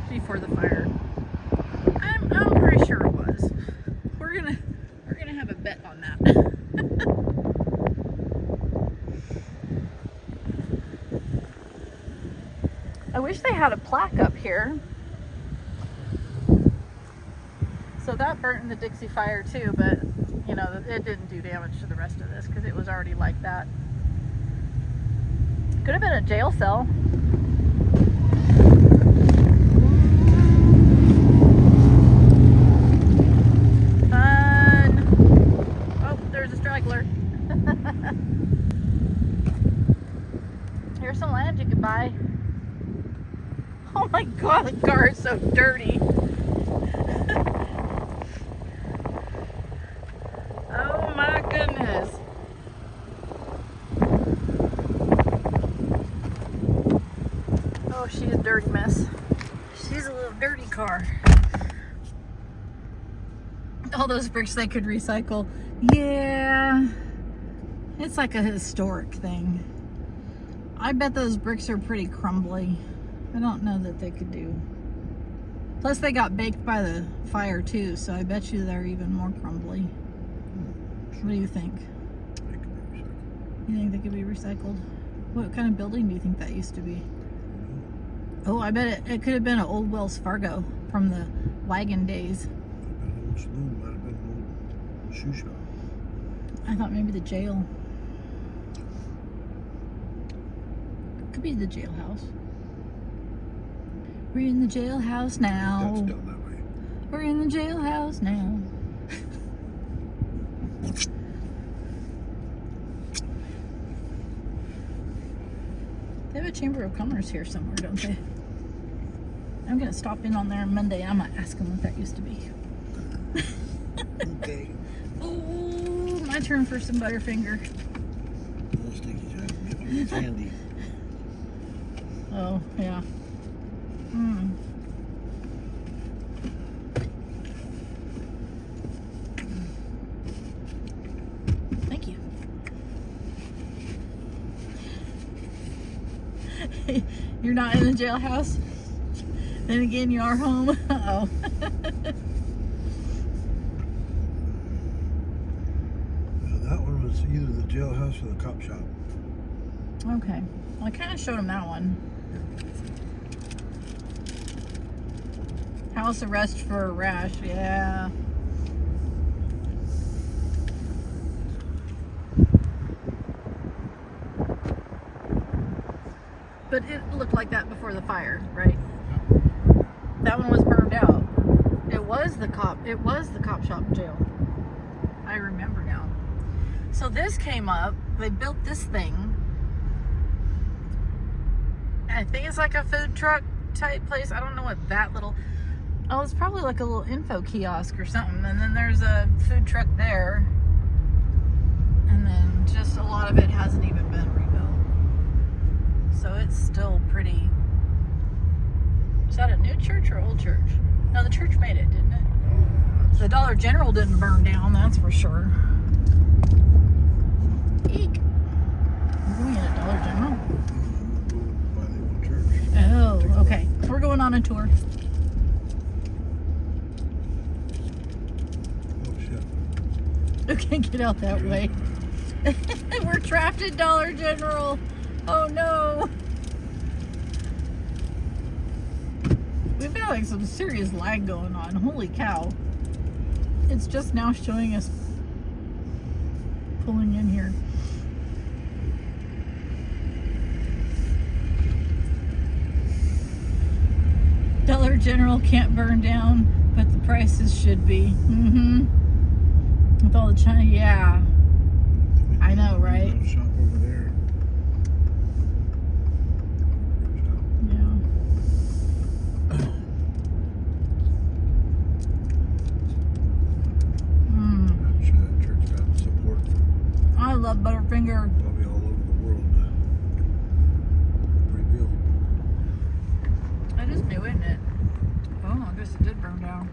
before the fire. I'm pretty sure it was. We're gonna have a bet on that. I wish they had a plaque up here. So that burnt in the Dixie Fire too, but you know, it didn't do damage to the rest of this because it was already like that. Could have been a jail cell. Fun. Oh, there's a straggler. Here's some land you could buy. Oh my god, the car is so dirty. Oh my goodness. Oh, she's a dirty mess. She's a little dirty car. All those bricks they could recycle. Yeah. It's like a historic thing. I bet those bricks are pretty crumbly. I don't know that they could do. Plus they got baked by the fire too, so I bet you they're even more crumbly. What do you think? You think they could be recycled? What kind of building do you think that used to be? Oh, I bet it could have been an old Wells Fargo from the wagon days. Might have been an old saloon, might have been an old shoe shop. I thought maybe the jail. Could be the jailhouse. We're in the jailhouse now. That's done that way. We're in the jailhouse now. They have a Chamber of Commerce here somewhere, don't they? I'm gonna stop in on there on Monday and I'm gonna ask them what that used to be. Okay. Oh, my turn for some Butterfinger. Little sticky time. It's handy. Oh, yeah. Thank you. You're not in the jailhouse? Then again, you are home. Uh-oh. That one was either the jailhouse or the cop shop. Okay. Well, I kind of showed him that one. House arrest for a rash. Yeah. But it looked like that before the fire, right? That one was burned out. It was the cop shop jail. I remember now. So this came up. They built this thing. I think it's like a food truck type place. I don't know what that little... Oh, it's probably like a little info kiosk or something. And then there's a food truck there. And then just a lot of it hasn't even been rebuilt. So it's still pretty... Is that a new church or old church? No, the church made it, didn't it? The Dollar General didn't burn down, that's for sure. Eek. We're going in a Dollar General? Oh, okay. We're going on a tour. Oh, shit. Okay, get out that way. We're trapped at Dollar General. Oh, no. We've got like some serious lag going on. Holy cow. It's just now showing us pulling in here. Dollar General can't burn down, but the prices should be. Mm-hmm. With all the China, yeah. I know, right? Shop over there. Yeah. I'm sure that church got support from I love Butterfinger. probably all over the world to rebuild. That is new, isn't it? Oh, I guess it did burn down.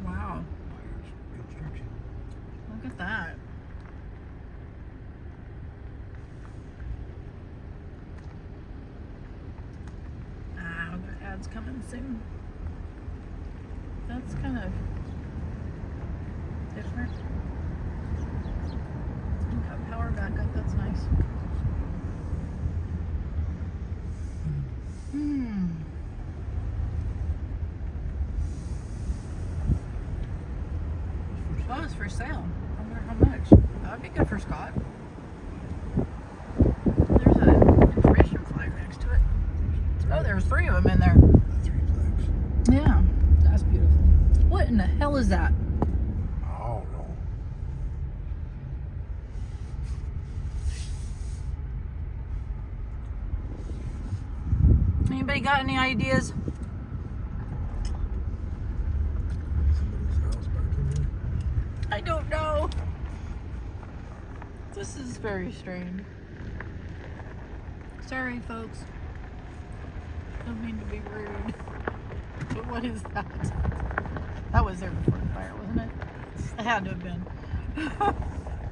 Wow. Construction. Look at that. Ah, we got ads coming soon. That's kind of different. We got power backup, that's nice. Oh, it's for sale. I wonder how much. That would be good for Scott. There's an information flyer next to it. Oh, there's 3 of them in there. 3 flags. Yeah, that's beautiful. What in the hell is that? I don't know. Anybody got any ideas? Somebody's house back in there. I don't know. This is very strange. Sorry, folks. Don't mean to be rude. But what is that? That was there before the fire, wasn't it? It had to have been.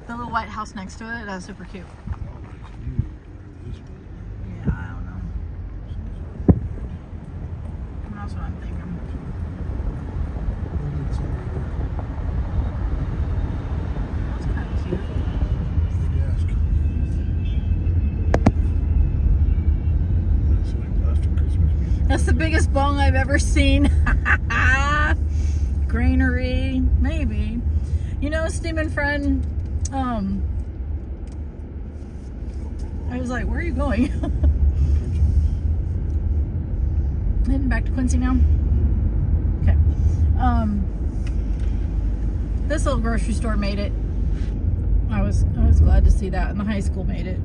The little white house next to it, that's super cute. Oh, it's new. This one. Yeah, I don't know. That's what I'm thinking. That's kind of cute. The desk. That's like plastic Christmas music. That's the biggest bong I've ever seen. Granary, maybe. You know, Steam friend, I was like, where are you going? Heading back to Quincy now. Okay. This little grocery store made it. I was glad to see that, and the high school made it.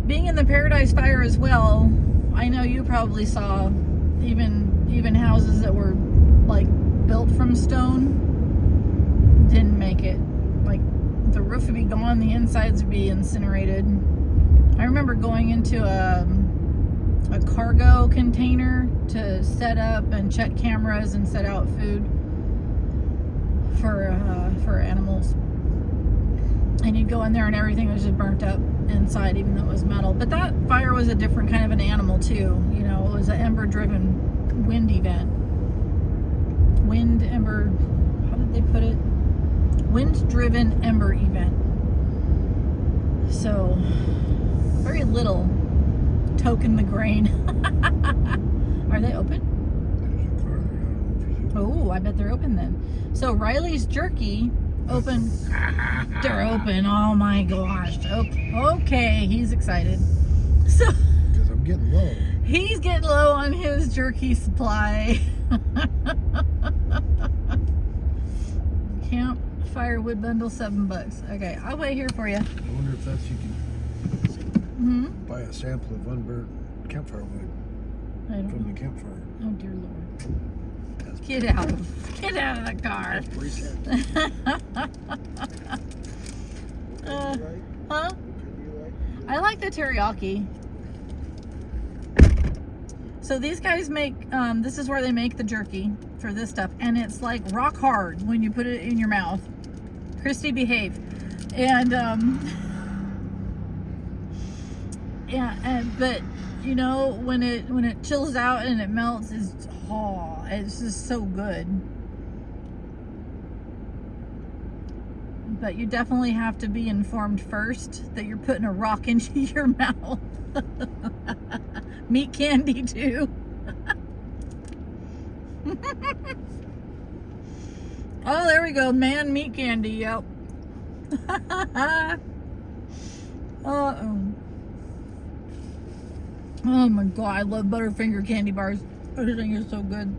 Being in the Paradise Fire as well, I know you probably saw even houses that were like built from stone didn't make it. Like the roof would be gone, the insides would be incinerated. I remember going into a cargo container to set up and check cameras and set out food for animals. And you'd go in there and everything was just burnt up inside, even though it was metal. But that fire was a different kind of an animal too. You know, it was an ember-driven wind event. Wind ember, how did they put it? Wind-driven ember event. So, very little token the grain. Are they open? There's a car there. I don't know if you see. Oh, I bet they're open then. So Riley's Jerky open. They're open. Oh my gosh. Okay, he's excited. So Because I'm getting low. he's getting low on his jerky supply. Campfire wood bundle, $7. Okay, I'll wait here for you. I wonder if that's you can buy a sample of unburnt campfire wood I don't from know. the campfire. Oh dear Lord. That's Get out of the car. Huh? I like the teriyaki. So these guys make, this is where they make the jerky for this stuff. And it's like rock hard when you put it in your mouth. Christy, behave. And, but you know, when it chills out and it melts, it's just so good. But you definitely have to be informed first that you're putting a rock into your mouth. Meat candy too. Oh, there we go. Man, meat candy. Yep. Oh my God, I love Butterfinger candy bars. Everything is so good.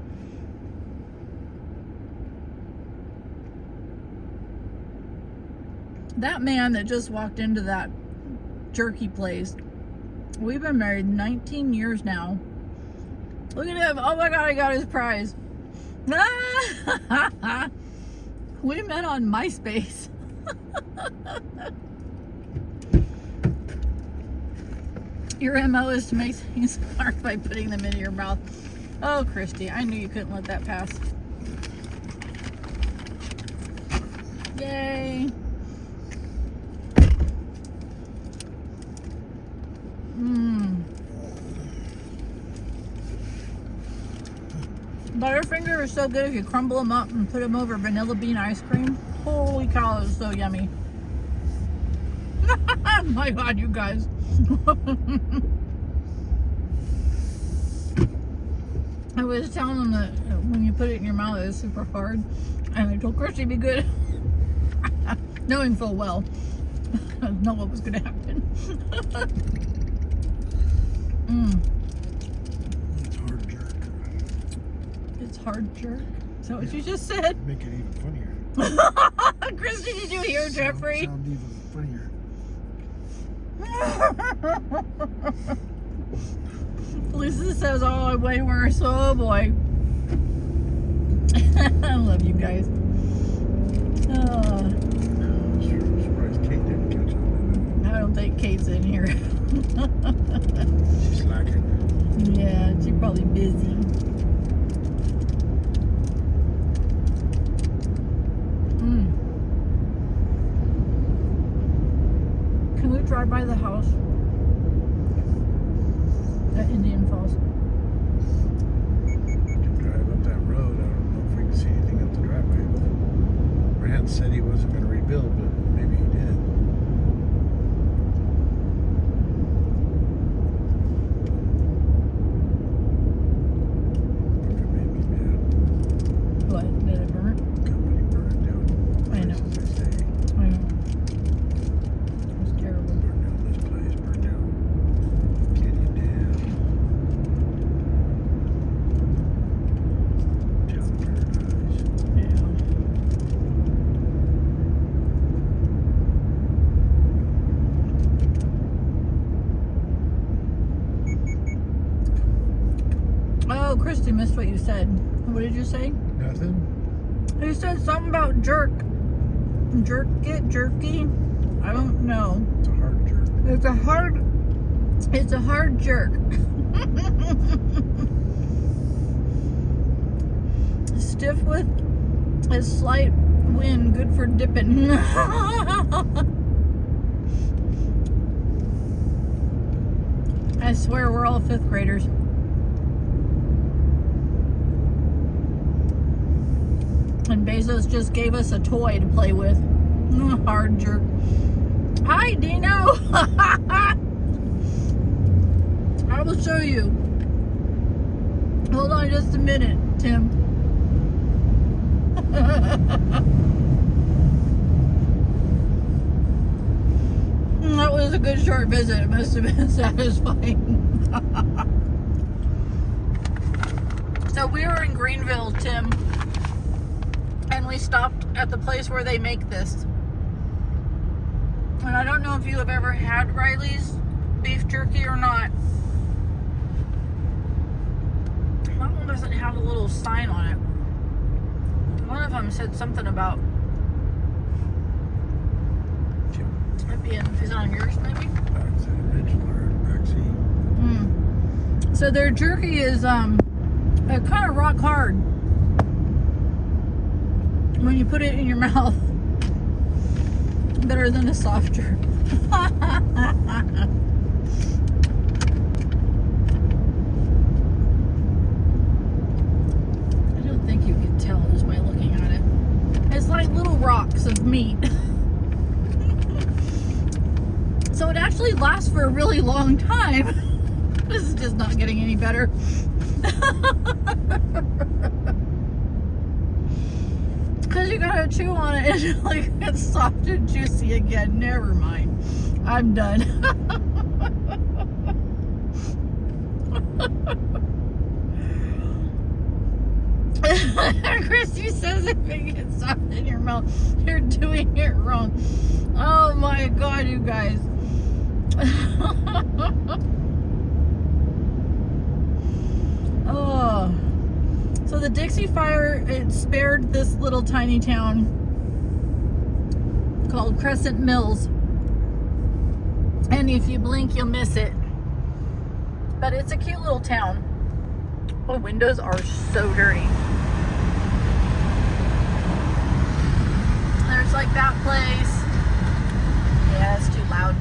That man that just walked into that jerky place, we've been married 19 years now. Look at him. Oh my God, I got his prize. We met on MySpace. Your MO is to make things hard by putting them into your mouth. Oh, Christy, I knew you couldn't let that pass. Yay. Butterfinger is so good if you crumble them up and put them over vanilla bean ice cream. Holy cow, it's so yummy. My God, you guys. I was telling them that when you put it in your mouth, it's super hard. And I told Christy it'd be good. Knowing full well. I didn't know what was going to happen. It's hard jerk. It's hard jerk? Is that what you just said? Make it even funnier. Christy, did you hear Jeffrey? Sound even funnier. Lisa says, oh, I'm way worse. Oh boy. I love you guys. I'm surprised Kate didn't catch on. I don't think Kate's in here. She's slacking. Yeah, she's probably busy. Can we drive by the house at Indian Falls? Drive up that road. I don't know if we can see anything up the driveway. Rand said he wasn't going to rebuild, but maybe he did. Fucking made me mad. What? Did it burn? Company burned down. I know. places I stay. I know. It was terrible. Burned down this place. Burned down Canyon Dam. Town of Paradise. Yeah. Oh, Christy missed what you said. What did you say? Nothing? You said something about jerk. Jerky? I don't know. It's a hard jerk. It's a hard jerk. Stiff with a slight wind, good for dipping. I swear we're all 5th graders. And Bezos just gave us a toy to play with. Hard jerk. Hi, Dino. I will show you. Hold on just a minute, Tim. That was a good short visit. It must have been satisfying. So we were in Greenville, Tim, and we stopped at the place where they make this. And I don't know if you have ever had Riley's beef jerky or not. That one doesn't have a little sign on it. One of them said something about it being, is it on yours maybe? It's the original or backseat. So their jerky is kind of rock hard when you put it in your mouth. Better than a soft jerk. I don't think you can tell just by looking at it. It's like little rocks of meat. So it actually lasts for a really long time. This is just not getting any better. Because you gotta chew on it and like it's soft and juicy again. Never mind. I'm done. Christy says if it gets soft in your mouth, you're doing it wrong. Oh my God, you guys. Oh. So the Dixie Fire, it spared this little tiny town called Crescent Mills. And if you blink, you'll miss it. But it's a cute little town. The windows are so dirty. There's like that place. Yeah, it's too loud.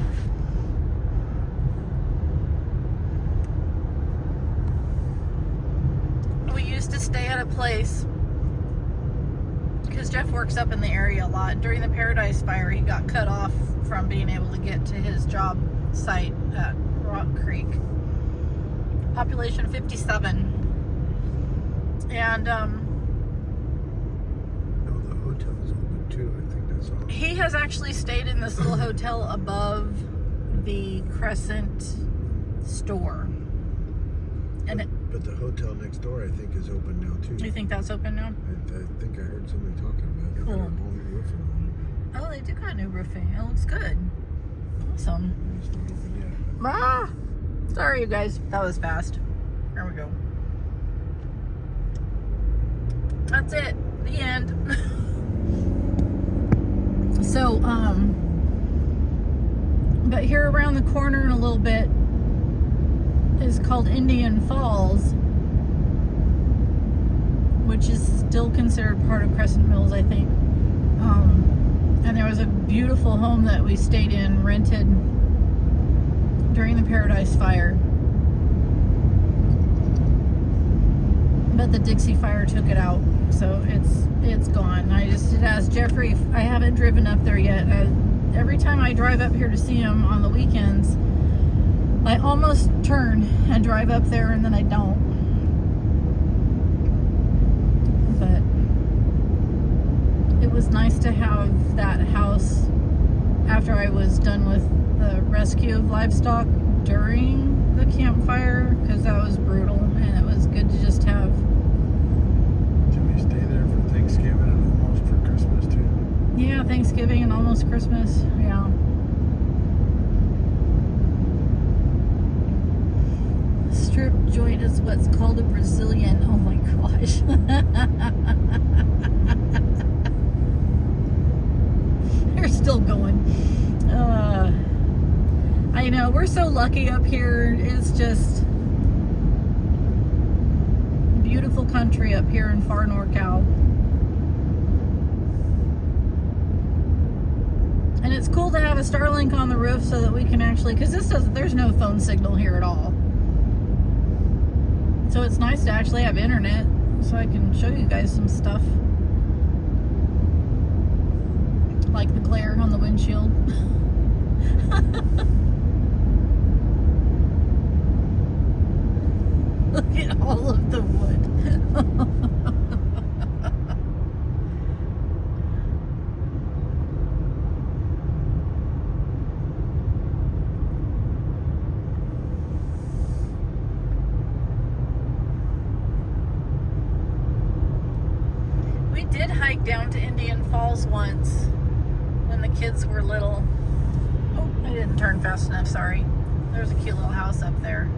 We used to stay at a place because Jeff works up in the area a lot. During the Paradise Fire, he got cut off from being able to get to his job site at Rock Creek. Population 57. And No, the hotel is open too. I think that's all. he has actually stayed in this little hotel above the Crescent store. And But the hotel next door, I think, is open now too. you think that's open now? I think I heard somebody talking about it. They got a Cool. whole new roofing on Oh, they do got new roofing. It looks good. Awesome. it. It's not open yet. Ah! Sorry, you guys. That was fast. There we go. That's it. The end. So, but here around the corner in a little bit is called Indian Falls, which is still considered part of Crescent Mills, I think. And there was a beautiful home that we stayed in, rented during the Paradise Fire. But the Dixie Fire took it out, so it's gone. I just asked Jeffrey, I haven't driven up there yet. Every time I drive up here to see him on the weekends, I almost turn and drive up there and then I don't. But it was nice to have that house after I was done with the rescue of livestock during the campfire, because that was brutal, and it was good to just have. Did we stay there for Thanksgiving and almost for Christmas too? Yeah, Thanksgiving and almost Christmas. Yeah. Strip joint is what's called a Brazilian. Oh my gosh. They're still going. I know, we're so lucky up here. It's just beautiful country up here in far NorCal. And it's cool to have a Starlink on the roof so that we can actually, because there's no phone signal here at all. So it's nice to actually have internet so I can show you guys some stuff. Like the glare on the windshield. Look at all of the wood. We did hike down to Indian Falls once when the kids were little. Oh, I didn't turn fast enough, sorry. There's a cute little house up there.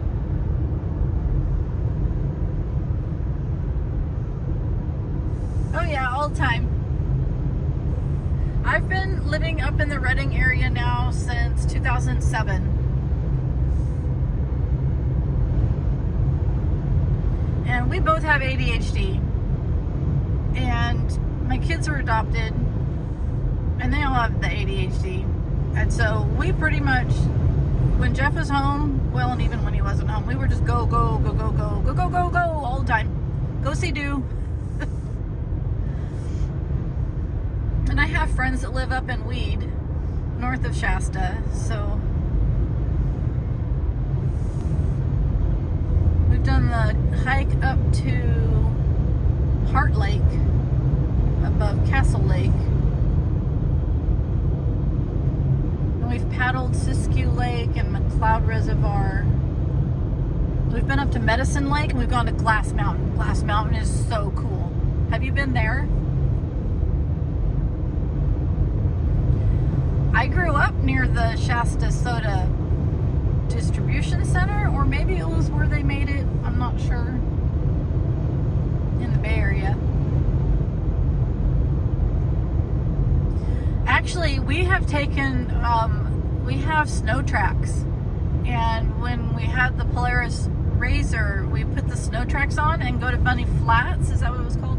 Oh yeah, all the time. I've been living up in the Redding area now since 2007. And we both have ADHD. And my kids are adopted. And they all have the ADHD. And so we pretty much, when Jeff was home, well, and even when he wasn't home, we were just go, go, go, go, go, go, go, go, go, all the time. Go see do. And I have friends that live up in Weed, north of Shasta, so we've done the hike up to Heart Lake, above Castle Lake. And we've paddled Siskiyou Lake and McCloud Reservoir. We've been up to Medicine Lake and we've gone to Glass Mountain. Glass Mountain is so cool. Have you been there? I grew up near the Shasta Soda Distribution Center, or maybe it was where they made it. I'm not sure. In the Bay Area. Actually, we have taken, we have snow tracks. And when we had the Polaris Razor, we put the snow tracks on and go to Bunny Flats. Is that what it was called?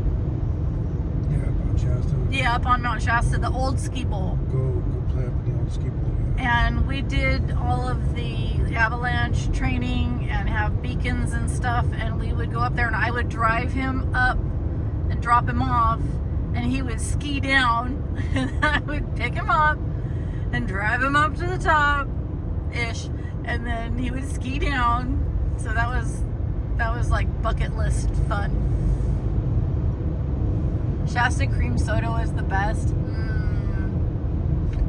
Yeah, up on Shasta. Yeah, up on Mount Shasta, the old ski bowl. Go play up in the old ski bowl. Yeah. And we did all of the avalanche training and have beacons and stuff. And we would go up there and I would drive him up and drop him off. And he would ski down. And I would pick him up and drive him up to the top-ish. And then he would ski down. So that was like bucket list fun. Shasta cream soda was the best. I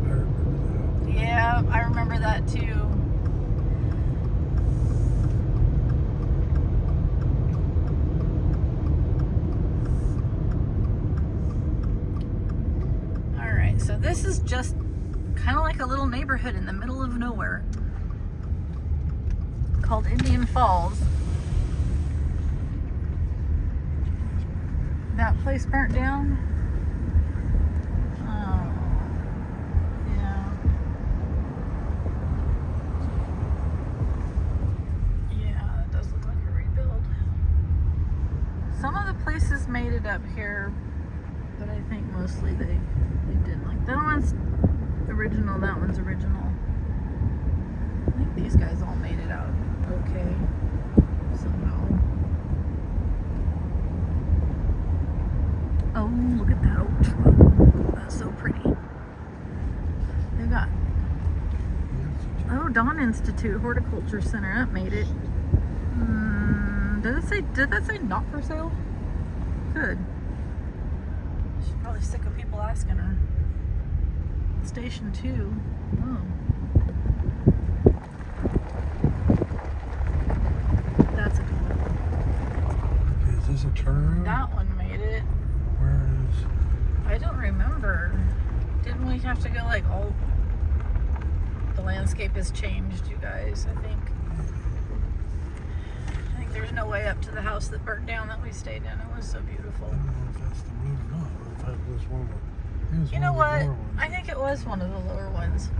remember that. Yeah, I remember that too. Alright, so this is just kind of like a little neighborhood in the middle of nowhere called Indian Falls. That place burnt down? Oh, yeah. Yeah, it does look like a rebuild. Some of the places made it up here, but I think mostly they didn't. Like that one's original, that one's original. I think these guys all made it out okay somehow. Oh, look at that old truck. That's so pretty. They got, oh, Dawn Institute Horticulture Center. That made it. Did that say not for sale? Good. She's probably sick of people asking her. Station 2. Oh. That's a good one. Is this a turnaround? That one made it. Where is? I don't remember. Didn't we have to go like all? The landscape has changed, you guys. I think there's no way up to the house that burnt down that we stayed in. It was so beautiful. I don't know if that's the road or not, or if that was one of the. You know what? I think it was one of the lower ones.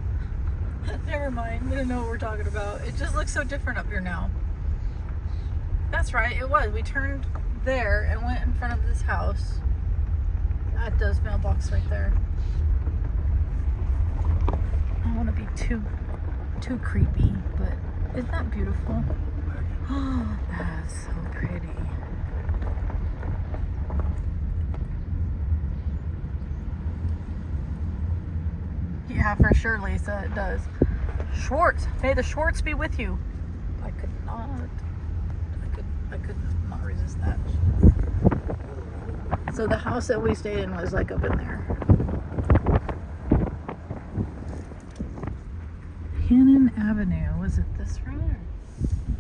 Never mind. We don't know what we're talking about. It just looks so different up here now. That's right. It was. We turned there and went in front of this house. At those mailbox right there. I don't want to be too creepy, but isn't that beautiful? Oh, that's so pretty. Yeah, for sure, Lisa, it does. Schwartz. May the Schwartz be with you. I could not resist that. So the house that we stayed in was like up in there. Hannon Avenue. Was it this road?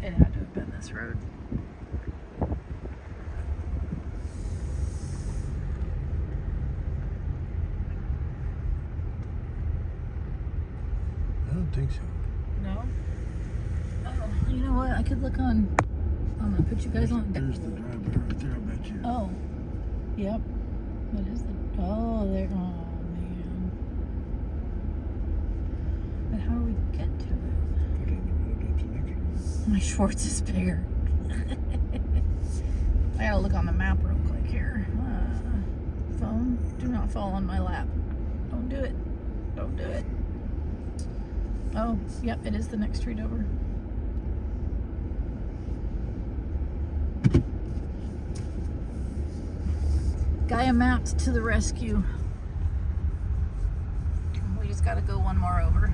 It had to have been this road. don't think so. No? Oh, you know what? I could look on. I'm going to put you guys on. There's the driveway right there, I bet you. Oh. Yep. What is it? Oh, there. Oh, man. But how do we get to it? Put it in the road up to next road. My Schwartz is bigger. I gotta look on the map real quick here. Phone, do not fall on my lap. Don't do it. Don't do it. Oh, yep, it is the next street over. Gaia Maps to the rescue. We just gotta go one more over.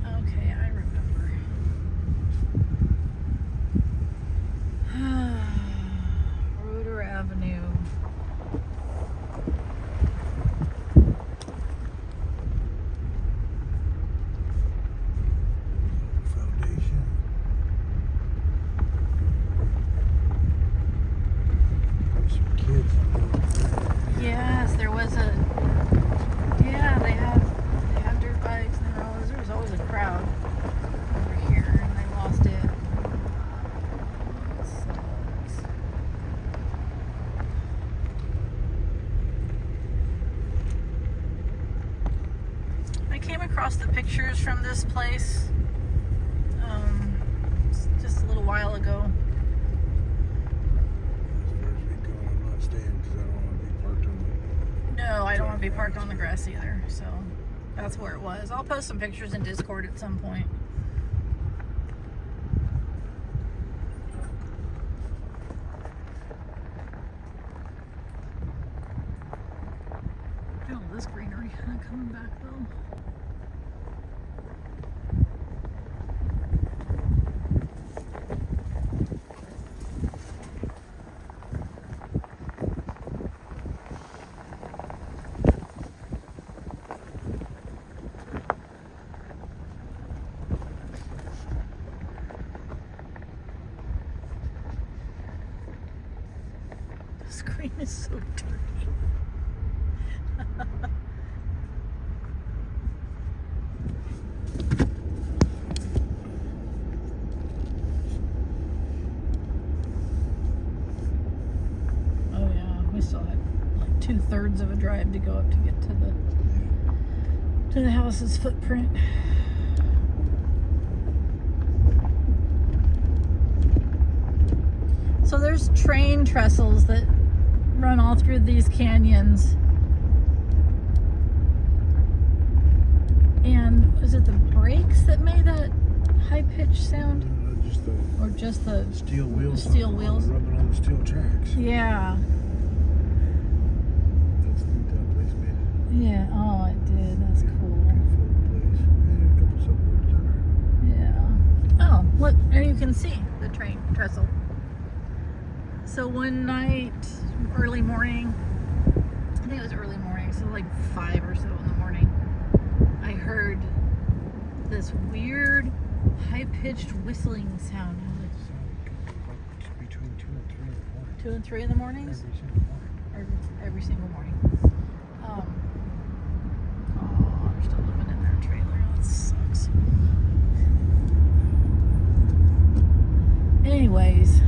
Okay, I remember. Ruder Avenue. Foundation. There's some kids. Yes, there was a. Yeah, they have dirt bikes, and there was always a crowd over here, and they lost it. Sucks. I came across the pictures from this place just a little while ago. As far as we go, I'm not staying because I don't want to be parked on No, I don't want to be parked on the grass either, so that's where it was. I'll post some pictures in Discord at some point. Oh, this greenery kind of coming back though. The screen is so dirty. Oh yeah, we still had like 2/3 of a drive to go up to get to the house's footprint. So there's train trestles that run all through these canyons. And is it the brakes that made that high-pitched sound? just the Or just the steel wheels. wheels? Rubbing on the steel tracks. Yeah. That's neat that place made. Yeah. Oh, it did. That's cool. Beautiful place. And a couple subboards down Yeah. Oh, look, there you can see the train trestle. So one night, early morning, I think it was early morning, so like 5 or so in the morning, I heard this weird, high-pitched whistling sound. I was like, there. Between 2 and 3 in the morning. 2 and 3 in the mornings? Every single morning. Every single morning. Oh, I'm still living in their trailer. That sucks. Anyways,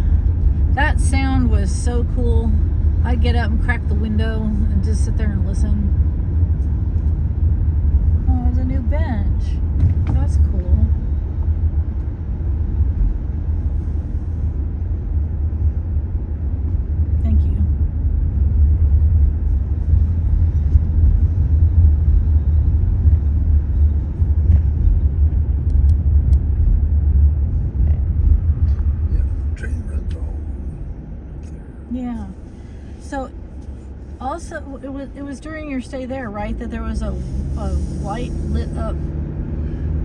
that sound was so cool. I'd get up and crack the window and just sit there and listen. Oh, there's a new bench. That's cool. Thank you. Yeah, train runs all up there. Yeah. So, also, it was during your stay there, right? That there was a white lit up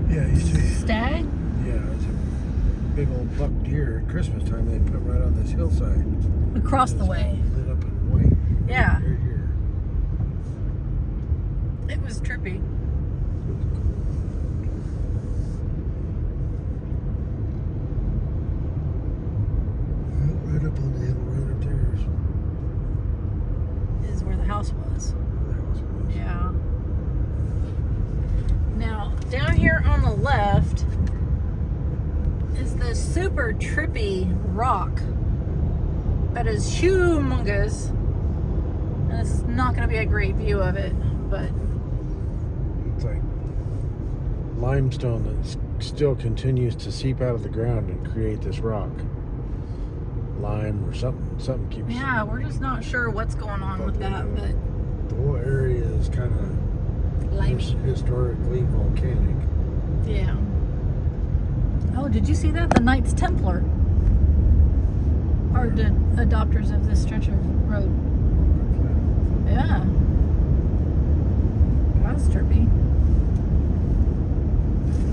Yeah, you see. stag. Yeah, it's a big old buck deer at Christmas time. They put right on this hillside. Across the It's way. Lit up in white. Yeah. Right here. It was trippy. It was cool. Right up on the hill, right up there. Is where the house was. Where the Down here on the left is this super trippy rock that is humongous. And it's not going to be a great view of it, but It's like limestone that still continues to seep out of the ground and create this rock. Lime or something keeps. yeah, we're just not sure what's going on with that, but the whole area is kind of limey. historically volcanic. Yeah. Oh, did you see that? The Knights Templar are the adopters of this stretch of road. Yeah. That's trippy.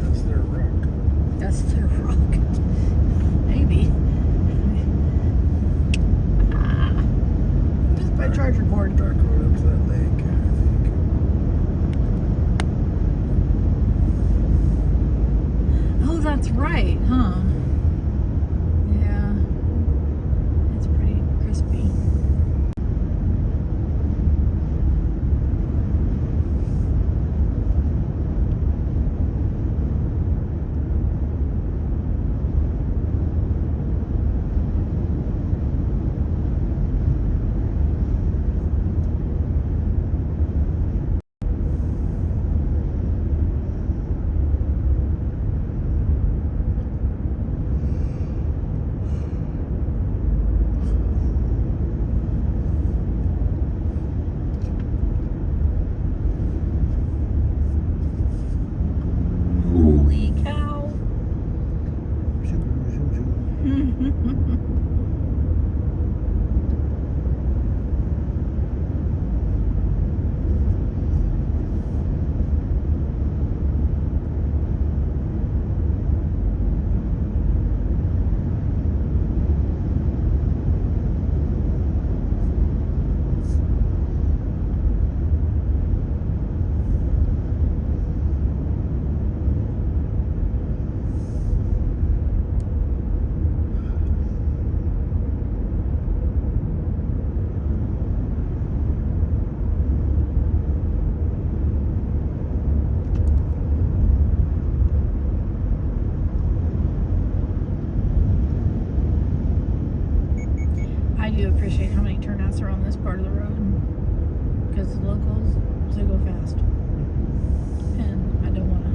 That's their rock. That's their rock. Maybe. Just by charger cord. Dark road up to that lake, I think. Oh, that's right, huh? Yeah. It's pretty crispy. Holy cow. I do appreciate how many turnouts are on this part of the road because the locals, they go fast, and I don't want to.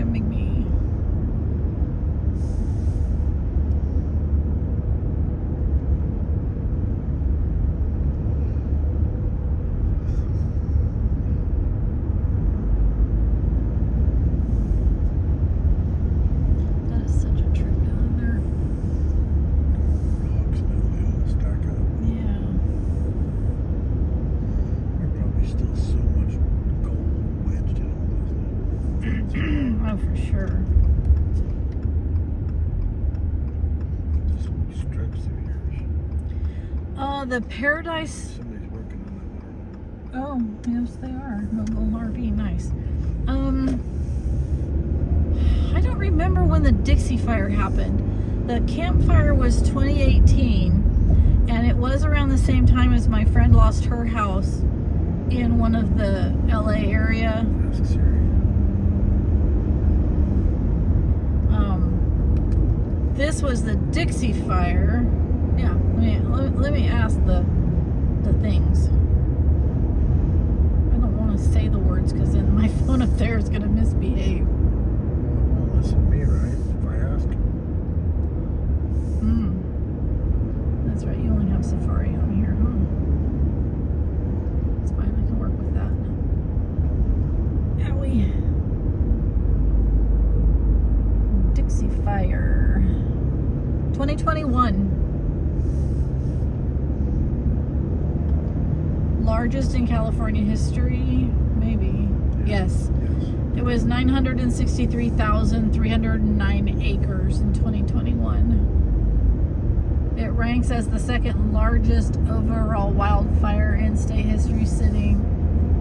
It make me. That is such a trip down there. Rocks now, they all stack up. Yeah. There's probably still so much gold wedged in all those little things. Oh, for sure. Just stretch through here. The Paradise. Somebody's working on that Oh, yes, they are. Mobile RV, nice. I don't remember when the Dixie Fire happened. The campfire was 2018, and it was around the same time as my friend lost her house in one of the LA area. water. Ask Siri. This was the Dixie Fire. Yeah, let me ask the things. I don't want to say the words because then my phone up there is gonna misbehave. Well, listen to me, right? If I ask. That's right. You only have Safari on here, huh? It's fine. I can work with that. Owie. Dixie Fire. 2021. Largest in California history, maybe. Yes. It was 963,309 acres in 2021. It ranks as the second largest overall wildfire in state history, sitting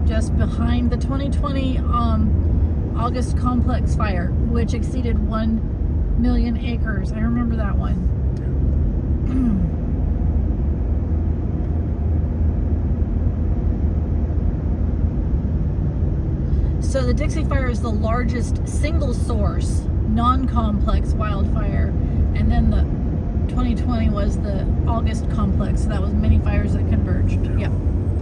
just behind the 2020 August Complex Fire, which exceeded 1 million acres. I remember that one. So the Dixie Fire is the largest single source, non-complex wildfire. And then the 2020 was the August complex. So that was many fires that converged. Yeah.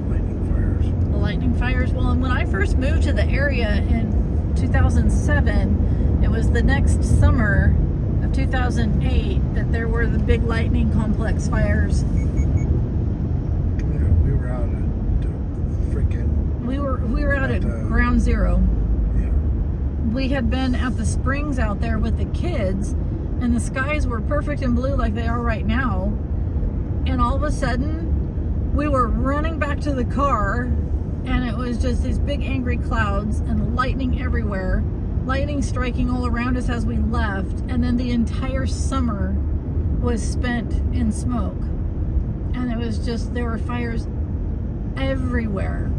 Lightning fires. The lightning fires. Well, and when I first moved to the area in 2007, it was the next summer of 2008 that there were the big lightning complex fires. Yeah, we were out at freaking... We were out at ground zero. Yeah. We had been at the springs out there with the kids, and the skies were perfect and blue like they are right now. And all of a sudden, we were running back to the car, and it was just these big angry clouds and lightning everywhere. Lightning striking all around us as we left, and then the entire summer was spent in smoke. And it was just, there were fires everywhere.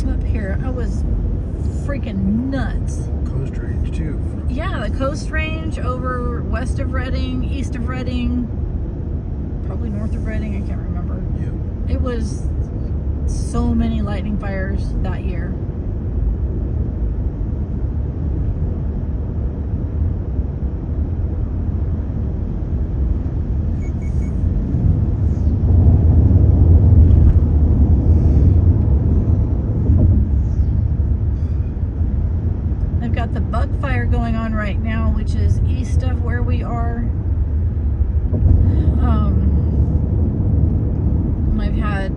Up here, I was freaking nuts. Coast range too. Yeah, the Coast Range over west of Redding, east of Redding, probably north of Redding, I can't remember. Yeah. It was so many lightning fires that year. They've got the bug fire going on right now, which is east of where we are. I've had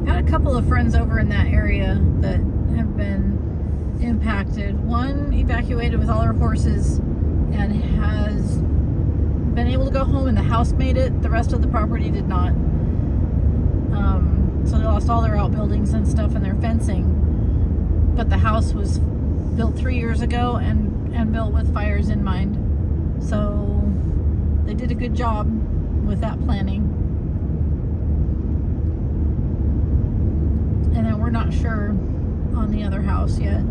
a couple of friends over in that area that have been impacted. One evacuated with all her horses and has been able to go home, and the house made it. The rest of the property did not. So they lost all their outbuildings and stuff and their fencing. But the house was built 3 years ago and built with fires in mind. So they did a good job with that planning. And then we're not sure on the other house yet.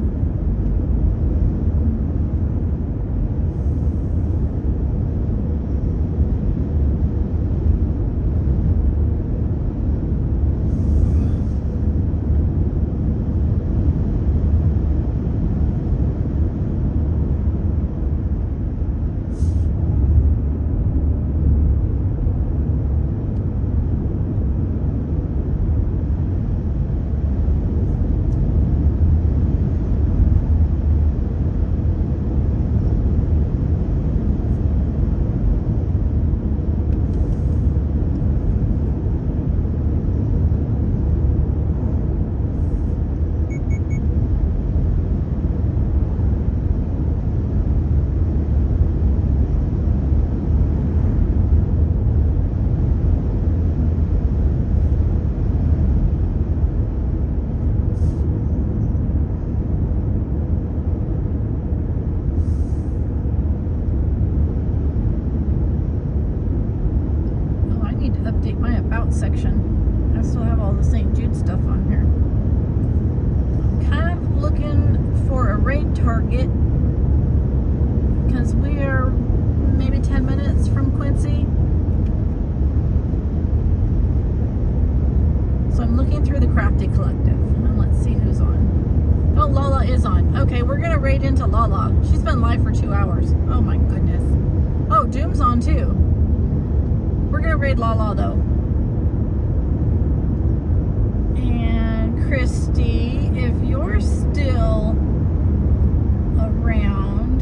Update my about section. I still have all the St. Jude stuff on here. I'm kind of looking for a raid target because we are maybe 10 minutes from Quincy. So I'm looking through the Crafty Collective and let's see who's on. Oh, Lala is on. Okay, we're gonna raid into Lala. She's been live for 2 hours. Oh my goodness. Oh, Doom's on too. We're gonna raid Lala though. And Christy, if you're still around,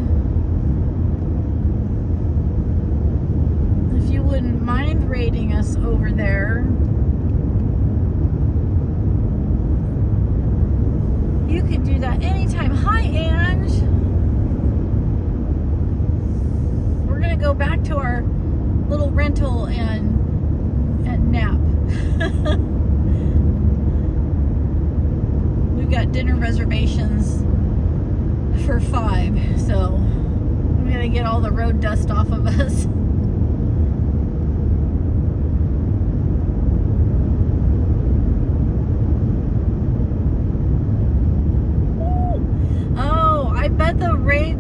if you wouldn't mind raiding us over there, you could do that anytime. Hi, Ange. We're gonna go back to our little rental and nap. We've got dinner reservations for 5, so I'm gonna get all the road dust off of us. Oh, I bet the raid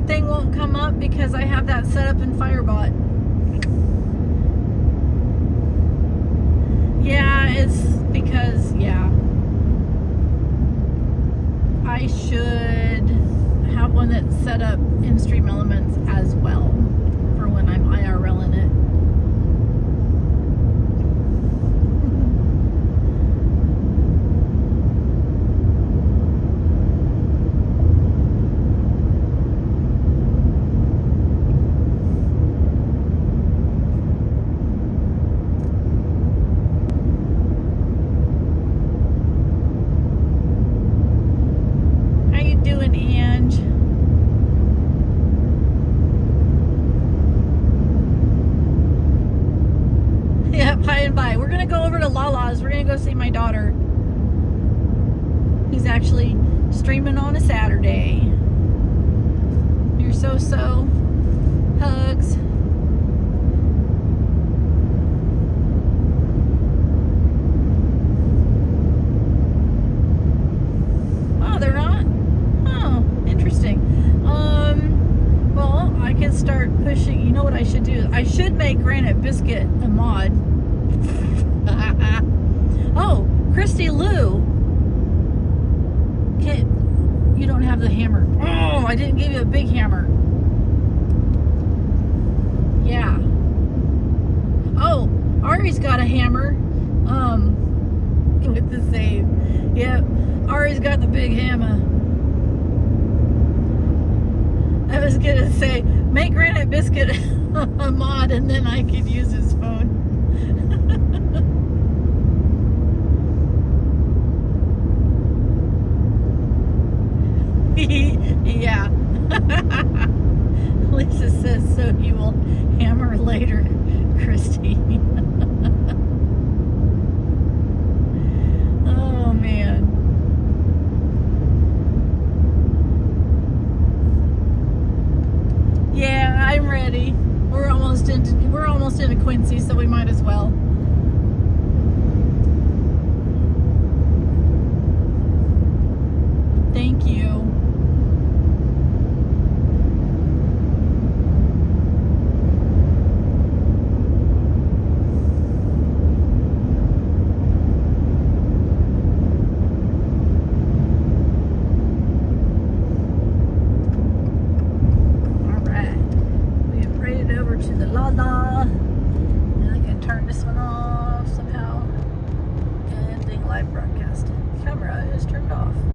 thing won't come up because I have that set up in Firebot. Yeah, it's because, yeah, I should we're gonna go over to Lala's. We're gonna go see my daughter, who's actually streaming on a Saturday. You're so hugs. Oh, they're not? Oh, interesting. Well, I can start pushing. You know what I should do? I should make Granite Biscuit a mod. Oh, Christy Lou. You don't have the hammer. Oh, I didn't give you a big hammer. Yeah. Oh, Ari's got a hammer. With the save. Yep. Ari's got the big hammer. I was gonna say, make Granite Biscuit a mod and then I could use his phone. Yeah. Lisa says, so you will hammer later, Christy. Oh, man. Yeah, I'm ready. We're almost into Quincy, so we might as well. Thank you. To the Lala, and I can turn this one off somehow. Ending live broadcast. Camera is turned off.